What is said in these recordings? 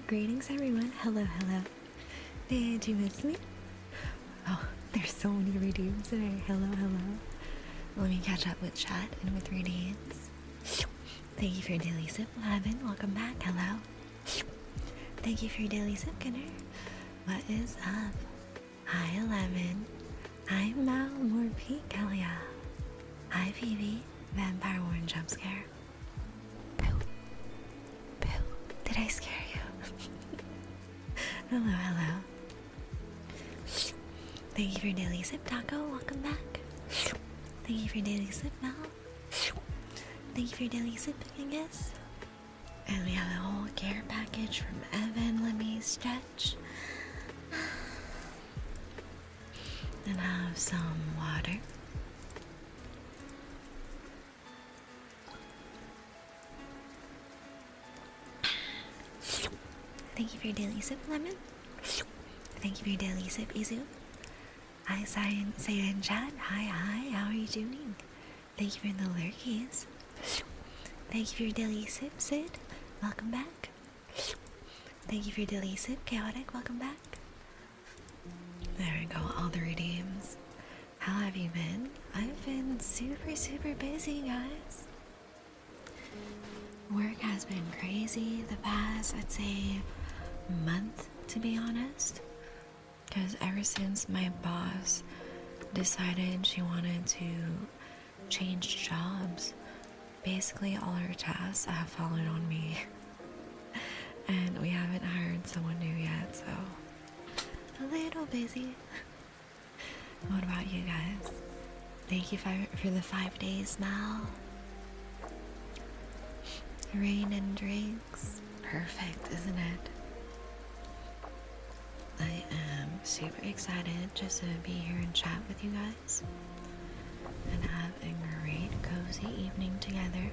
Greetings, everyone. Hello, hello. Did you miss me? Oh, there's so many redeems today. Hello, hello. Let me catch up with chat and with redeems. Thank you for your daily sip, Lavin. Welcome back. Hello. Thank you for your daily sip, Gunner. What is up? Hi, 11. Hi, Mal. More Pete. Hell yeah. Hi, Phoebe. Vampire Warren jump scare. Boo. Boo. Did I scare you? Hello, hello. Thank you for your daily sip, Taco. Welcome back. Thank you for your daily sip, Mal. Thank you for your daily sip, Angus. And we have a whole care package from Evan. Let me stretch. And have some water. Thank you for your daily sip, Lemon. Thank you for your daily sip, Izu. Hi, Sayan Chat. Hi, how are you doing? Thank you for the lurkies. Thank you for your daily sip, Sid. Welcome back. Thank you for your daily sip, Chaotic. Welcome back. There we go, all the redeems. How have you been? I've been super busy, guys. Work has been crazy the past, I'd say, month, to be honest. Because ever since my boss decided she wanted to change jobs, basically all her tasks have fallen on me. And we haven't hired someone new yet, so a little busy. What about you guys? Thank you for the 5 days, Mal. Rain and drinks. Perfect, isn't it? I am super excited just to be here and chat with you guys and have a great cozy evening together.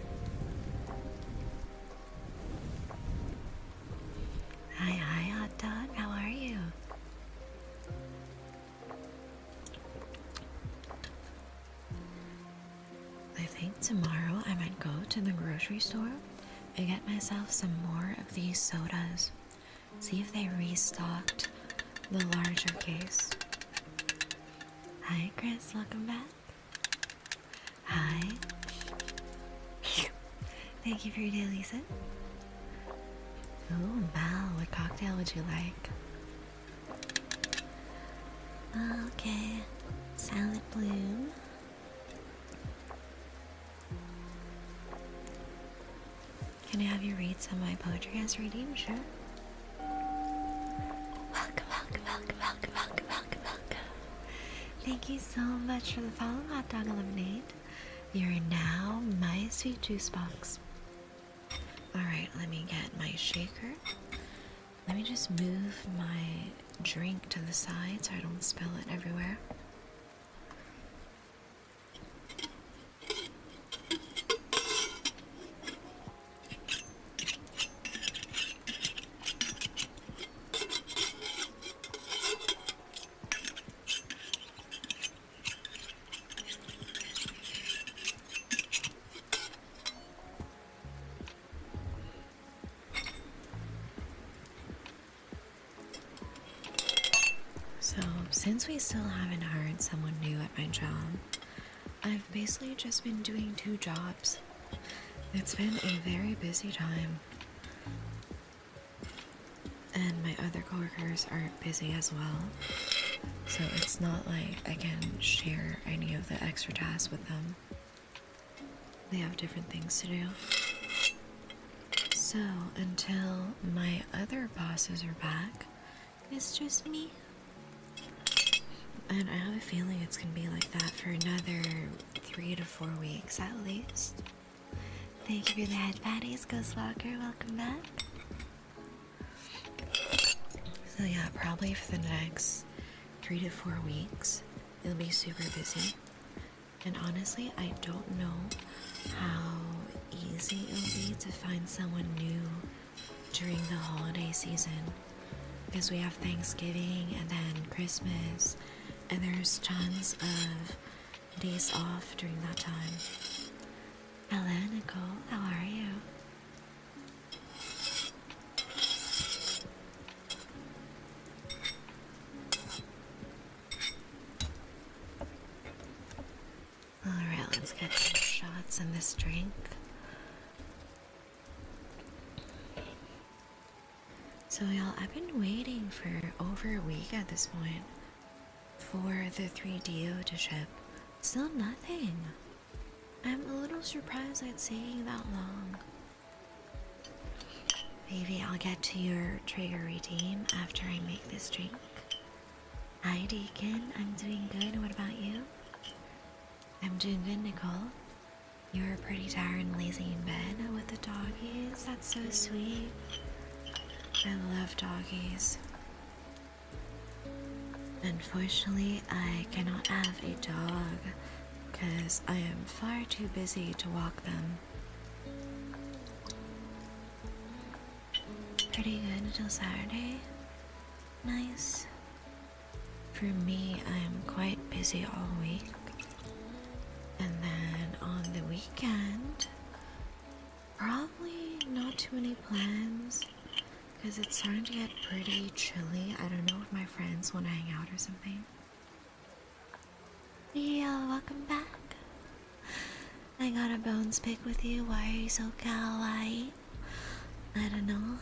Hi, hot dog. How are you? I think tomorrow I might go to the grocery store and get myself some more of these sodas. See if they restocked the larger case. Hi, Chris. Welcome back. Hi. Thank you for your daily sip. Ooh, Mal, what cocktail would you like? Okay. Salad Bloom. Can I have you read some of my poetry as redeemed? Sure. Welcome. Thank you so much for the follow, Hot Dog Lemonade. You're now my sweet juice box. Alright, let me get my shaker. Let me just move my drink to the side so I don't spill it everywhere. So, since we still haven't hired someone new at my job, I've basically just been doing 2 jobs. It's been a very busy time. And my other coworkers are busy as well. So it's not like I can share any of the extra tasks with them. They have different things to do. So until my other bosses are back, it's just me. And I have a feeling it's gonna be like that for another 3 to 4 weeks at least. Thank you for the head patties, Ghostwalker. Welcome back. So yeah, probably for the next 3 to 4 weeks, it'll be super busy. And honestly, I don't know how easy it'll be to find someone new during the holiday season. Because we have Thanksgiving and then Christmas, and there's tons of days off during that time. Hello, Nicole. How are you? let's get some shots in this drink. So y'all, I've been waiting for over a week at this point for the 3DO to ship. Still nothing. I'm a little surprised it's taking that long. Maybe I'll get to your trigger redeem after I make this drink. Hi Deacon, I'm doing good. What about you? I'm doing good, Nicole. You were pretty tired and lazy in bed with the doggies. That's so sweet. I love doggies. Unfortunately, I cannot have a dog because I am far too busy to walk them. Pretty good until Saturday. Nice. For me, I'm quite busy all week. And then on the weekend, probably not too many plans because it's starting to get pretty chilly. I don't know if my friends want to hang out or something. Yeah, welcome back. I got a bones pick with you. Why are you so kawaii? I don't know.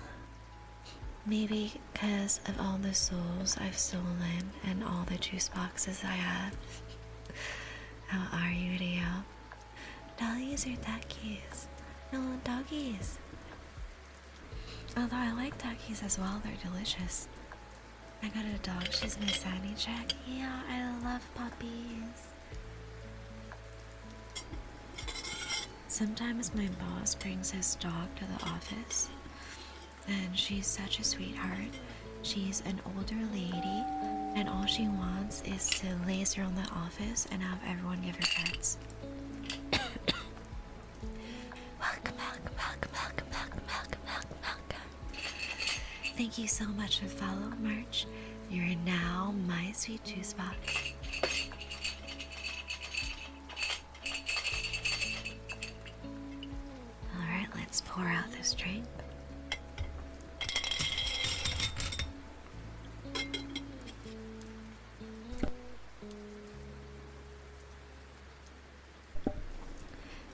Maybe because of all the souls I've stolen and all the juice boxes I have. How are you, Rio? Doggies or duckies? No, doggies. Although I like duckies as well, they're delicious. I got a dog, she's my sandy check. Yeah, I love puppies. Sometimes my boss brings his dog to the office. And she's such a sweetheart. She's an older lady, and all she wants is to laze around the office and have everyone give her pets. Welcome. Thank you so much for follow, March. You're now my sweet juice box. Alright, let's pour out this drink.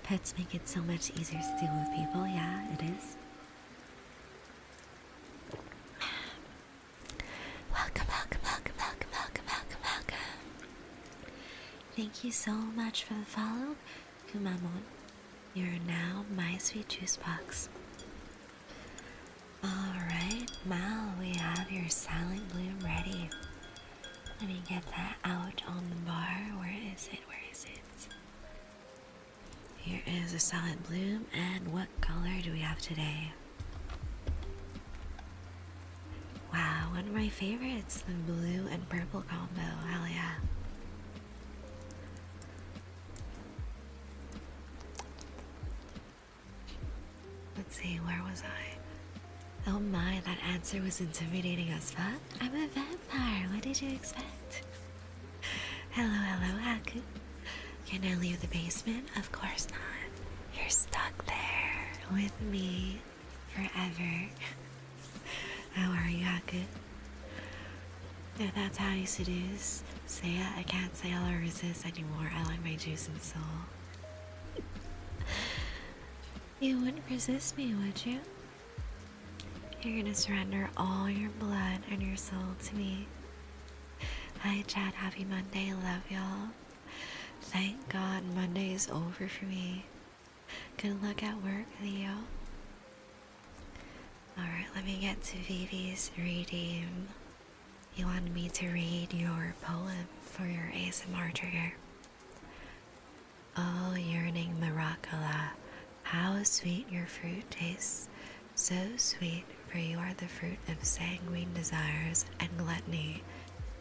Pets make it so much easier to deal with people. Yeah, it is. Welcome. Thank you so much for the follow, Kumamon. You're now my sweet juice box. Alright, Mal, we have your silent bloom ready. Let me get that out on the bar. Where is it? Here is a silent bloom, and what color do we have today? Wow, one of my favorites, the blue and purple combo. Hell yeah. Let's see, where was I? Oh my, that answer was intimidating as fuck. I'm a vampire. What did you expect? Hello, Haku. Can I leave the basement? Of course not. You're stuck there with me forever. How are you, Haku? If that's how you seduce, Seiya, I can't say I'll resist anymore. I like my juice and soul. You wouldn't resist me, would you? You're gonna surrender all your blood and your soul to me. Hi, Chad. Happy Monday. Love y'all. Thank God Monday is over for me. Good luck at work, Leo. Alright, let me get to Vivi's redeem. You wanted me to read your poem for your ASMR trigger. Oh, yearning Miracula, how sweet your fruit tastes. So sweet, for you are the fruit of sanguine desires and gluttony,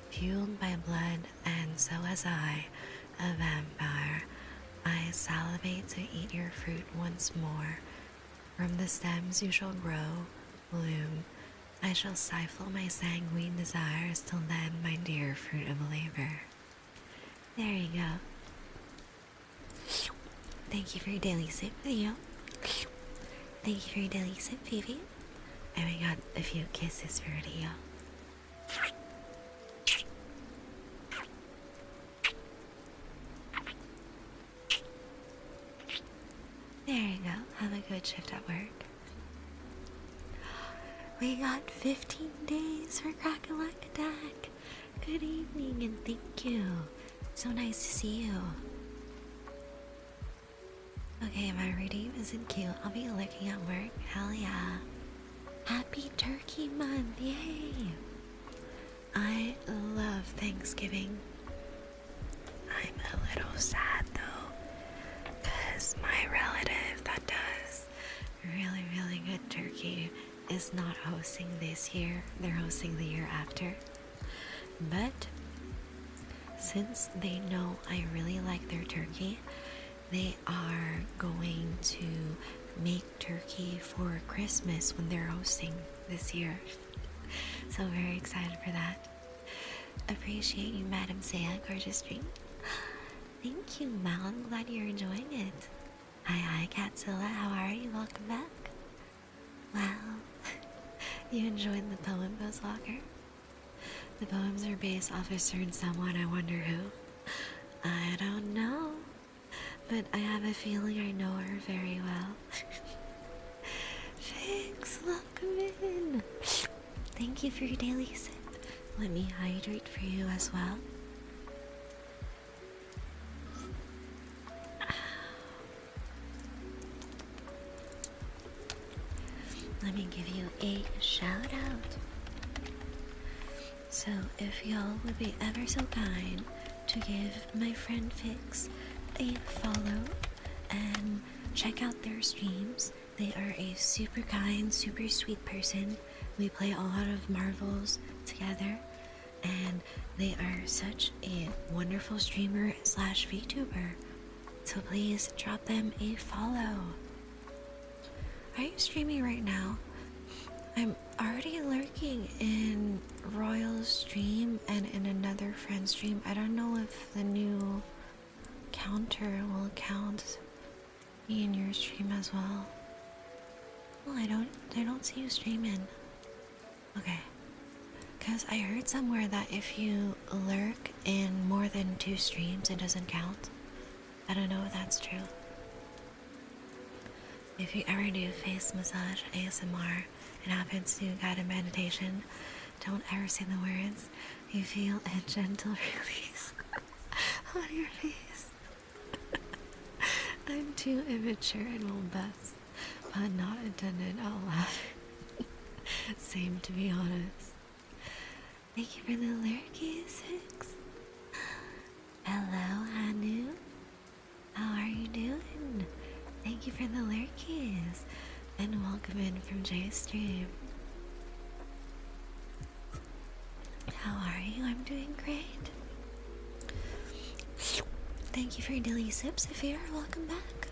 fueled by blood, and so as I, a vampire, I salivate to eat your fruit once more. From the stems you shall grow, bloom. I shall stifle my sanguine desires till then, my dear fruit of labor. There you go. Thank you for your daily sip, Leo. Thank you for your daily sip, Phoebe. And we got a few kisses for Leo. good shift at work. We got 15 days for Crack-a-Lack Attack. Good evening and thank you. So nice to see you. Okay, my redeem isn't cute. I'll be looking at work. Hell yeah. Happy Turkey Month. Yay. I love Thanksgiving. I'm a little sad though, because my relative that does really, really good turkey is not hosting this year. They're hosting the year after. But since they know I really like their turkey, they are going to make turkey for Christmas when they're hosting this year. So very excited for that. Appreciate you, Madam Saya, gorgeous stream. Thank you, Mal. I'm glad you're enjoying it. Hi, Catzilla. How are you? Welcome back. Wow. You enjoyed the poem, Ghostwalker? The poems are based off a certain someone. I wonder who. I don't know. But I have a feeling I know her very well. Fix, welcome in. Thank you for your daily sip. Let me hydrate for you as well. Let me give you a shout out. So if y'all would be ever so kind to give my friend Fix a follow and check out their streams. They are a super kind, super sweet person. We play a lot of marvels together, and they are such a wonderful streamer slash VTuber. So please drop them a follow. Are you streaming right now? I'm already lurking in Royal's stream and in another friend's stream. I don't know if the new counter will count me in your stream as well. Well, I don't see you streaming. Okay. Because I heard somewhere that if you lurk in more than 2 streams, it doesn't count. I don't know if that's true. If you ever do face massage ASMR and happen to do guided meditation, don't ever say the words. You feel a gentle release on your face. I'm too immature and will bust, but not intended. I'll laugh. Same, to be honest. Thank you for the lurkies, Six. Hello, Hanu. How are you doing? Thank you for the lurkies, and welcome in from J-Stream. How are you? I'm doing great. Thank you for daily sips, Saphir. Welcome back.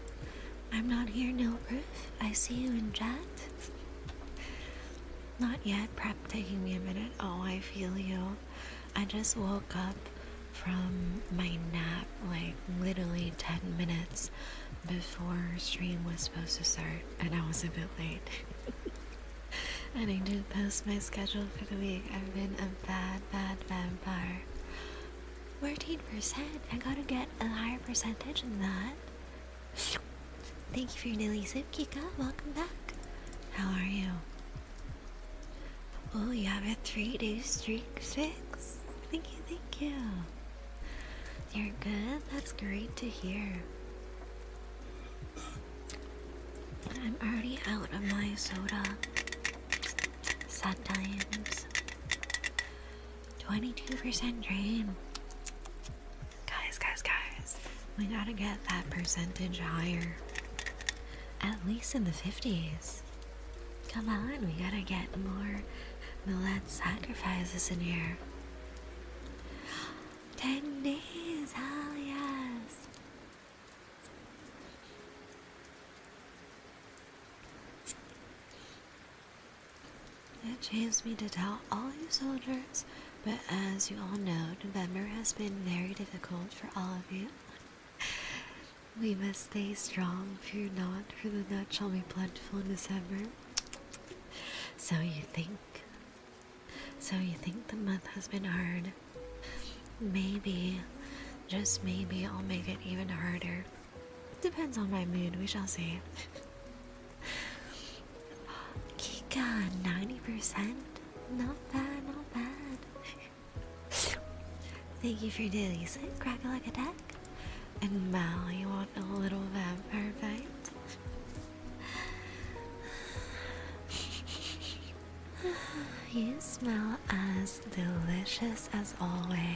I'm not here, no proof. I see you in chat. Not yet. Prep taking me a minute. Oh, I feel you. I just woke up from my nap like literally 10 minutes before stream was supposed to start, and I was a bit late. And I did post my schedule for the week. I've been a bad vampire. 14%. I gotta get a higher percentage than that. Thank you for your daily sip, Kika. Welcome back. How are you? Oh, you have a 3-day streak, Fix. Thank you. You're good? That's great to hear. I'm already out of my soda. Sad times. 22% drain. Guys. We gotta get that percentage higher. At least in the 50s. Come on, we gotta get more millet sacrifices in here. 10 days, hell yes. It shames me to tell all you soldiers, but as you all know, November has been very difficult for all of you. We must stay strong, fear not, for the nut shall be plentiful in December. So you think the month has been hard. Maybe, just maybe, I'll make it even harder. Depends on my mood, we shall see. God, 90%? Not bad, not bad. Thank you for daily sit, crack like a deck. And Mal, you want a little vampire bite? You smell as delicious as always.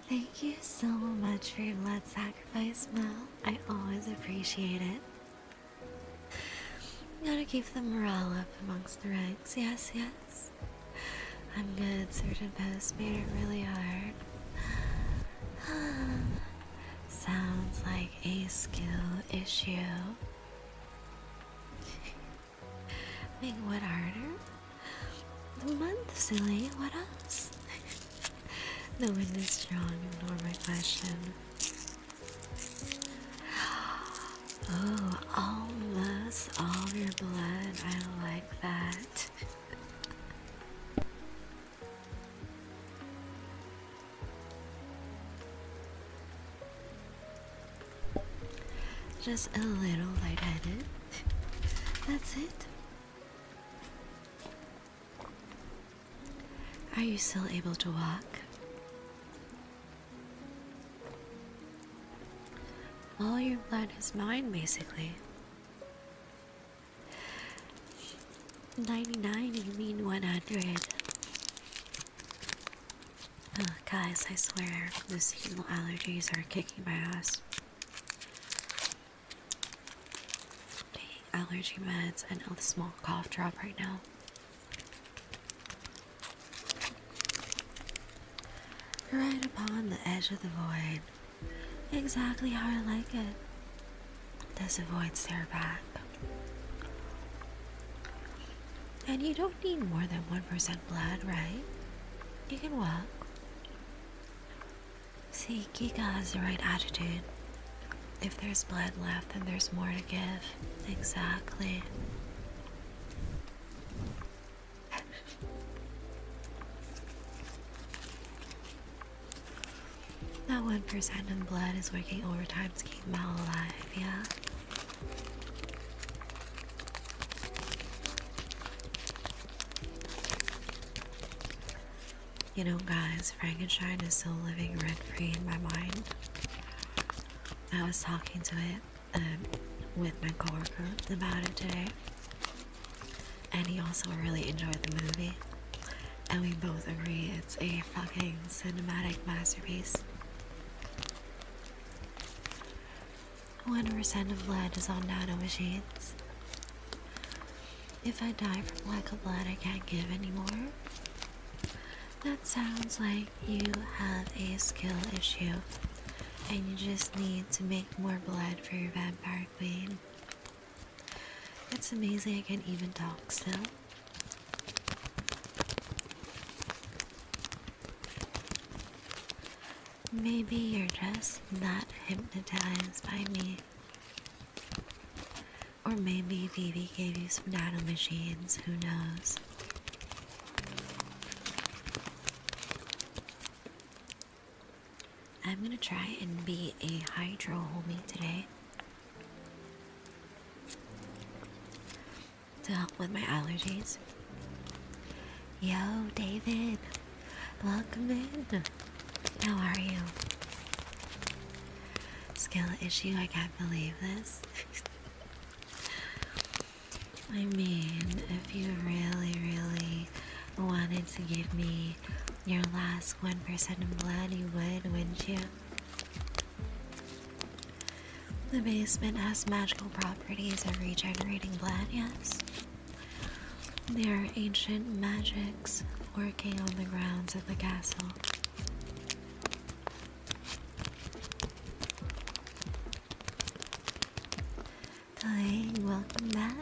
Thank you so much for your blood sacrifice, Mel. I always appreciate it. Gotta keep the morale up amongst the ranks. Yes, yes. I'm good. Certain posts made it really hard. Sounds like a skill issue. Make what harder? The month, silly. What else? The wind is strong. Ignore my question. Oh, almost all your blood. I like that. Just a little lightheaded. That's it. Are you still able to walk? All your blood is mine, basically. 99, you mean 100. Oh, guys, I swear, the seasonal allergies are kicking my ass. Taking allergy meds and a small cough drop right now. Right upon the edge of the void. Exactly how I like it. Does the void stare back? And you don't need more than 1% blood, right? You can walk. See, Kika has the right attitude. If there's blood left, then there's more to give. Exactly. That 1% in blood is working overtime to keep Mal alive, yeah? You know, guys, Frankenstein is still living rent-free in my mind. I was talking to it with my coworker about it today, and he also really enjoyed the movie, and we both agree it's a fucking cinematic masterpiece. 1% of blood is on nano machines. If I die from lack of blood, I can't give anymore. That sounds like you have a skill issue, and you just need to make more blood for your vampire queen. It's amazing I can even talk still. Maybe you're just not hypnotized by me. Or maybe Vivi gave you some nano machines, who knows? I'm gonna try and be a hydro homie today to help with my allergies. Yo, David, welcome in. How are you? Skill issue, I can't believe this. I mean, if you really wanted to give me your last 1% of blood, you would, wouldn't you? The basement has magical properties of regenerating blood, yes. There are ancient magics working on the grounds of the castle. Hi, welcome back.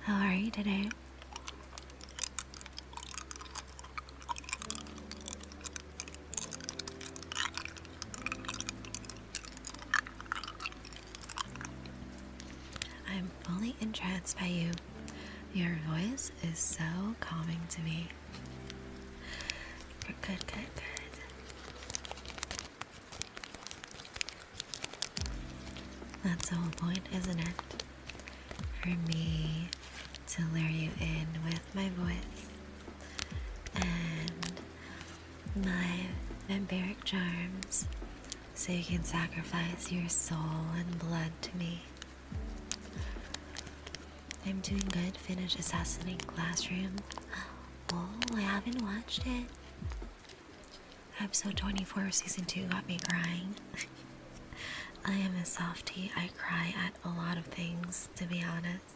How are you today? impressed by you. Your voice is so calming to me. Good. That's the whole point, isn't it? For me to lure you in with my voice and my vampiric charms so you can sacrifice your soul and blood to me. I'm doing good. Finish Assassinate Classroom. Oh, I haven't watched it. Episode 24 of season 2 got me crying. I am a softie. I cry at a lot of things, to be honest.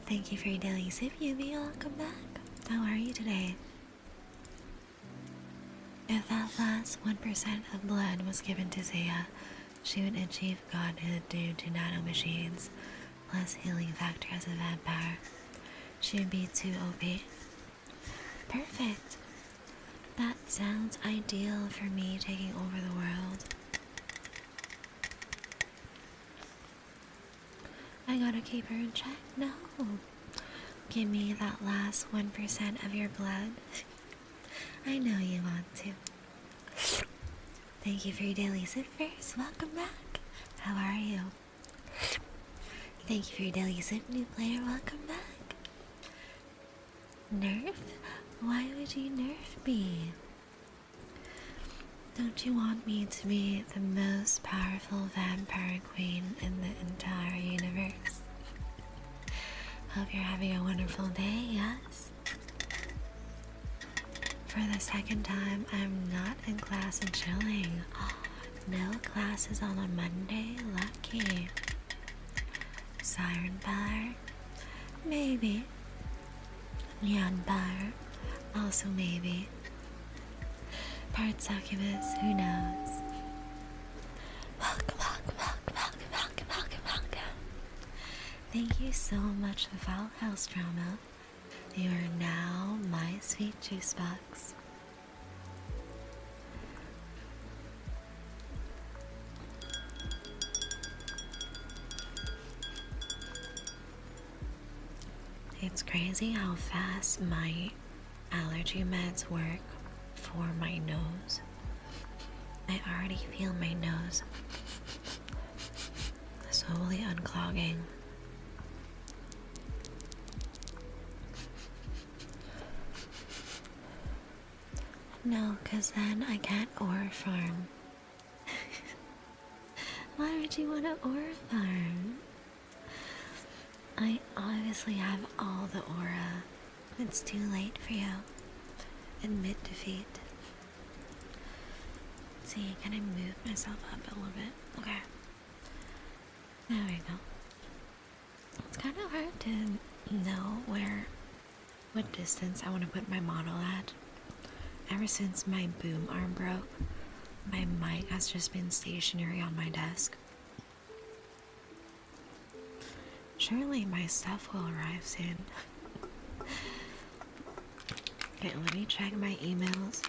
Thank you for your daily sip, Yubi. Welcome back. How are you today? If that last 1% of blood was given to Zaya, she would achieve godhood due to nanomachines, plus healing factor as a vampire. She would be too OP. Perfect. That sounds ideal for me taking over the world. I gotta keep her in check? No. Give me that last 1% of your blood. I know you want to. Thank you for your daily sippers. Welcome back. How are you? Thank you for your daily sip, new player. Welcome back. Nerf? Why would you nerf me? Don't you want me to be the most powerful vampire queen in the entire universe? Hope you're having a wonderful day, yes? For the second time, I'm not in class and chilling. No classes on a Monday? Lucky. Siren Bar? Maybe. Neon Bar? Also maybe. Part Succubus? Who knows? Welcome. Thank you so much for Valhouse Drama. You are now my sweet juice box. It's crazy how fast my allergy meds work for my nose. I already feel my nose slowly unclogging. No, cause then I can't aura farm. Why would you want to aura farm? I obviously have all the aura. It's too late for you. Admit defeat. Let's see, can I move myself up a little bit? Okay. There we go. It's kind of hard to know what distance I want to put my model at. Ever since my boom arm broke, my mic has just been stationary on my desk. Surely my stuff will arrive soon. Okay, let me check my emails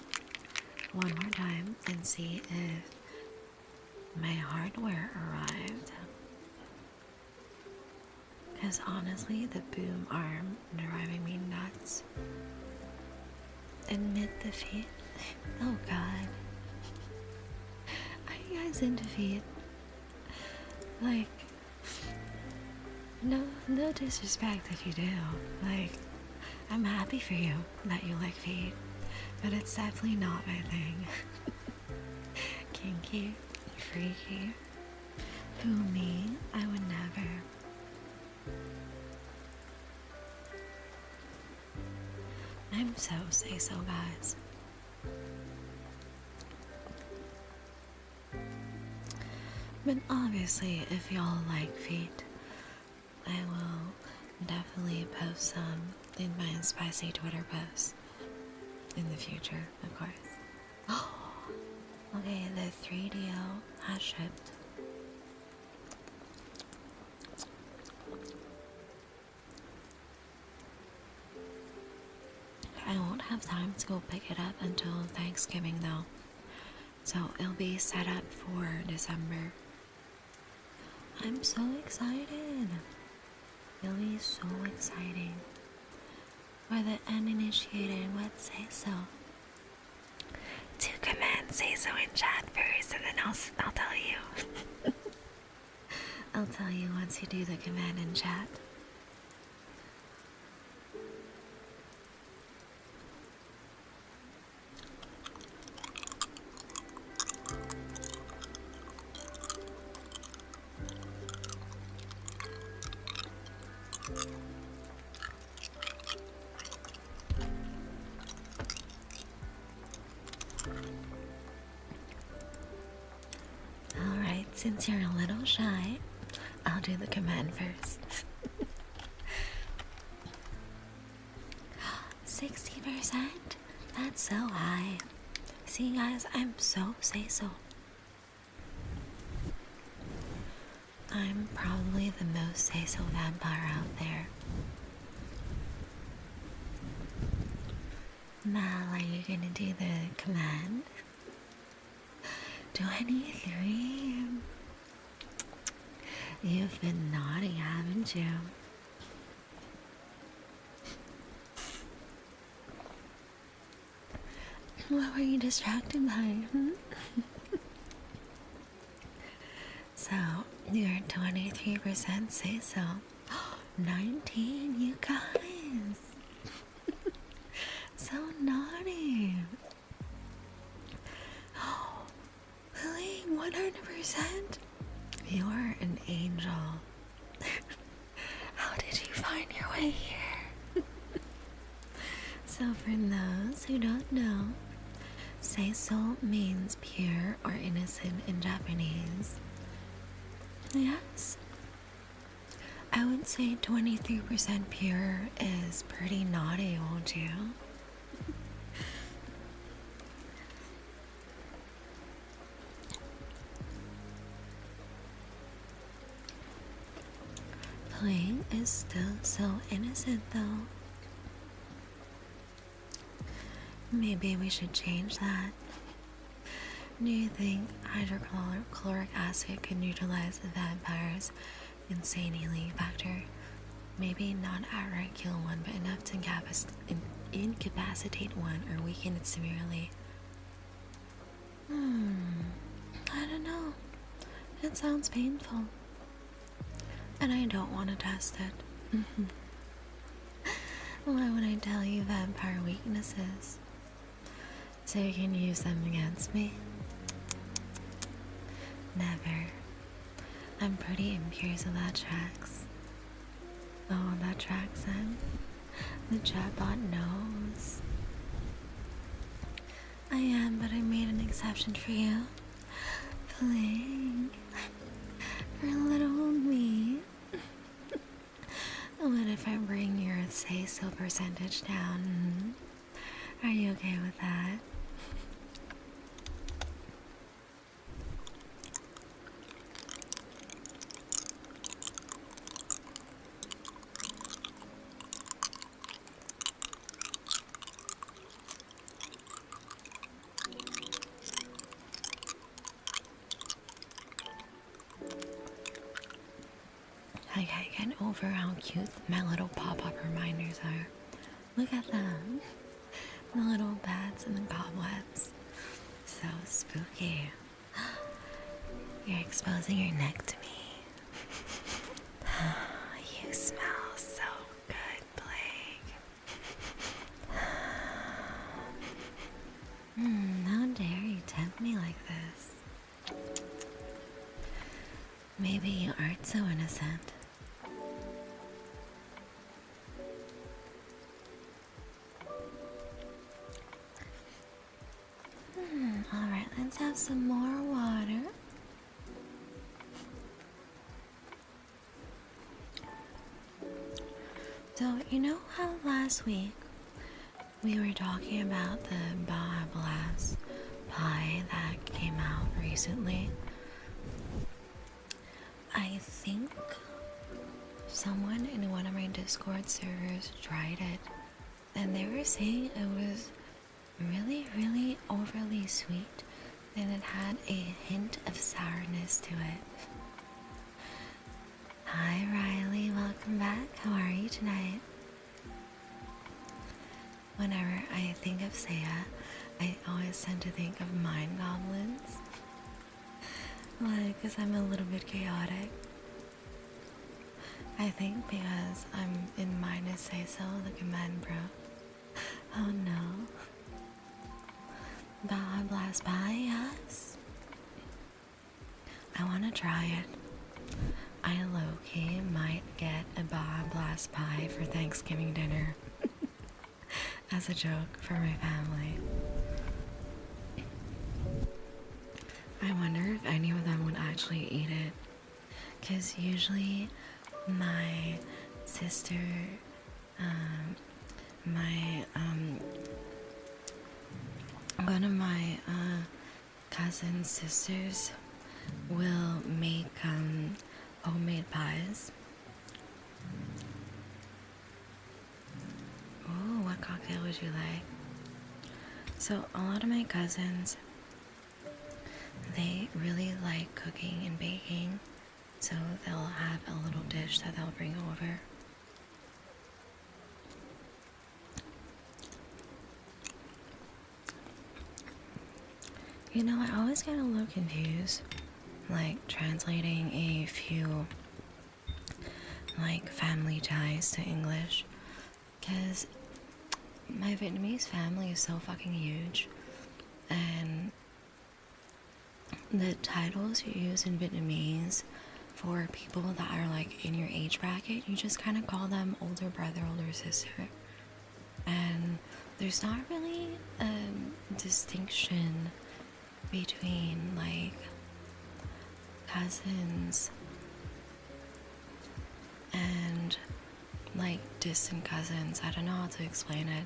one more time and see if my hardware arrived. Because honestly, the boom arm driving me nuts. Admit defeat? Oh god. Are you guys in defeat? Like, no disrespect if you do. Like, I'm happy for you that you like feet, but it's definitely not my thing. Kinky, freaky. Who, me? I would never. I'm so say so, guys. But obviously, if y'all like feet, I will definitely post some in my spicy Twitter posts in the future, of course. Okay, the 3DO has shipped. I won't have time to go pick it up until Thanksgiving though, so it'll be set up for December. I'm so excited. It'll be so exciting. For the uninitiated would say so. To command say so in chat first, and then I'll tell you. I'll tell you once you do the command in chat. Alright, since you're a little shy, I'll do the command first. 60%? That's so high. See guys, I'm so say-so. I'm probably the most say-so vampire out there. Mal, are you gonna do the command? 23. You've been naughty, haven't you? What were you distracted by? So, you're 23% say so. 19, you guys. So naughty. Really? 100%? You're an angel. How did you find your way here? So for those who don't know, Seiso means pure or innocent in Japanese. Yes. I would say 23% pure is pretty naughty, won't you? Playing is still so innocent though. Maybe we should change that. Do you think hydrochloric acid could neutralize the vampire's insane healing factor? Maybe not outright kill one, but enough to incapacitate one or weaken it severely. I don't know. It sounds painful. And I don't want to test it. Why would I tell you vampire weaknesses? So you can use them against me? Never. I'm pretty impure, so that tracks. Oh, that tracks then. The chatbot knows. I am, but I made an exception for you. Playing. For little me. What if I bring your say-so percentage down? Are you okay with that? I can't get over how cute my little pop-up reminders are. Look at them. The little bats and the cobwebs. So spooky. You're exposing your neck to me. You smell so good, Blake. How dare you tempt me like this? Maybe you aren't so innocent. Alright, let's have some more water. So, you know how last week we were talking about the Baja Blast pie that came out recently? I think someone in one of my Discord servers tried it, and they were saying it was really overly sweet, and it had a hint of sourness to it. Hi Riley, welcome back. How are you tonight? Whenever I think of Saya, I always tend to think of mind goblins. Like, because I'm a little bit chaotic. I think because I'm in mind to say so, like a man bro. Oh no. Baja Blast Pie, yes. I want to try it. I low-key might get a Baja Blast Pie for Thanksgiving dinner. As a joke for my family. I wonder if any of them would actually eat it. Because usually my sister, one of my cousin's sisters will make homemade pies. Ooh, what cocktail would you like? So a lot of my cousins, they really like cooking and baking, so they'll have a little dish that they'll bring over. You know, I always get a little confused, like translating a few like family ties to English, because my Vietnamese family is so fucking huge, and the titles you use in Vietnamese for people that are like in your age bracket, you just kind of call them older brother, older sister, and there's not really a distinction between like cousins and like distant cousins. I don't know how to explain it.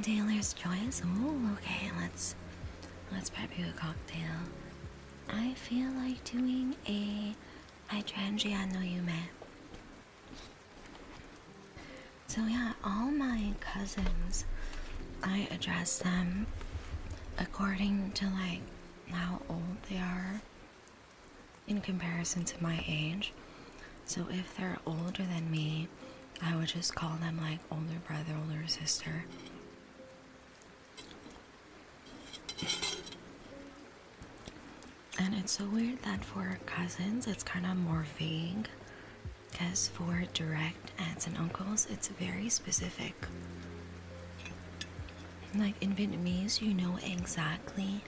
Dealer's choice. Ooh, okay, let's prep you a cocktail. I feel like doing a hydrangea no yume. So yeah, all my cousins, I address them according to like how old they are in comparison to my age. So if they're older than me, I would just call them like older brother, older sister. And it's so weird that for cousins, it's kind of more vague, because for direct aunts and uncles, it's very specific. Like in Vietnamese, you know exactly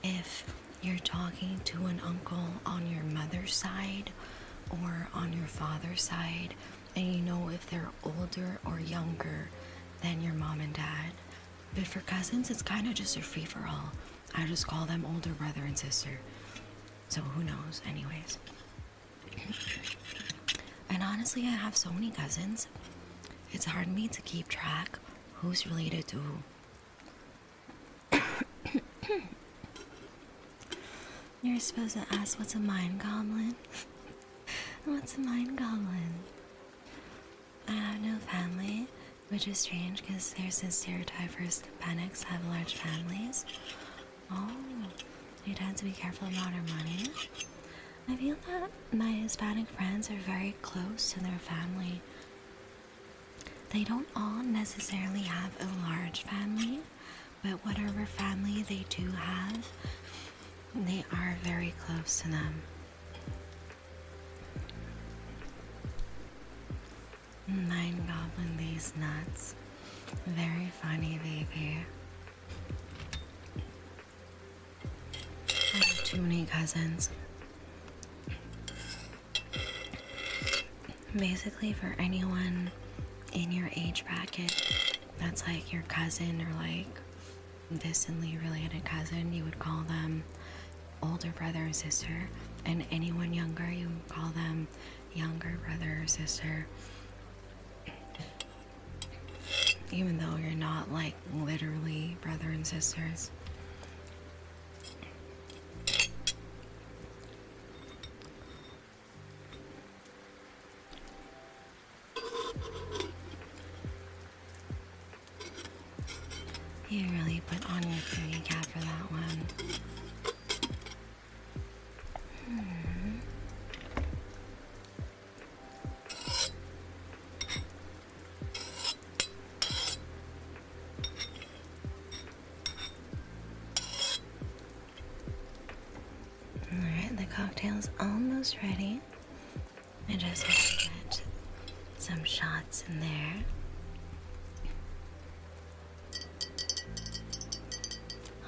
if you're talking to an uncle on your mother's side or on your father's side, and you know if they're older or younger than your mom and dad. But for cousins, it's kind of just a free-for-all. I just call them older brother and sister. So who knows, anyways. And honestly, I have so many cousins, it's hard for me to keep track who's related to who. You're supposed to ask what's a mind goblin? What's a mind goblin? I have no family, which is strange because there's this stereotype for Hispanics have large families. Oh, you tend to be careful about our money. I feel that my Hispanic friends are very close to their family. They don't all necessarily have a large family, but whatever family they do have, they are very close to them. Mind goblin these nuts. Very funny, baby. I have too many cousins. Basically, for anyone in your age bracket that's like your cousin or like distantly related cousin, you would call them older brother or sister, and anyone younger, you would call them younger brother or sister. Even though you're not like literally brother and sisters. You really put on your thingy cap for that one. ready. I just want to get some shots in there.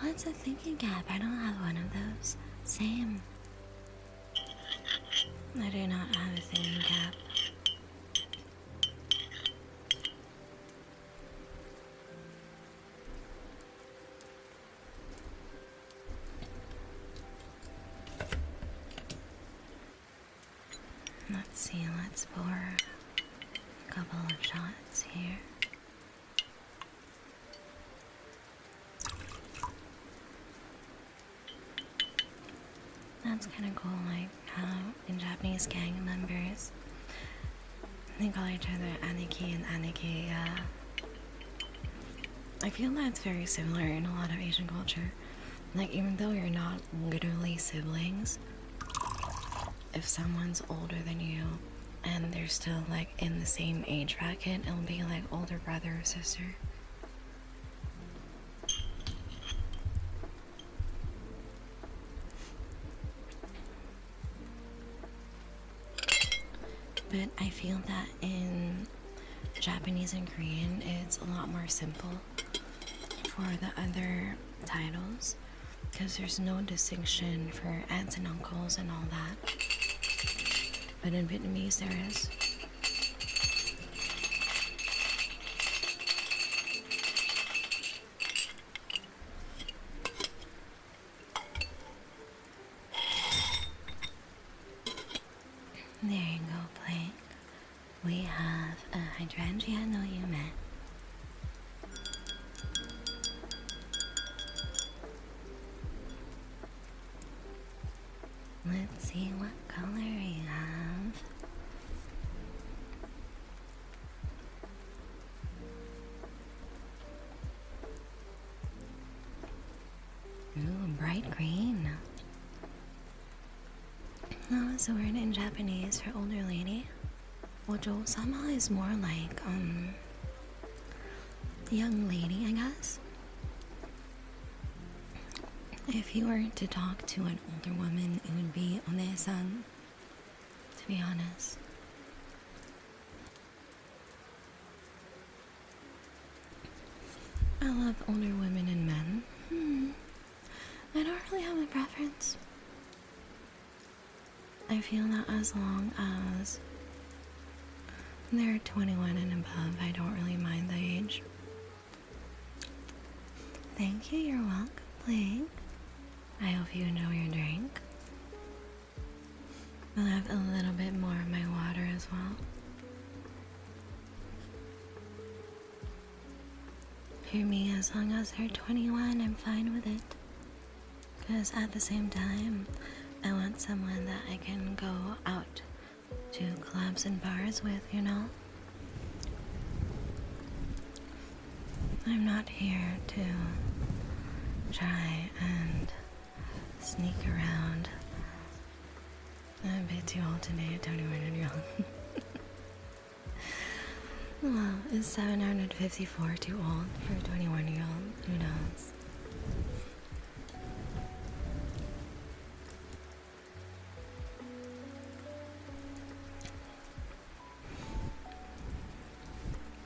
What's a thinking cap? I don't have one of those. Same. I do not have a thinking cap. Let's see, let's pour a couple of shots here. That's kind of cool, like how in Japanese gang members, they call each other Aniki and Aniki. I feel that's very similar in a lot of Asian culture. Like, even though you're not literally siblings, if someone's older than you and they're still like in the same age bracket, it'll be like older brother or sister. But I feel that in Japanese and Korean, it's a lot more simple for the other titles because there's no distinction for aunts and uncles and all that. But in Vietnamese, there is. There you go, Plank. We have a hydrangea no yume. Let's see what color we have. Ooh, bright green. What's the word in Japanese for older lady? Ojo-sama is more like, young lady, I guess. If you were to talk to an older woman, it would be one-san, to be honest. I love older women and men. I don't really have a preference. I feel that as long as they're 21 and above, I don't really mind the age. Thank you, you're welcome, Blake. I hope you enjoy your drink. I'll have a little bit more of my water as well. For me, as long as they're 21, I'm fine with it. Because at the same time, I want someone that I can go out to clubs and bars with, you know? I'm not here to try and sneak around. I'm a bit too old to date 21 and young. Well, is 754 too old for a 21-year-old? Who knows?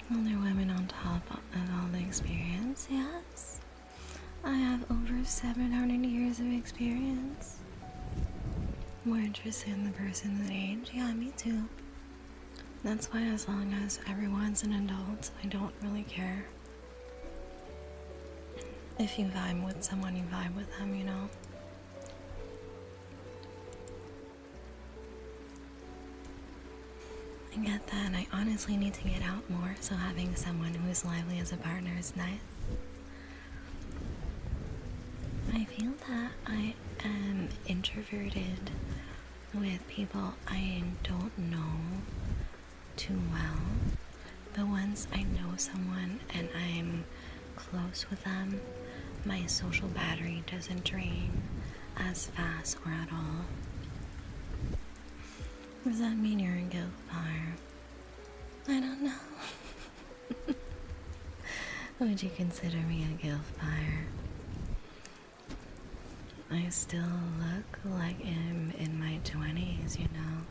Older women on top of all the experience, yes. I have over 700 years of experience. More interested in the person's age, yeah, me too. That's why as long as everyone's an adult, I don't really care. If you vibe with someone, you vibe with them, you know? I get that. I honestly need to get out more, so having someone who is lively as a partner is nice. I feel that I am introverted with people I don't know too well, but once I know someone and I'm close with them, my social battery doesn't drain as fast or at all. Does that mean you're a guild fire? I don't know. Would you consider me a guild fire? I still look like I'm in my 20s, you know.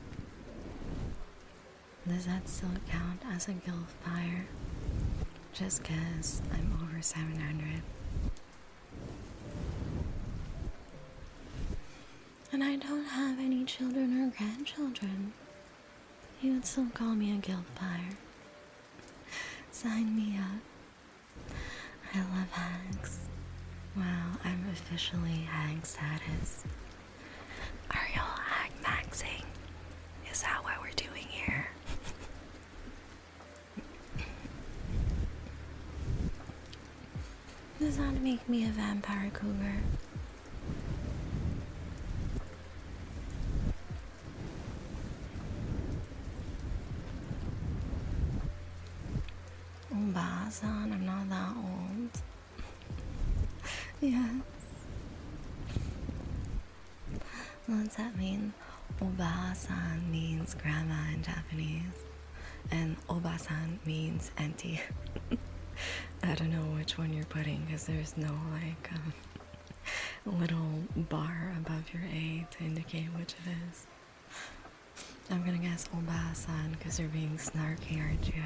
Does that still count as a guilt fire? Just 'cause I'm over 700. And I don't have any children or grandchildren. You would still call me a guilt fire. Sign me up. I love hags. Wow, I'm officially hag status. Are y'all hag maxing? Is that what we're doing here? Does that make me a vampire cougar? Obasan, I'm not that old. Yes. What's that mean? Obasan means grandma in Japanese, and Obasan means auntie. I don't know which one you're putting because there's no like little bar above your A to indicate which it is. I'm gonna guess Obasan because you're being snarky, aren't you?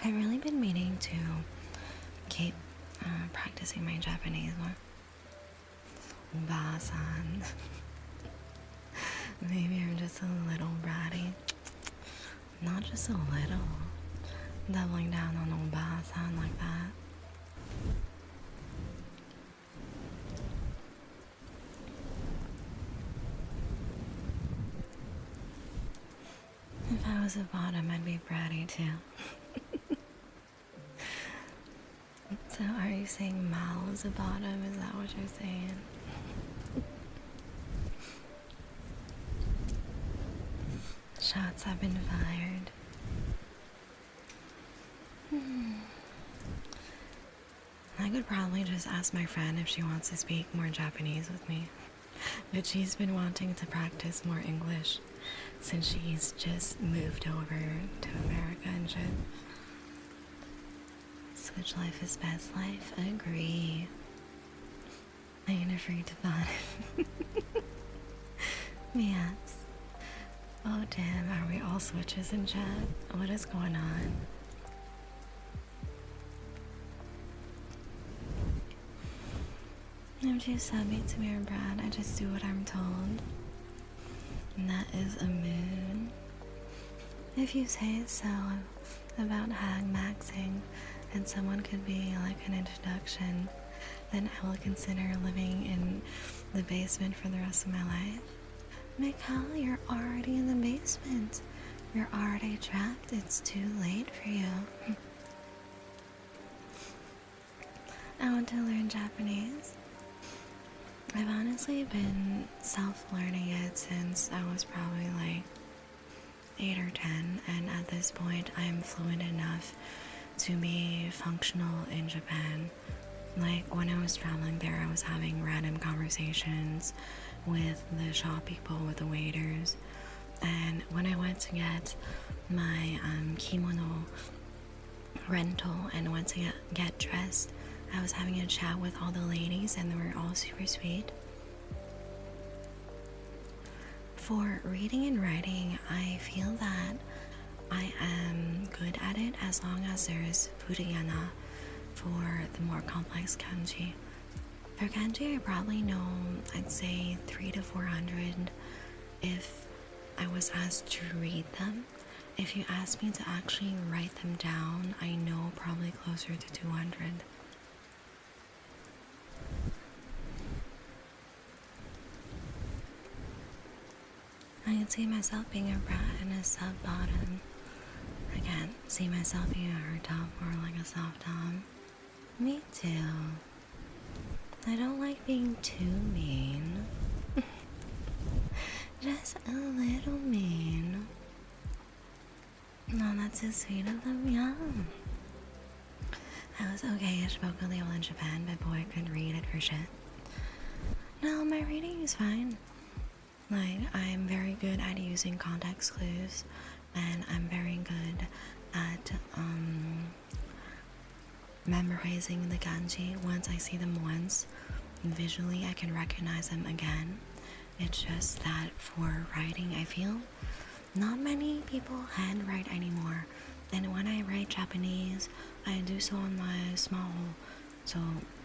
I've really been meaning to keep practicing my Japanese more. Oba-san. Maybe I'm just a little bratty. Not just a little. Doubling down on Oba-san like that. If I was a bottom, I'd be bratty too. So are you saying Mal is a bottom? Is that what you're saying? Shots have been fired. I could probably just ask my friend if she wants to speak more Japanese with me. But she's been wanting to practice more English since she's just moved over to America and shit. Switch life is best life. Agree. I ain't afraid to find. Yes. Oh damn, are we all switches in chat? What is going on? I'm too subby to mirror Brad. I just do what I'm told. And that is a moon. If you say so about hag maxing, and someone could be like an introduction, then I will consider living in the basement for the rest of my life. Mikhail, you're already in the basement. You're already trapped. It's too late for you. I want to learn Japanese. I've honestly been self-learning it since I was probably like 8 or 10, and at this point I am fluent enough to be functional in Japan. Like when I was traveling there, I was having random conversations with the shop people, with the waiters, and when I went to get my kimono rental and went to get dressed, I was having a chat with all the ladies and they were all super sweet. For reading and writing, I feel that I am good at it as long as there's furigana for the more complex kanji. For kanji, I probably know, I'd say 300 to 400 if I was asked to read them. If you ask me to actually write them down, I know probably closer to 200. I can see myself being a brat and a sub bottom. I can't see myself being a hard top or like a soft top. Me too. I don't like being too mean. Just a little mean. No, that's so sweet of them, yeah. I was okay. I spoke a little in Japan, but boy, I couldn't read it for shit. No, my reading is fine. Like, I'm very good at using context clues, and I'm very good at memorizing the kanji. Once I see them once, visually I can recognize them again. It's just that for writing, I feel not many people handwrite anymore. And when I write Japanese, I do so on my small. So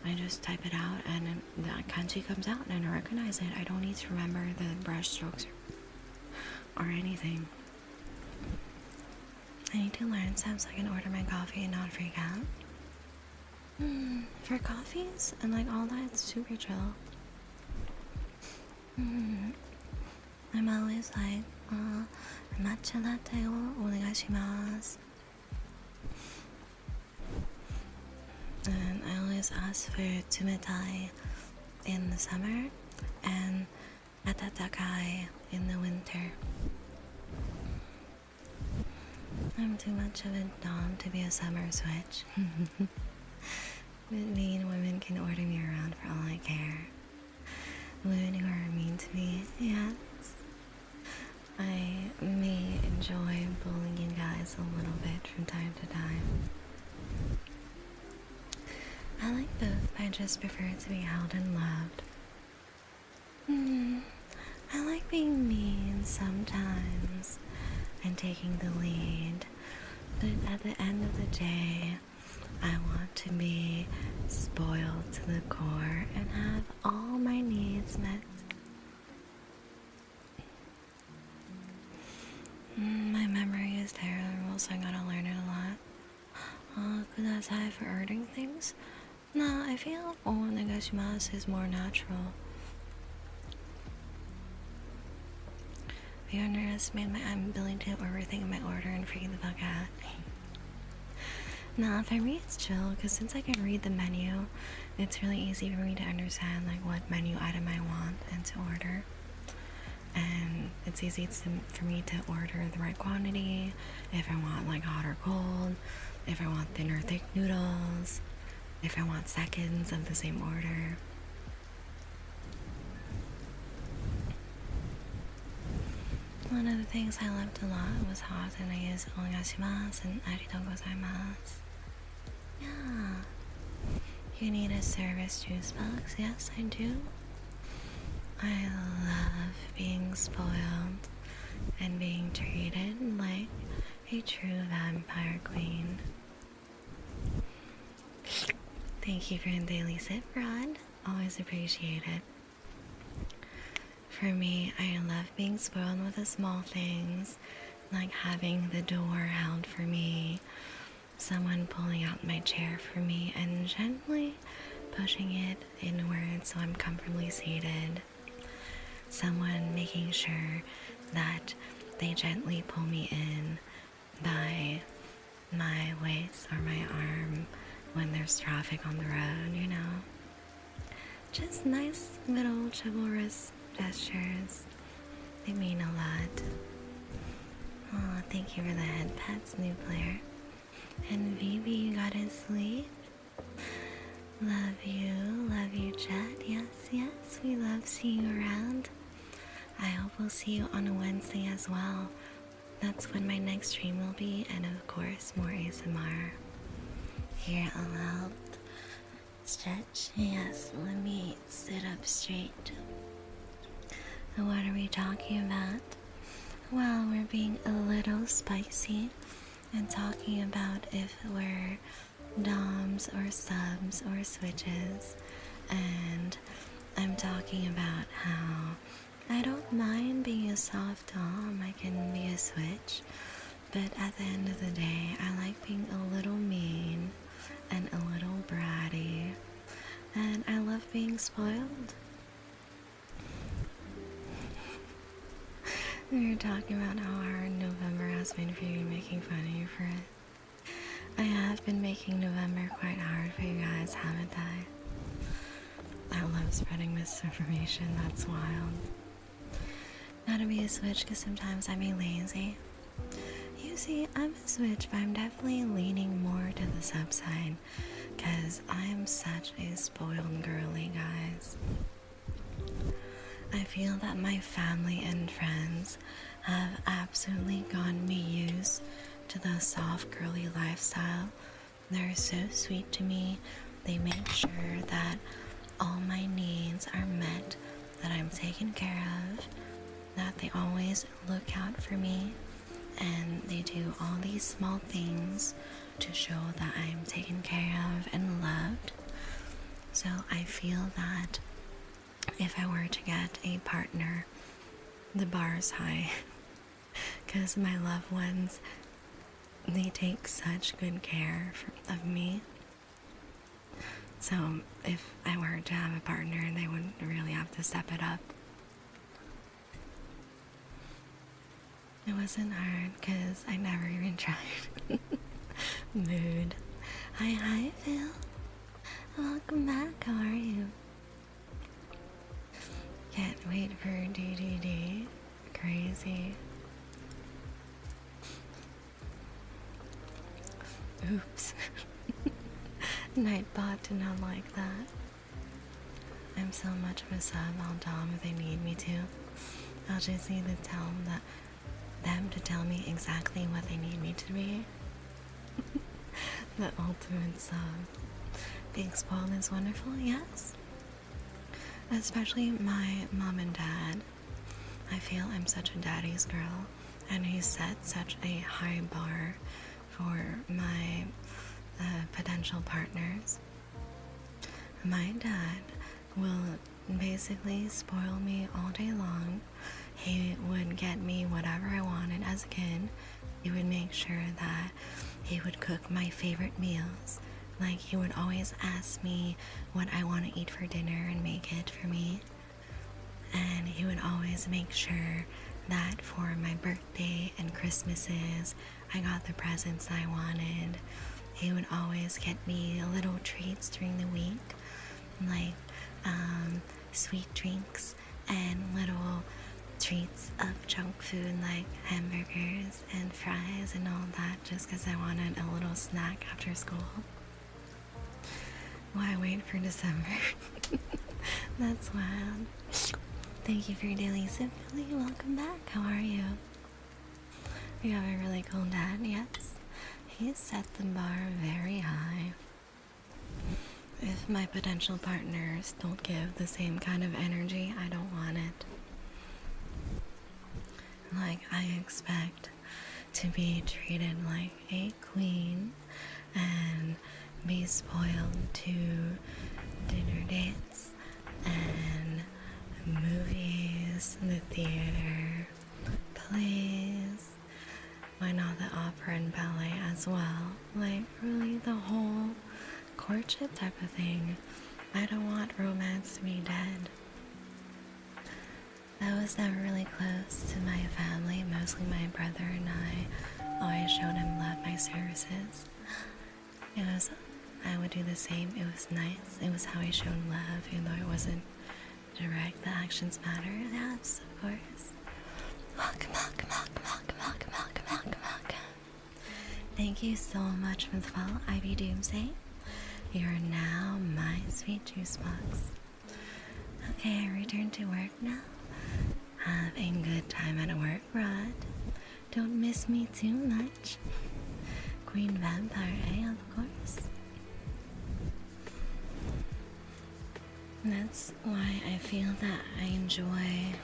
I just type it out and the kanji comes out and I recognize it. I don't need to remember the brush strokes or anything. I need to learn some so I can order my coffee and not freak out. For coffees and like all that, it's super chill. I'm always like, matcha latte o onegaishimasu. And I always ask for tsumetai in the summer and atatakai in the winter. I'm too much of a dom to be a summer switch. But mean women can order me around for all I care. Women who are mean to me, yes. I may enjoy bullying you guys a little bit from time to time. I like both, but I just prefer to be held and loved. I like being mean sometimes and taking the lead, but at the end of the day, I want to be spoiled to the core and have all my needs met. My memory is terrible, so I gotta learn it a lot. Kudasai for ordering things? No, I feel onegaishimasu is more natural. You underestimate my ability to overthink my order and freak the fuck out. Nah, for me it's chill, because since I can read the menu, it's really easy for me to understand like what menu item I want and to order. And it's easy for me to order the right quantity, if I want like hot or cold, if I want thin or thick noodles, if I want seconds of the same order. One of the things I loved a lot was hot, and I used onegaishimasu and arigatou gozaimasu. Yeah. You need a service juice box? Yes, I do. I love being spoiled and being treated like a true vampire queen. Thank you for the daily sip, Rod. Always appreciate it. For me, I love being spoiled with the small things, like having the door held for me, someone pulling out my chair for me and gently pushing it inward so I'm comfortably seated, someone making sure that they gently pull me in by my waist or my arm when there's traffic on the road, you know. Just nice little chivalrous gestures. They mean a lot. Oh, thank you for the head pats, new player. And Vivi, you gotta sleep. Love you, chat. Yes, yes, we love seeing you around. I hope we'll see you on a Wednesday as well. That's when my next stream will be, and of course, more ASMR. Here, I'll help stretch. Yes, let me sit up straight. What are we talking about? Well, we're being a little spicy and talking about if we're doms or subs or switches. And I'm talking about how I don't mind being a soft dom, I can be a switch. But at the end of the day, I like being a little mean and a little bratty. And I love being spoiled. We were talking about how hard November has been for you, making fun of you for it. I have been making November quite hard for you guys, haven't I? I love spreading misinformation, that's wild. Gotta be a switch because sometimes I'm lazy. You see, I'm a switch, but I'm definitely leaning more to the sub side. because I am such a spoiled girly, guys. I feel that my family and friends have absolutely gotten me used to the soft girly lifestyle. They're so sweet to me. They make sure that all my needs are met, that I'm taken care of, that they always look out for me, and they do all these small things to show that I'm taken care of and loved. So I feel that if I were to get a partner, the bar is high because my loved ones, they take such good care of me. So if I were to have a partner, they wouldn't really have to step it up. It wasn't hard because I never even tried. Mood. Hi Phil. Welcome back, how are you? Can't wait for DDD. Crazy. Oops. Nightbot did not like that. I'm so much of a sub, I'll dom if they need me to. I'll just need to tell them to tell me exactly what they need me to be. The ultimate sub. Being spoiled is wonderful, yes. Especially my mom and dad. I feel I'm such a daddy's girl, and he set such a high bar for my potential partners. My dad will basically spoil me all day long. He would get me whatever I wanted as a kid. He would make sure that he would cook my favorite meals. Like, he would always ask me what I want to eat for dinner and make it for me. And he would always make sure that for my birthday and Christmases, I got the presents I wanted. He would always get me little treats during the week, like sweet drinks and little treats of junk food like hamburgers and fries and all that, just because I wanted a little snack after school. Why wait for December? That's wild. Thank you for your daily sip, Philly. Welcome back. How are you? You have a really cool dad, yes. He set the bar very high. If my potential partners don't give the same kind of energy, I don't want it. Like, I expect to be treated like a queen and be spoiled to dinner dates and movies, the theater, plays, why not the opera and ballet as well? Like, really the whole courtship type of thing. I don't want romance to be dead. I was never really close to my family. Mostly my brother and I always showed him love my services. I would do the same. It was nice. It was how I showed love, even though it wasn't direct. The actions matter. Yes, of course. Welcome. Thank you so much for the follow, Ivy Doomsday. You're now my sweet juice box. Okay, I return to work now. Have a good time at work, Rod. Don't miss me too much. Queen Vampire, of course. That's why I feel that I enjoy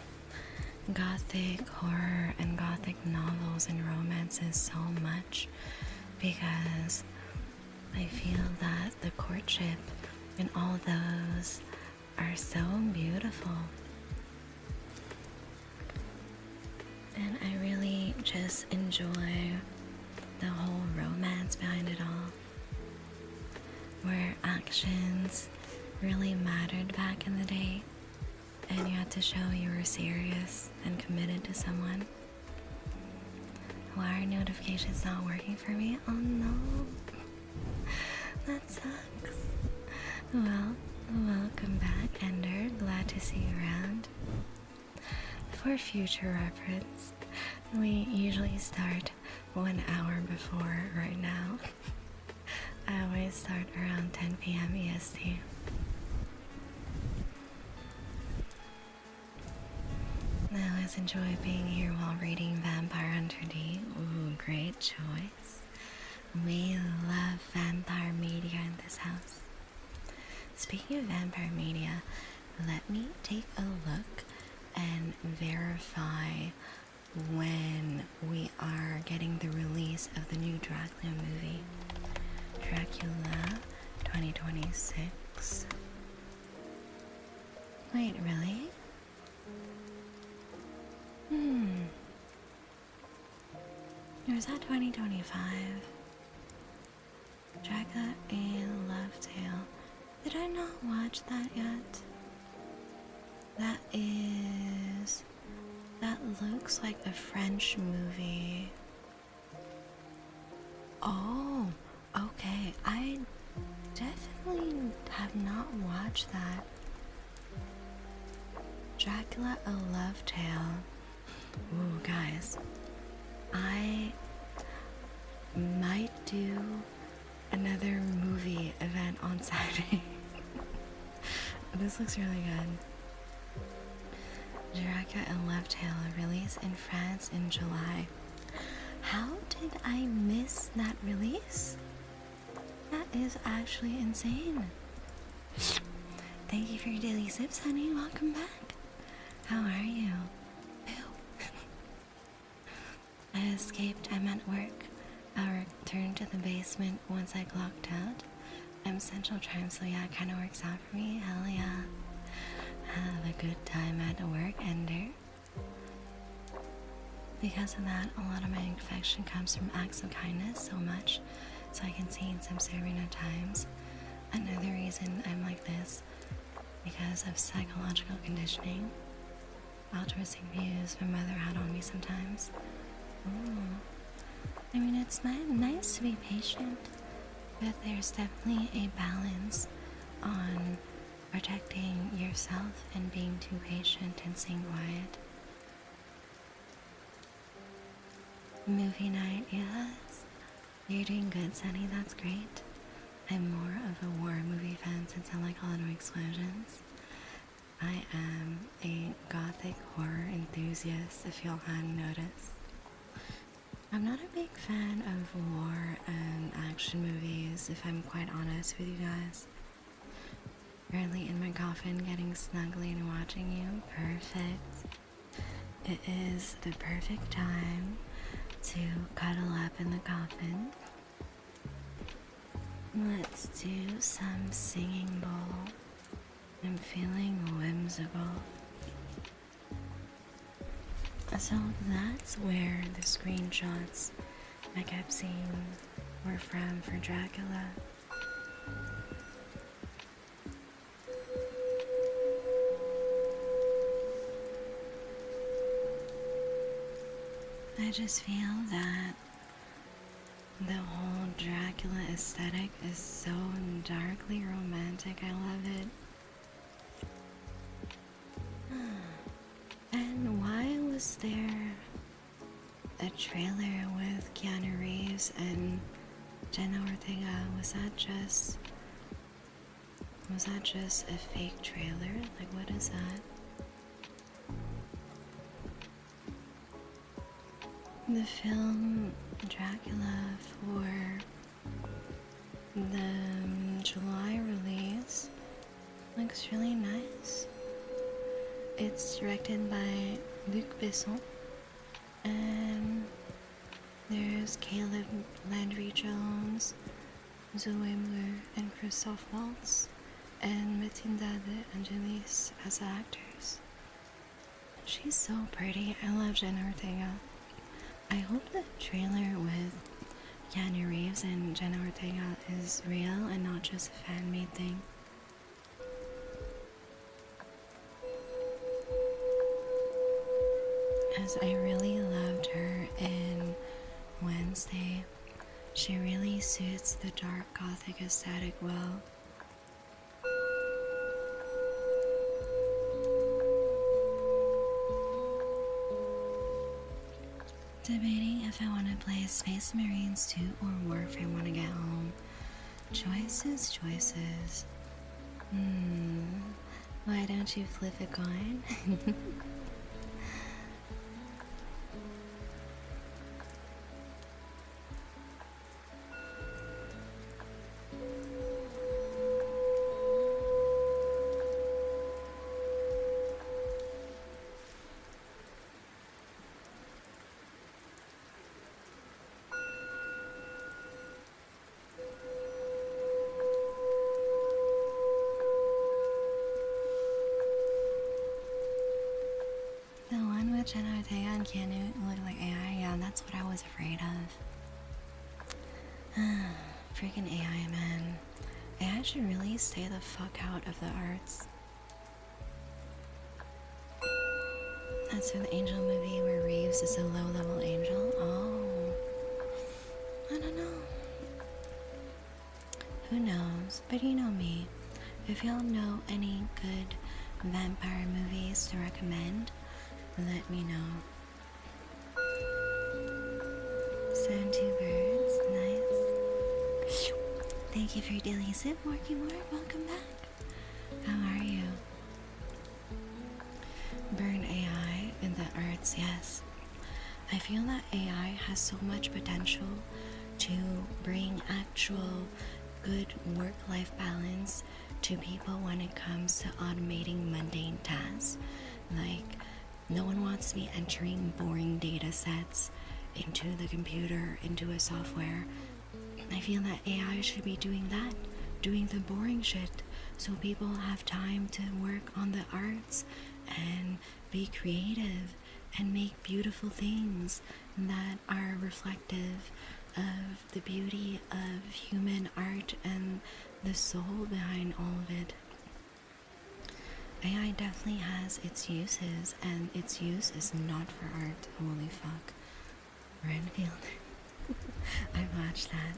gothic horror and gothic novels and romances so much, because I feel that the courtship and all those are so beautiful. And I really just enjoy the whole romance behind it all, where actions really mattered back in the day, and you had to show you were serious and committed to someone. Why are notifications not working for me? Oh no, that sucks. Well, welcome back, Ender. Glad to see you around. For future reference, we usually start 1 hour before right now. I always start around 10 p.m. EST. I always enjoy being here while reading Vampire Hunter D. Ooh, great choice. We love vampire media in this house. Speaking of vampire media, let me take a look and verify when we are getting the release of the new Dracula movie. Dracula 2026. Wait, really? Or is that 2025? Dracula A Love Tale. Did I not watch that yet? That looks like a French movie. Oh, okay. I definitely have not watched that. Dracula A Love Tale. Ooh, guys. I might do another movie event on Saturday. This looks really good. Dracula A Love Tale release in France in July. How did I miss that release? That is actually insane. Thank you for your daily sips, honey. Welcome back. How are you? I escaped. I'm at work. I returned to the basement once I clocked out. I'm Central Time, so yeah, it kind of works out for me. Hell yeah. Have a good time at work, Ender. Because of that, a lot of my infection comes from acts of kindness so much, so I can see in some serving at times. Another reason I'm like this, because of psychological conditioning. Altruistic views my mother had on me sometimes. Ooh. I mean, it's nice to be patient, but there's definitely a balance on protecting yourself and being too patient and staying quiet. Movie night, yes. You're doing good, Sunny. That's great. I'm more of a war movie fan since I like a lot of explosions. I am a gothic horror enthusiast, if y'all hadn't noticed. I'm not a big fan of war and action movies, if I'm quite honest with you guys. Currently in my coffin, getting snuggly and watching you. Perfect. It is the perfect time to cuddle up in the coffin. Let's do some singing bowl. I'm feeling whimsical. So that's where the screenshots I kept seeing were from for Dracula. I just feel that the whole Dracula aesthetic is so darkly romantic. I love it. And why was there a trailer with Keanu Reeves and Jenna Ortega? Was that just a fake trailer? Like, what is that? The film Dracula for the July release looks really nice. It's directed by Luc Besson, and there's Caleb Landry Jones, Zoe Moore, and Christoph Waltz, and Matilda de Angelis as actors. She's so pretty. I love Jenna Ortega. I hope the trailer with Keanu Reeves and Jenna Ortega is real and not just a fan-made thing. As I really loved her in Wednesday. She really suits the dark gothic aesthetic well. Debating if I want to play Space Marines 2 or Warframe when I get home. Choices, choices. Why don't you flip a coin? The one with Jenna Ortega and Keanu look like AI? Yeah, that's what I was afraid of. Freaking AI, man. AI should really stay the fuck out of the arts. That's for the Angel movie where Reeves is a low-level angel? Oh. I don't know. Who knows? But you know me. If y'all know any good vampire movies to recommend, let me know. 72 birds, nice. Thank you for your daily sip, Morky Moore. Welcome back. How are you? Burn AI in the arts, yes. I feel that AI has so much potential to bring actual good work-life balance to people when it comes to automating mundane tasks. Like, no one wants to be entering boring data sets into the computer, into a software. I feel that AI should be doing that, doing the boring shit, so people have time to work on the arts and be creative and make beautiful things that are reflective of the beauty of human art and the soul behind all of it. AI definitely has its uses, and its use is not for art. Holy fuck. Renfield. I watched that.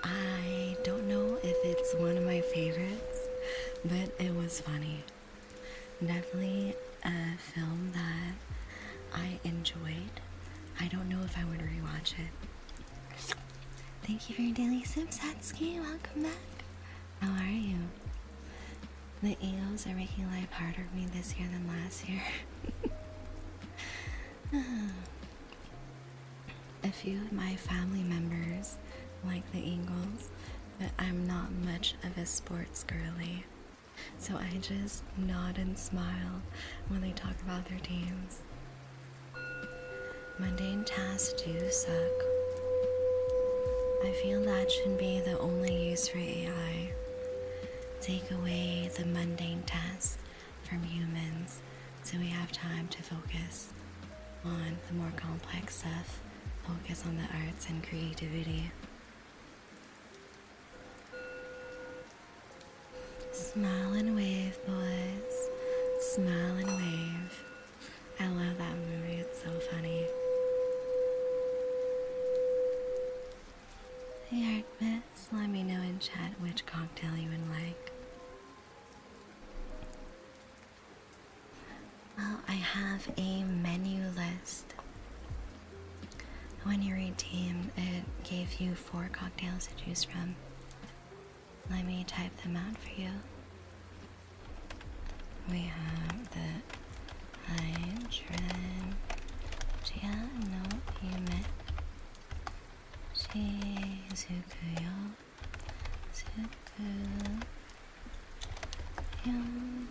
I don't know if it's one of my favorites, but it was funny. Definitely a film that I enjoyed. I don't know if I would rewatch it. Thank you for your daily sip, Satsuki. Welcome back. How are you? The Eagles are making life harder for me this year than last year. A few of my family members like the Eagles, but I'm not much of a sports girly. So I just nod and smile when they talk about their teams. Mundane tasks do suck. I feel that should be the only use for AI. Take away the mundane tasks from humans so we have time to focus on the more complex stuff, focus on the arts and creativity. Smile and wave, boys. Smile and wave. I love that movie, it's so funny. Hey Artemis, let me know in chat which cocktail you would like. Well, I have a menu list. When you redeem, it gave you 4 cocktails to choose from. Let me type them out for you. We have the Hydran Chia no Yume Shizukuyo Suku Yum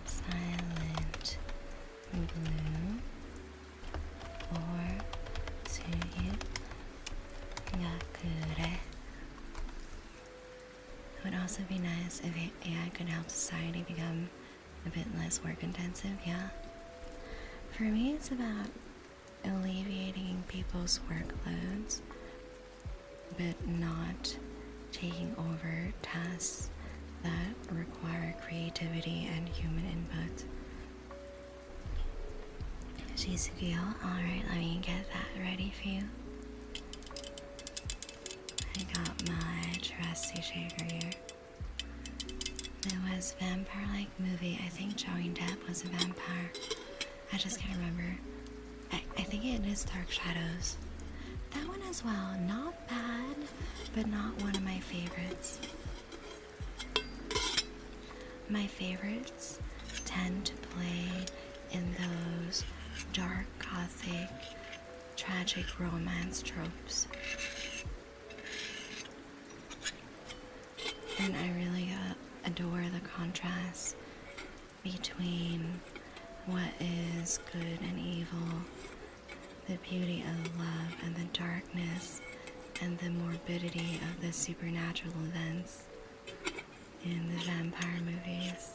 Silent Blue or Tsuyu Yakure. It would also be nice if AI could help society become a bit less work intensive, yeah. For me, it's about alleviating people's workloads, but not taking over tasks that require creativity and human input. Shizukuyo, alright, let me get that ready for you. I got my trusty shaker here. It was vampire-like movie. I think Johnny Depp was a vampire. I just can't remember. I think it is Dark Shadows. that one as well. Not bad, but not one of my favorites. My favorites tend to play in those dark gothic tragic romance tropes. And I really adore the contrast between what is good and evil, the beauty of love and the darkness and the morbidity of the supernatural events in the vampire movies.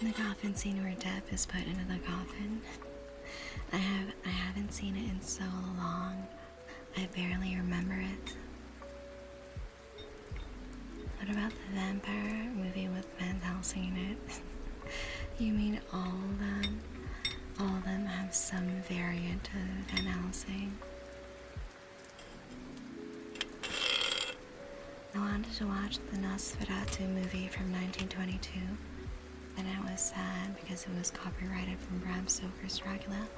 The coffin scene where Depp is put into the coffin. I haven't seen it in so long. I barely remember it. What about the vampire movie with Van Helsing in it? You mean all of them? All of them have some variant of Van Helsing. I wanted to watch the Nosferatu movie from 1922, and I was sad because it was copyrighted from Bram Stoker's Dracula.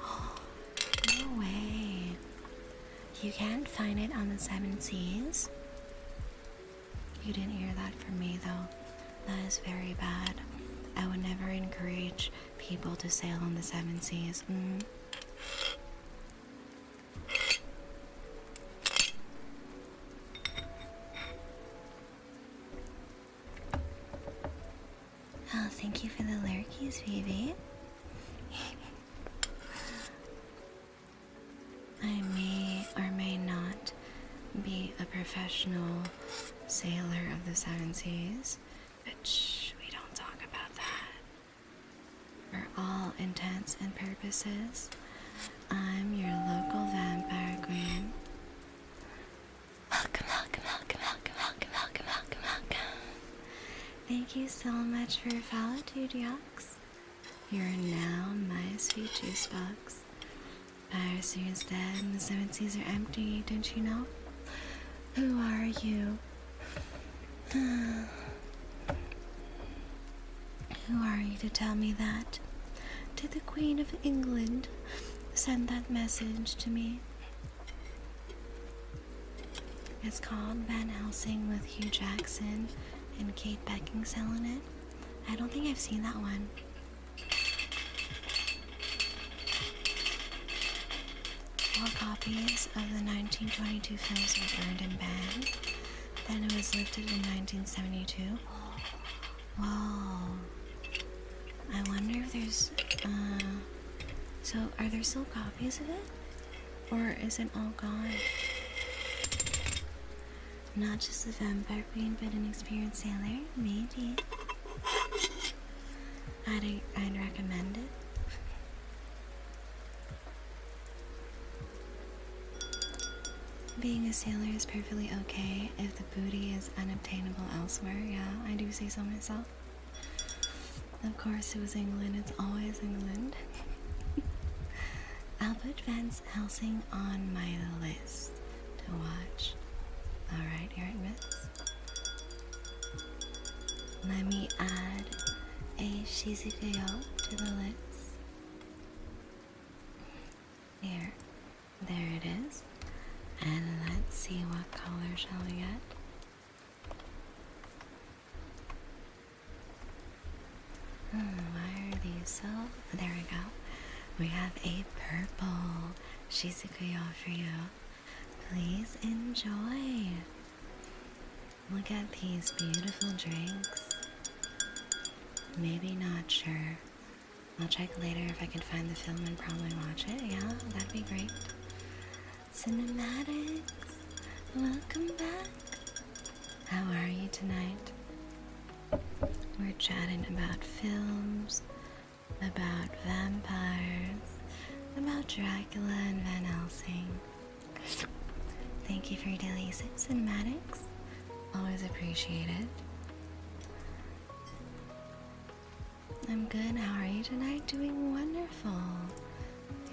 No way. You can't find it on the Seven Seas? You didn't hear that from me, though. That is very bad. I would never encourage people to sail on the Seven Seas. Oh, thank you for the lurkies, Vivi. I may or may not be a professional sailor of the Seven Seas, but shh, we don't talk about that. For all intents and purposes, I'm your local vampire queen. Welcome, welcome, welcome, welcome, welcome, welcome, welcome, welcome. Thank you so much for your follow, Dudiox. You're now my sweet juice box. Piracy is dead and the Seven Seas are empty, don't you know? Who are you? Who are you to tell me that? Did the Queen of England send that message to me? It's called Van Helsing with Hugh Jackson and Kate Beckinsale in it. I don't think I've seen that one. All copies of the 1922 films were burned and banned. Then it was lifted in 1972. Whoa. I wonder if there's, so are there still copies of it? Or is it all gone? Not just a vampire queen, but an experienced sailor? Maybe. I'd recommend it. Being a sailor is perfectly okay if the booty is unobtainable elsewhere. Yeah, I do say so myself. Of course, it was England. It's always England. I'll put Van Helsing on my list to watch. Alright, here it is. Let me add a Shizukuyo to the list. Here. There it is. And let's see what color shall we get. Why are these so... There we go. We have a purple Shizukuyo for you. Please enjoy. Look at these beautiful drinks. Maybe not, sure. I'll check later if I can find the film and probably watch it. Yeah, that'd be great. Cinematics, welcome back. How are you tonight? We're chatting about films, about vampires, about Dracula and Van Helsing. Thank you for your daily cinematics. Always appreciate it. I'm good. How are you tonight? Doing wonderful.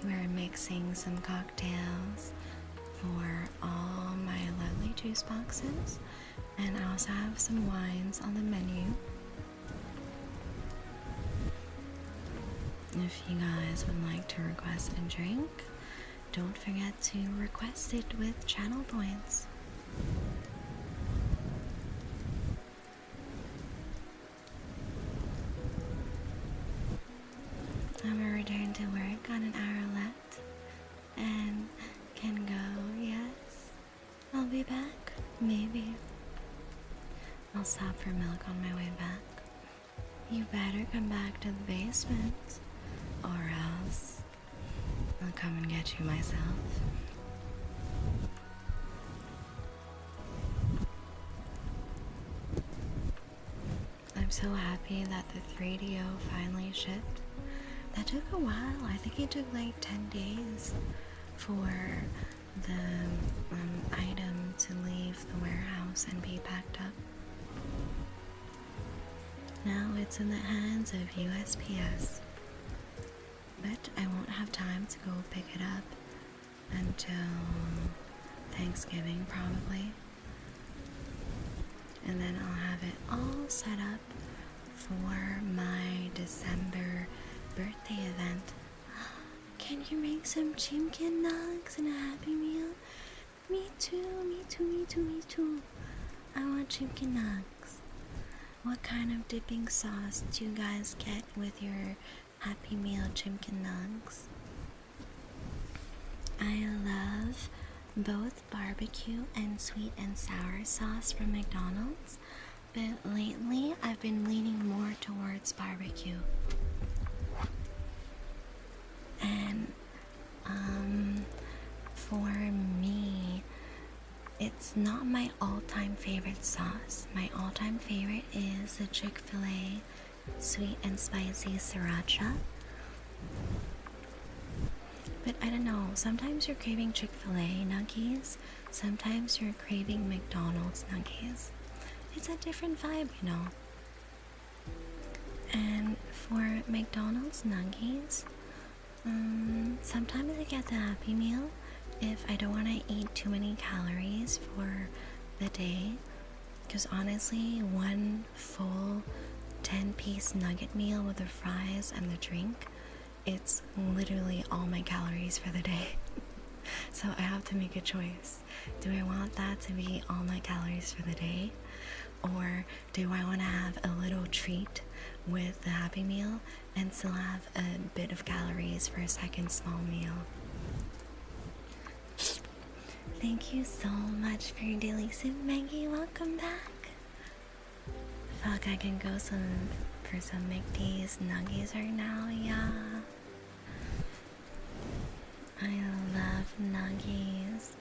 We're mixing some cocktails for all my lovely juice boxes, and I also have some wines on the menu. If you guys would like to request a drink, don't forget to request it with channel points. I'm a return to work on an hour left and can go, yes. I'll be back, maybe. I'll stop for milk on my way back. You better come back to the basement, or else I'll come and get you myself. I'm so happy that the 3DO finally shipped. That took a while. I think it took like 10 days for the item to leave the warehouse and be packed up. Now it's in the hands of USPS, but I won't have time to go pick it up until Thanksgiving probably, and then I'll have it all set up for my December birthday event. Can you make some chimkin nugs and a Happy Meal? Me too, me too, me too, me too. I want chimkin nugs. What kind of dipping sauce do you guys get with your Happy Meal chimkin nugs? I love both barbecue and sweet and sour sauce from McDonald's, but lately I've been leaning more towards barbecue. And for me, it's not my all-time favorite sauce. My all-time favorite is the Chick-fil-A sweet and spicy sriracha. But I don't know, sometimes you're craving Chick-fil-A nuggies, sometimes you're craving McDonald's nuggies. It's a different vibe, you know. And for McDonald's nuggies, sometimes I get the Happy Meal if I don't want to eat too many calories for the day, because honestly, one full 10-piece nugget meal with the fries and the drink, it's literally all my calories for the day. So I have to make a choice. Do I want that to be all my calories for the day, or do I want to have a little treat with the Happy Meal and still have a bit of calories for a second small meal? Thank you so much for your daily soup, Maggie. Welcome back. Fuck, I can go for some McD's nuggies right now. Yeah, I love nuggies.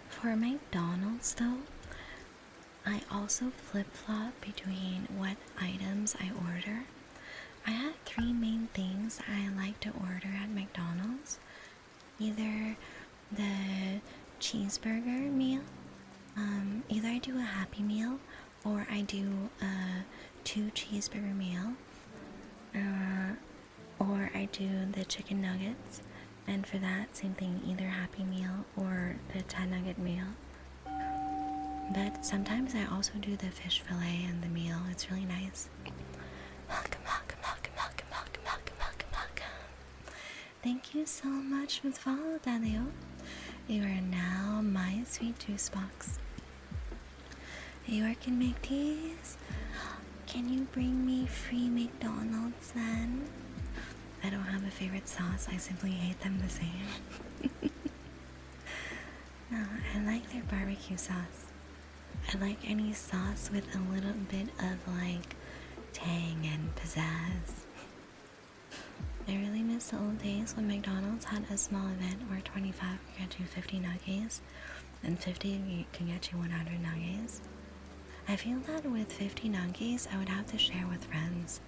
For McDonald's though, I also flip-flop between what items I order. I have three main things I like to order at McDonald's. Either the cheeseburger meal, either I do a Happy Meal or I do a 2 cheeseburger meal, or I do the chicken nuggets, and for that same thing, either Happy Meal or the 10 nugget meal. But sometimes I also do the fish fillet and the meal. It's really nice. Welcome. Thank you so much for the follow, Daniel. You are now my sweet juice box. You work in McD's? Can you bring me free McDonald's then? I don't have a favorite sauce. I simply hate them the same. No, I like their barbecue sauce. I like any sauce with a little bit of like tang and pizzazz. I really miss the old days when McDonald's had a small event where 25 could get you 50 nuggies and 50 can get you 100 nuggies. I feel that with 50 nuggies I would have to share with friends.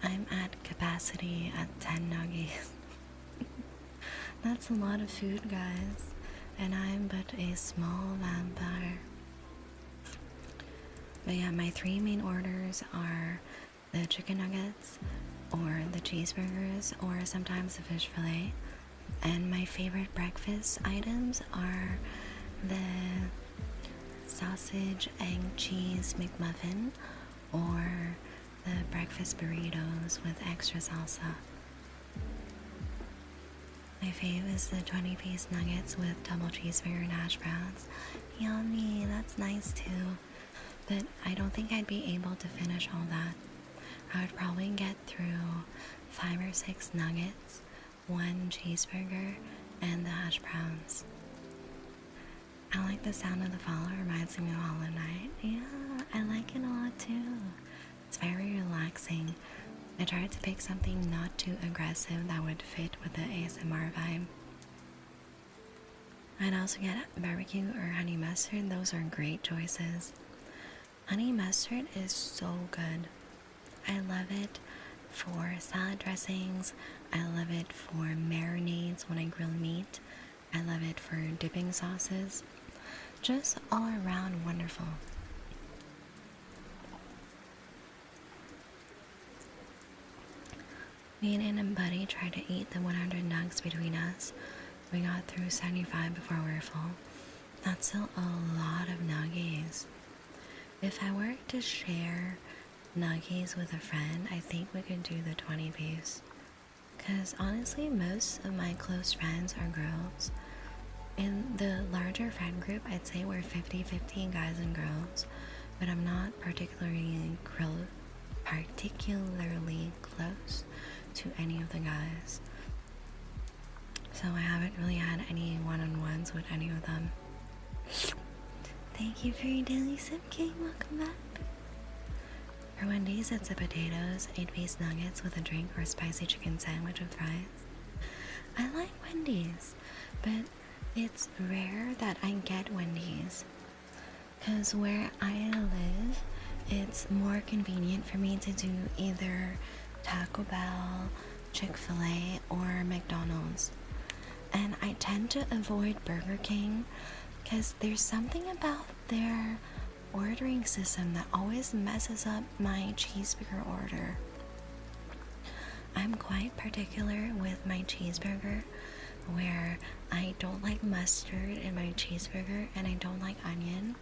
I'm at capacity at 10 nuggies. That's a lot of food, guys, and I'm but a small vampire. But yeah, my three main orders are the chicken nuggets, or the cheeseburgers, or sometimes the fish fillet. And my favorite breakfast items are the sausage, egg, cheese McMuffin, or the breakfast burritos with extra salsa. My fave is the 20-piece nuggets with double cheeseburger and hash browns. Yummy, that's nice too. But I don't think I'd be able to finish all that. I would probably get through 5 or 6 nuggets, 1 cheeseburger, and the hash browns. I like the sound of the fall. It reminds me of Hollow Knight. Yeah, I like it a lot too. It's very relaxing. I tried to pick something not too aggressive that would fit with the ASMR vibe. I'd also get barbecue or honey mustard. Those are great choices. Honey mustard is so good. I love it for salad dressings. I love it for marinades when I grill meat. I love it for dipping sauces. Just all around wonderful. Me and a buddy tried to eat the 100 nugs between us. We got through 75 before we were full. That's still a lot of nuggies. If I were to share nuggies with a friend, I think we could do the 20-piece. Because honestly, most of my close friends are girls. In the larger friend group, I'd say we're 50-50 guys and girls. But I'm not particularly close to any of the guys. So I haven't really had any one-on-ones with any of them. Thank you for your daily sip, King. Welcome back. For Wendy's, it's the potatoes, 8-piece nuggets with a drink, or a spicy chicken sandwich with fries. I like Wendy's, but it's rare that I get Wendy's. Because where I live, it's more convenient for me to do either Taco Bell, Chick-fil-A, or McDonald's. And I tend to avoid Burger King because there's something about their ordering system that always messes up my cheeseburger order. I'm quite particular with my cheeseburger, where I don't like mustard in my cheeseburger and I don't like onion,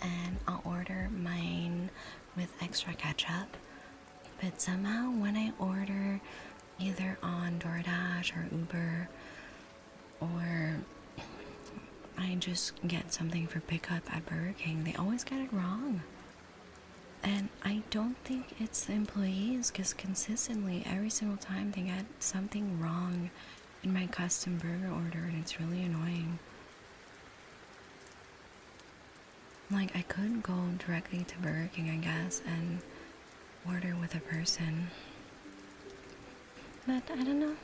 and I'll order mine with extra ketchup. But somehow when I order either on DoorDash or Uber, or I just get something for pickup at Burger King, they always get it wrong. And I don't think it's the employees, because consistently every single time they get something wrong in my custom burger order, and it's really annoying. Like, I could go directly to Burger King, I guess, and order with a person. But I don't know.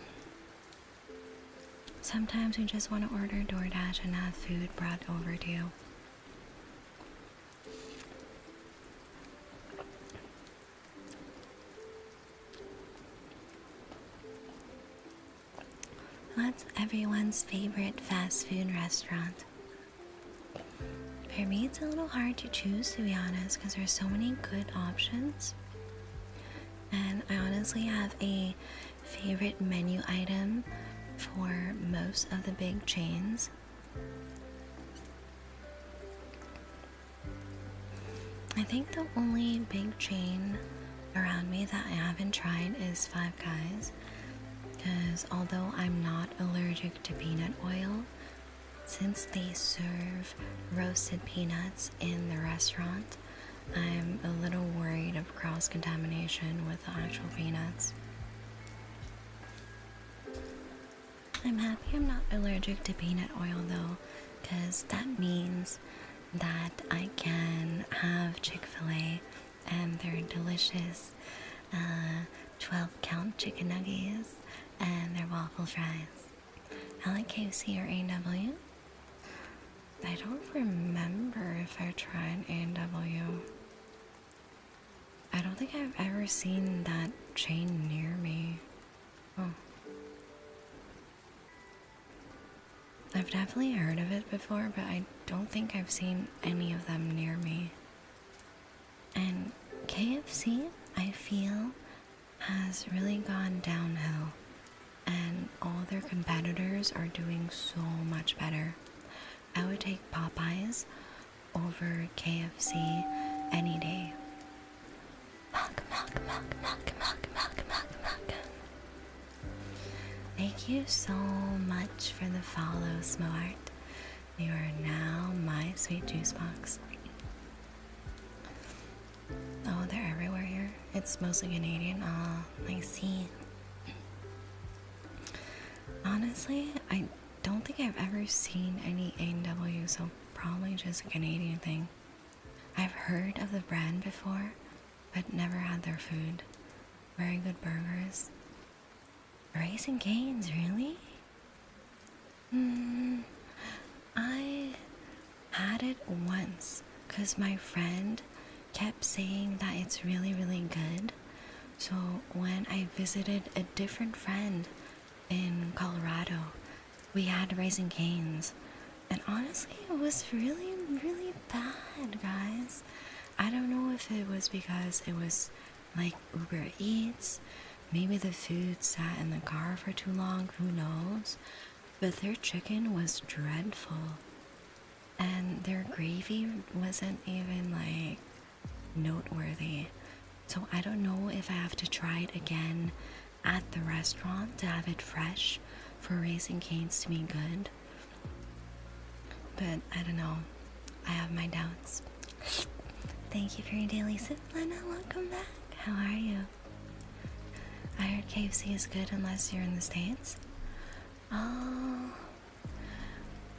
Sometimes we just want to order DoorDash and have food brought over to you. What's everyone's favorite fast food restaurant? For me, it's a little hard to choose, to be honest, because there's so many good options. And I honestly have a favorite menu item for most of the big chains. I think the only big chain around me that I haven't tried is Five Guys, because although I'm not allergic to peanut oil, since they serve roasted peanuts in the restaurant, I'm a little worried of cross-contamination with the actual peanuts. I'm happy I'm not allergic to peanut oil though, because that means that I can have Chick-fil-A and their delicious 12-count chicken nuggets and their waffle fries. I like KFC or A&W. I don't remember if I tried A&W. I don't think I've ever seen that chain near me. Oh. I've definitely heard of it before, but I don't think I've seen any of them near me. And KFC, I feel, has really gone downhill, and all their competitors are doing so much better. I would take Popeyes over KFC any day. Thank you so much for the follow, Smart. You are now my sweet juice box. Oh, they're everywhere here. It's mostly Canadian. I see. Honestly, I don't think I've ever seen any A&W, so probably just a Canadian thing. I've heard of the brand before, but never had their food. Very good burgers. Raising Cane's, really? I had it once because my friend kept saying that it's really, really good. So when I visited a different friend in Colorado, we had Raising Cane's. And honestly, it was really, really bad, guys. I don't know if it was because it was like Uber Eats. Maybe the food sat in the car for too long, who knows? But their chicken was dreadful. And their gravy wasn't even like noteworthy. So I don't know if I have to try it again at the restaurant to have it fresh for Raising Cane's to be good. But I don't know. I have my doubts. Thank you for your daily sip, Lena. Welcome back. How are you? I heard KFC is good unless you're in the States. Oh,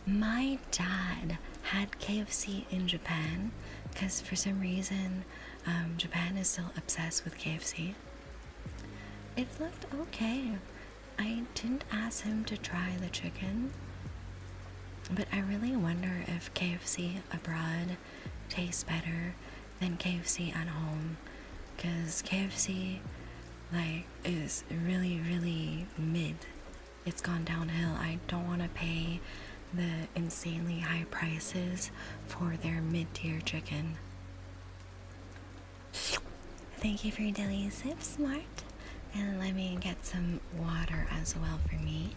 my dad had KFC in Japan because for some reason Japan is still obsessed with KFC. It looked okay. I didn't ask him to try the chicken, but I really wonder if KFC abroad tastes better than KFC at home, because KFC is really, really mid. It's gone downhill. I don't want to pay the insanely high prices for their mid-tier chicken. Thank you for your daily sip, Smart. And let me get some water as well for me.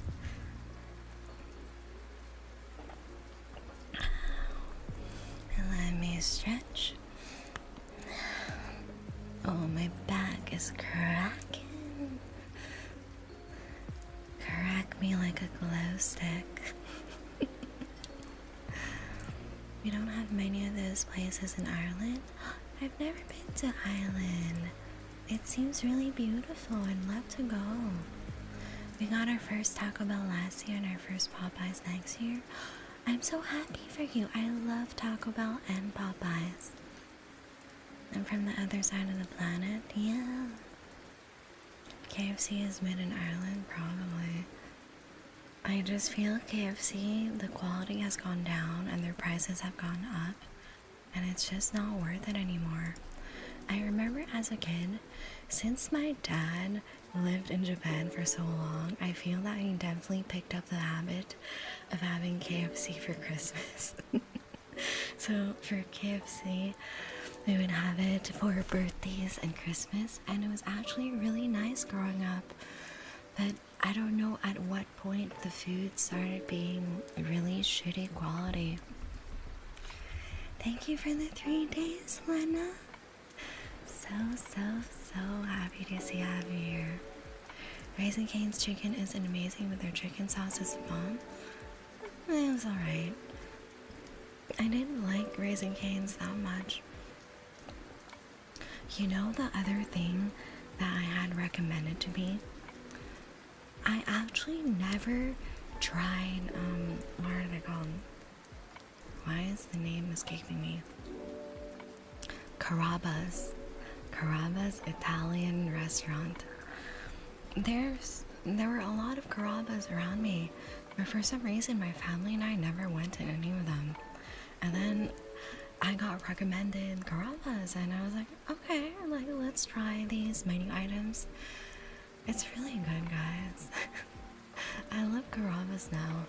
And let me stretch. Oh, my back is cracking. Crack me like a glow stick. We don't have many of those places in Ireland. I've never been to Ireland. It seems really beautiful. I'd love to go. We got our first Taco Bell last year and our first Popeyes next year. I'm so happy for you. I love Taco Bell and Popeyes. I'm from the other side of the planet. Yeah. KFC is made in Ireland, probably. I just feel KFC, the quality has gone down and their prices have gone up. And it's just not worth it anymore. I remember as a kid, since my dad lived in Japan for so long, I feel that he definitely picked up the habit of having KFC for Christmas. So for KFC, we would have it for birthdays and Christmas, and it was actually really nice growing up. But I don't know at what point the food started being really shitty quality. Thank you for the 3 days, Lena. So happy to see you here. Raising Cane's chicken isn't amazing, but their chicken sauce is bomb. It was alright. I didn't like Raising Cane's that much. You know the other thing that I had recommended to me? I actually never tried, what are they called? Why is the name escaping me? Carrabba's Italian restaurant. There were a lot of Carrabba's around me, but for some reason my family and I never went to any of them. And then I got recommended Carrabba's and I was like, okay, let's try these menu items. It's really good, guys. I love Carrabba's now.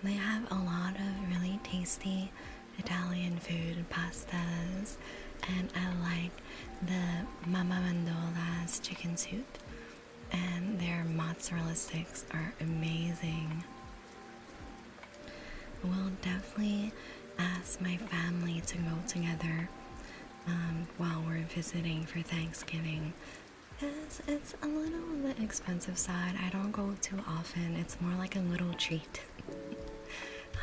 They have a lot of really tasty Italian food, pastas, and I like the Mama Mandola's chicken soup, and their mozzarella sticks are amazing. We'll definitely ask my family to go together while we're visiting for Thanksgiving. Because it's a little on the expensive side. I don't go too often. It's more like a little treat.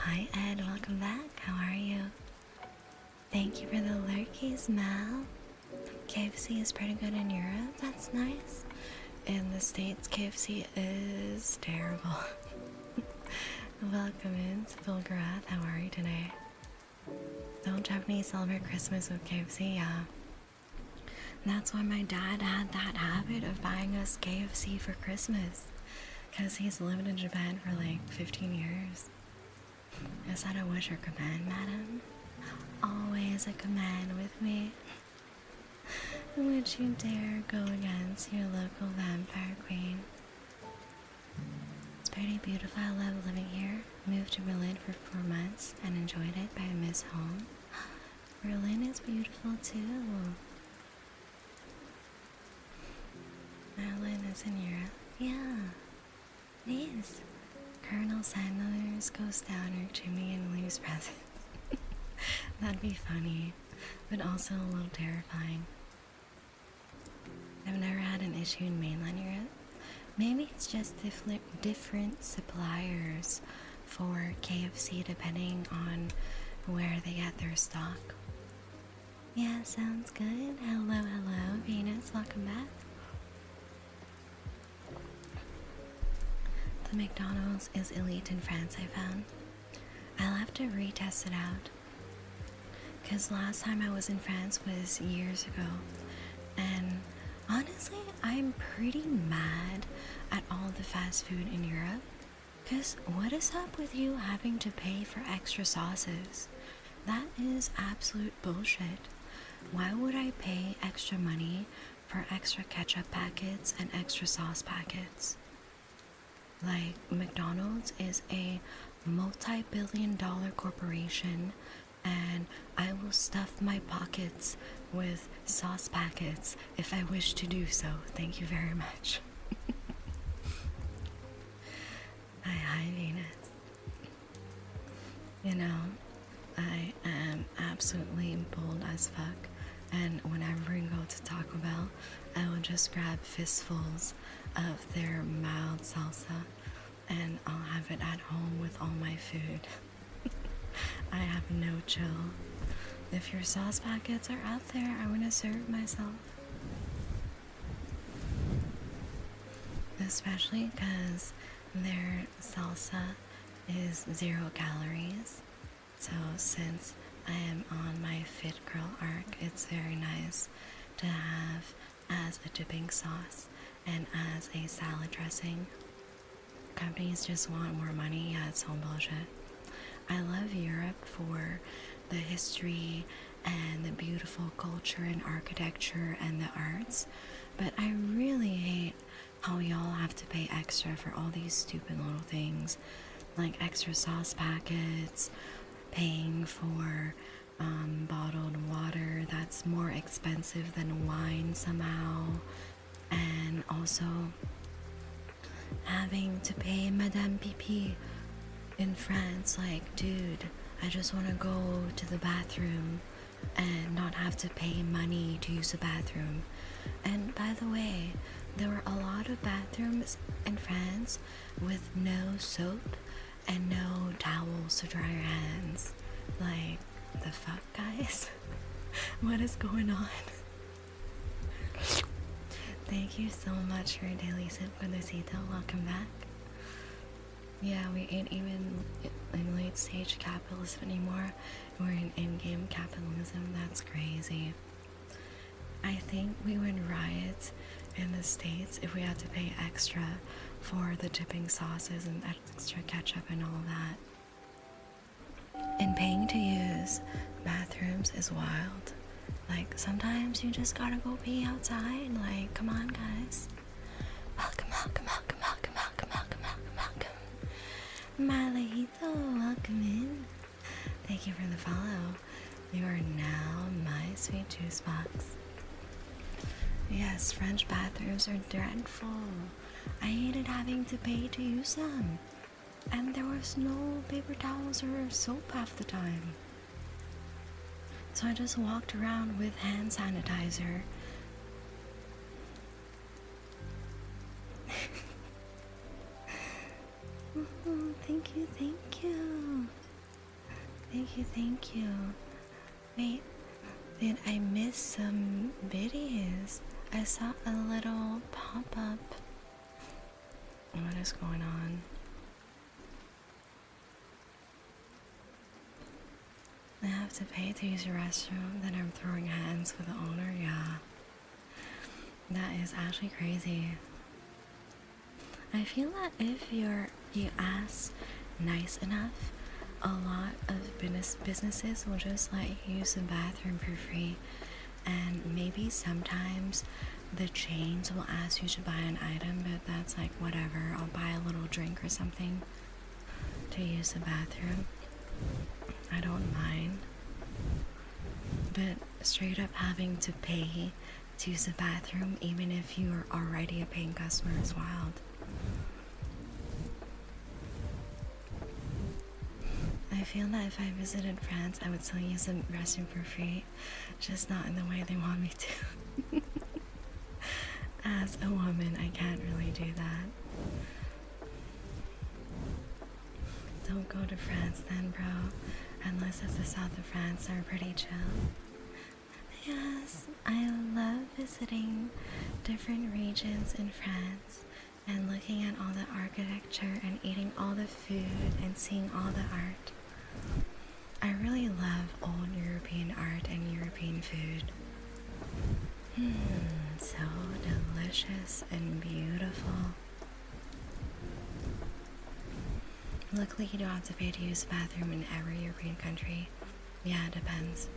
Hi Ed, welcome back. How are you? Thank you for the lurkies, Mal. KFC is pretty good in Europe. That's nice. In the States, KFC is terrible. Welcome in, Spilgarath. How are you today? Don't Japanese celebrate Christmas with KFC? Yeah. That's why my dad had that habit of buying us KFC for Christmas. Because he's lived in Japan for like 15 years. Is that a wish or command, madam? Always a command with me. Would you dare go against your local vampire queen? It's pretty beautiful. I love living here. Moved to Berlin for 4 months and enjoyed it, but I miss home. Berlin is beautiful too. Berlin is in Europe. Yeah, it is. Colonel Sanders goes down your chimney and leaves presents. That'd be funny, but also a little terrifying. I've never had an issue in mainland Europe. Maybe it's just different suppliers for KFC depending on where they get their stock. Yeah, sounds good. Hello, Venus, welcome back. The McDonald's is elite in France, I found. I'll have to retest it out. Because last time I was in France was years ago. And honestly, I'm pretty mad at all the fast food in Europe. Because what is up with you having to pay for extra sauces? That is absolute bullshit. Why would I pay extra money for extra ketchup packets and extra sauce packets? Like, McDonald's is a multi-billion-dollar corporation, and I will stuff my pockets with sauce packets if I wish to do so. Thank you very much. Hi, Venus. You know, I am absolutely bold as fuck, and whenever we go to Taco Bell, I will just grab fistfuls of their mild salsa, and I'll have it at home with all my food. I have no chill. If your sauce packets are out there, I want to serve myself. Especially because their salsa is 0 calories. So since I am on my fit girl arc, it's very nice to have as a dipping sauce and as a salad dressing. Companies just want more money. Yeah, it's all bullshit. I love Europe for the history and the beautiful culture and architecture and the arts, but I really hate how y'all have to pay extra for all these stupid little things, like extra sauce packets, paying for bottled water that's more expensive than wine somehow, and also having to pay Madame Pipi in France. Like, dude, I just want to go to the bathroom and not have to pay money to use the bathroom. And by the way, there were a lot of bathrooms in France with no soap and no towels to dry your hands. Like, the fuck, guys? What is going on? Thank you so much for a daily sip, Conocito. Welcome back. Yeah, we ain't even in late stage capitalism anymore. We're in in-game capitalism. That's crazy. I think we would riot in the States if we had to pay extra for the dipping sauces and extra ketchup and all that. And paying to use bathrooms is wild. Like, sometimes you just gotta go pee outside. Like, come on, guys. Welcome, welcome, welcome, welcome, welcome, welcome, welcome, welcome. Malajito, welcome in. Thank you for the follow. You are now my sweet juice box. Yes, French bathrooms are dreadful. I hated having to pay to use them. And there was no paper towels or soap half the time. So I just walked around with hand sanitizer. Oh, thank you, thank you. Thank you, thank you. Wait, did I miss some videos? I saw a little pop-up. What is going on? I have to pay to use your restroom, then I'm throwing hands with the owner? Yeah. That is actually crazy. I feel that if you ask nice enough, a lot of businesses will just let you use the bathroom for free. And maybe sometimes the chains will ask you to buy an item, but that's like whatever. I'll buy a little drink or something to use the bathroom. I don't mind. But straight up having to pay to use the bathroom, even if you are already a paying customer, is wild. I feel that if I visited France, I would still use the restroom for free, just not in the way they want me to. As a woman, I can't really do that. Don't go to France then, bro. Unless it's the south of France, they're pretty chill. Yes, I love visiting different regions in France and looking at all the architecture and eating all the food and seeing all the art. I really love old European art and European food. So delicious and beautiful. Luckily, you don't have to pay to use the bathroom in every European country. Yeah, it depends.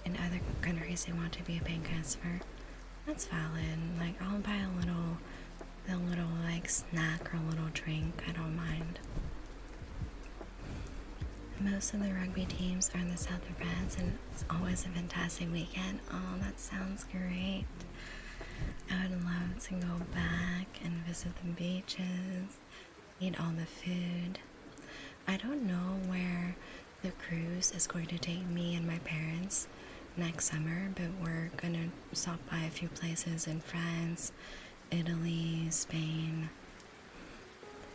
In other countries, they want to be a paying customer. That's valid. Like, I'll buy a little like snack or a little drink. I don't mind. Most of the rugby teams are in the south of France, and it's always a fantastic weekend. Oh, that sounds great. I would love to go back and visit the beaches, eat all the food. I don't know where the cruise is going to take me and my parents next summer, but we're gonna stop by a few places in France, Italy, Spain.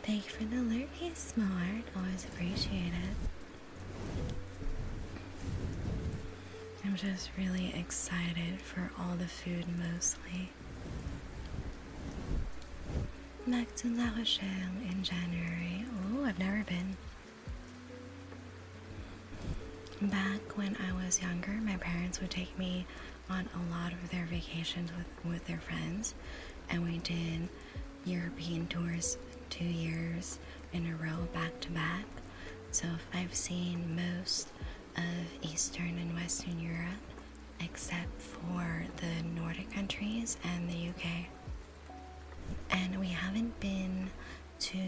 Thank you for the lurky, Smart. Always appreciate it. I'm just really excited for all the food mostly. Back to La Rochelle in January. Oh, I've never been. Back when I was younger, my parents would take me on a lot of their vacations with their friends, and we did European tours 2 years in a row back to back. So I've seen most of Eastern and Western Europe except for the Nordic countries and the UK. And we haven't been to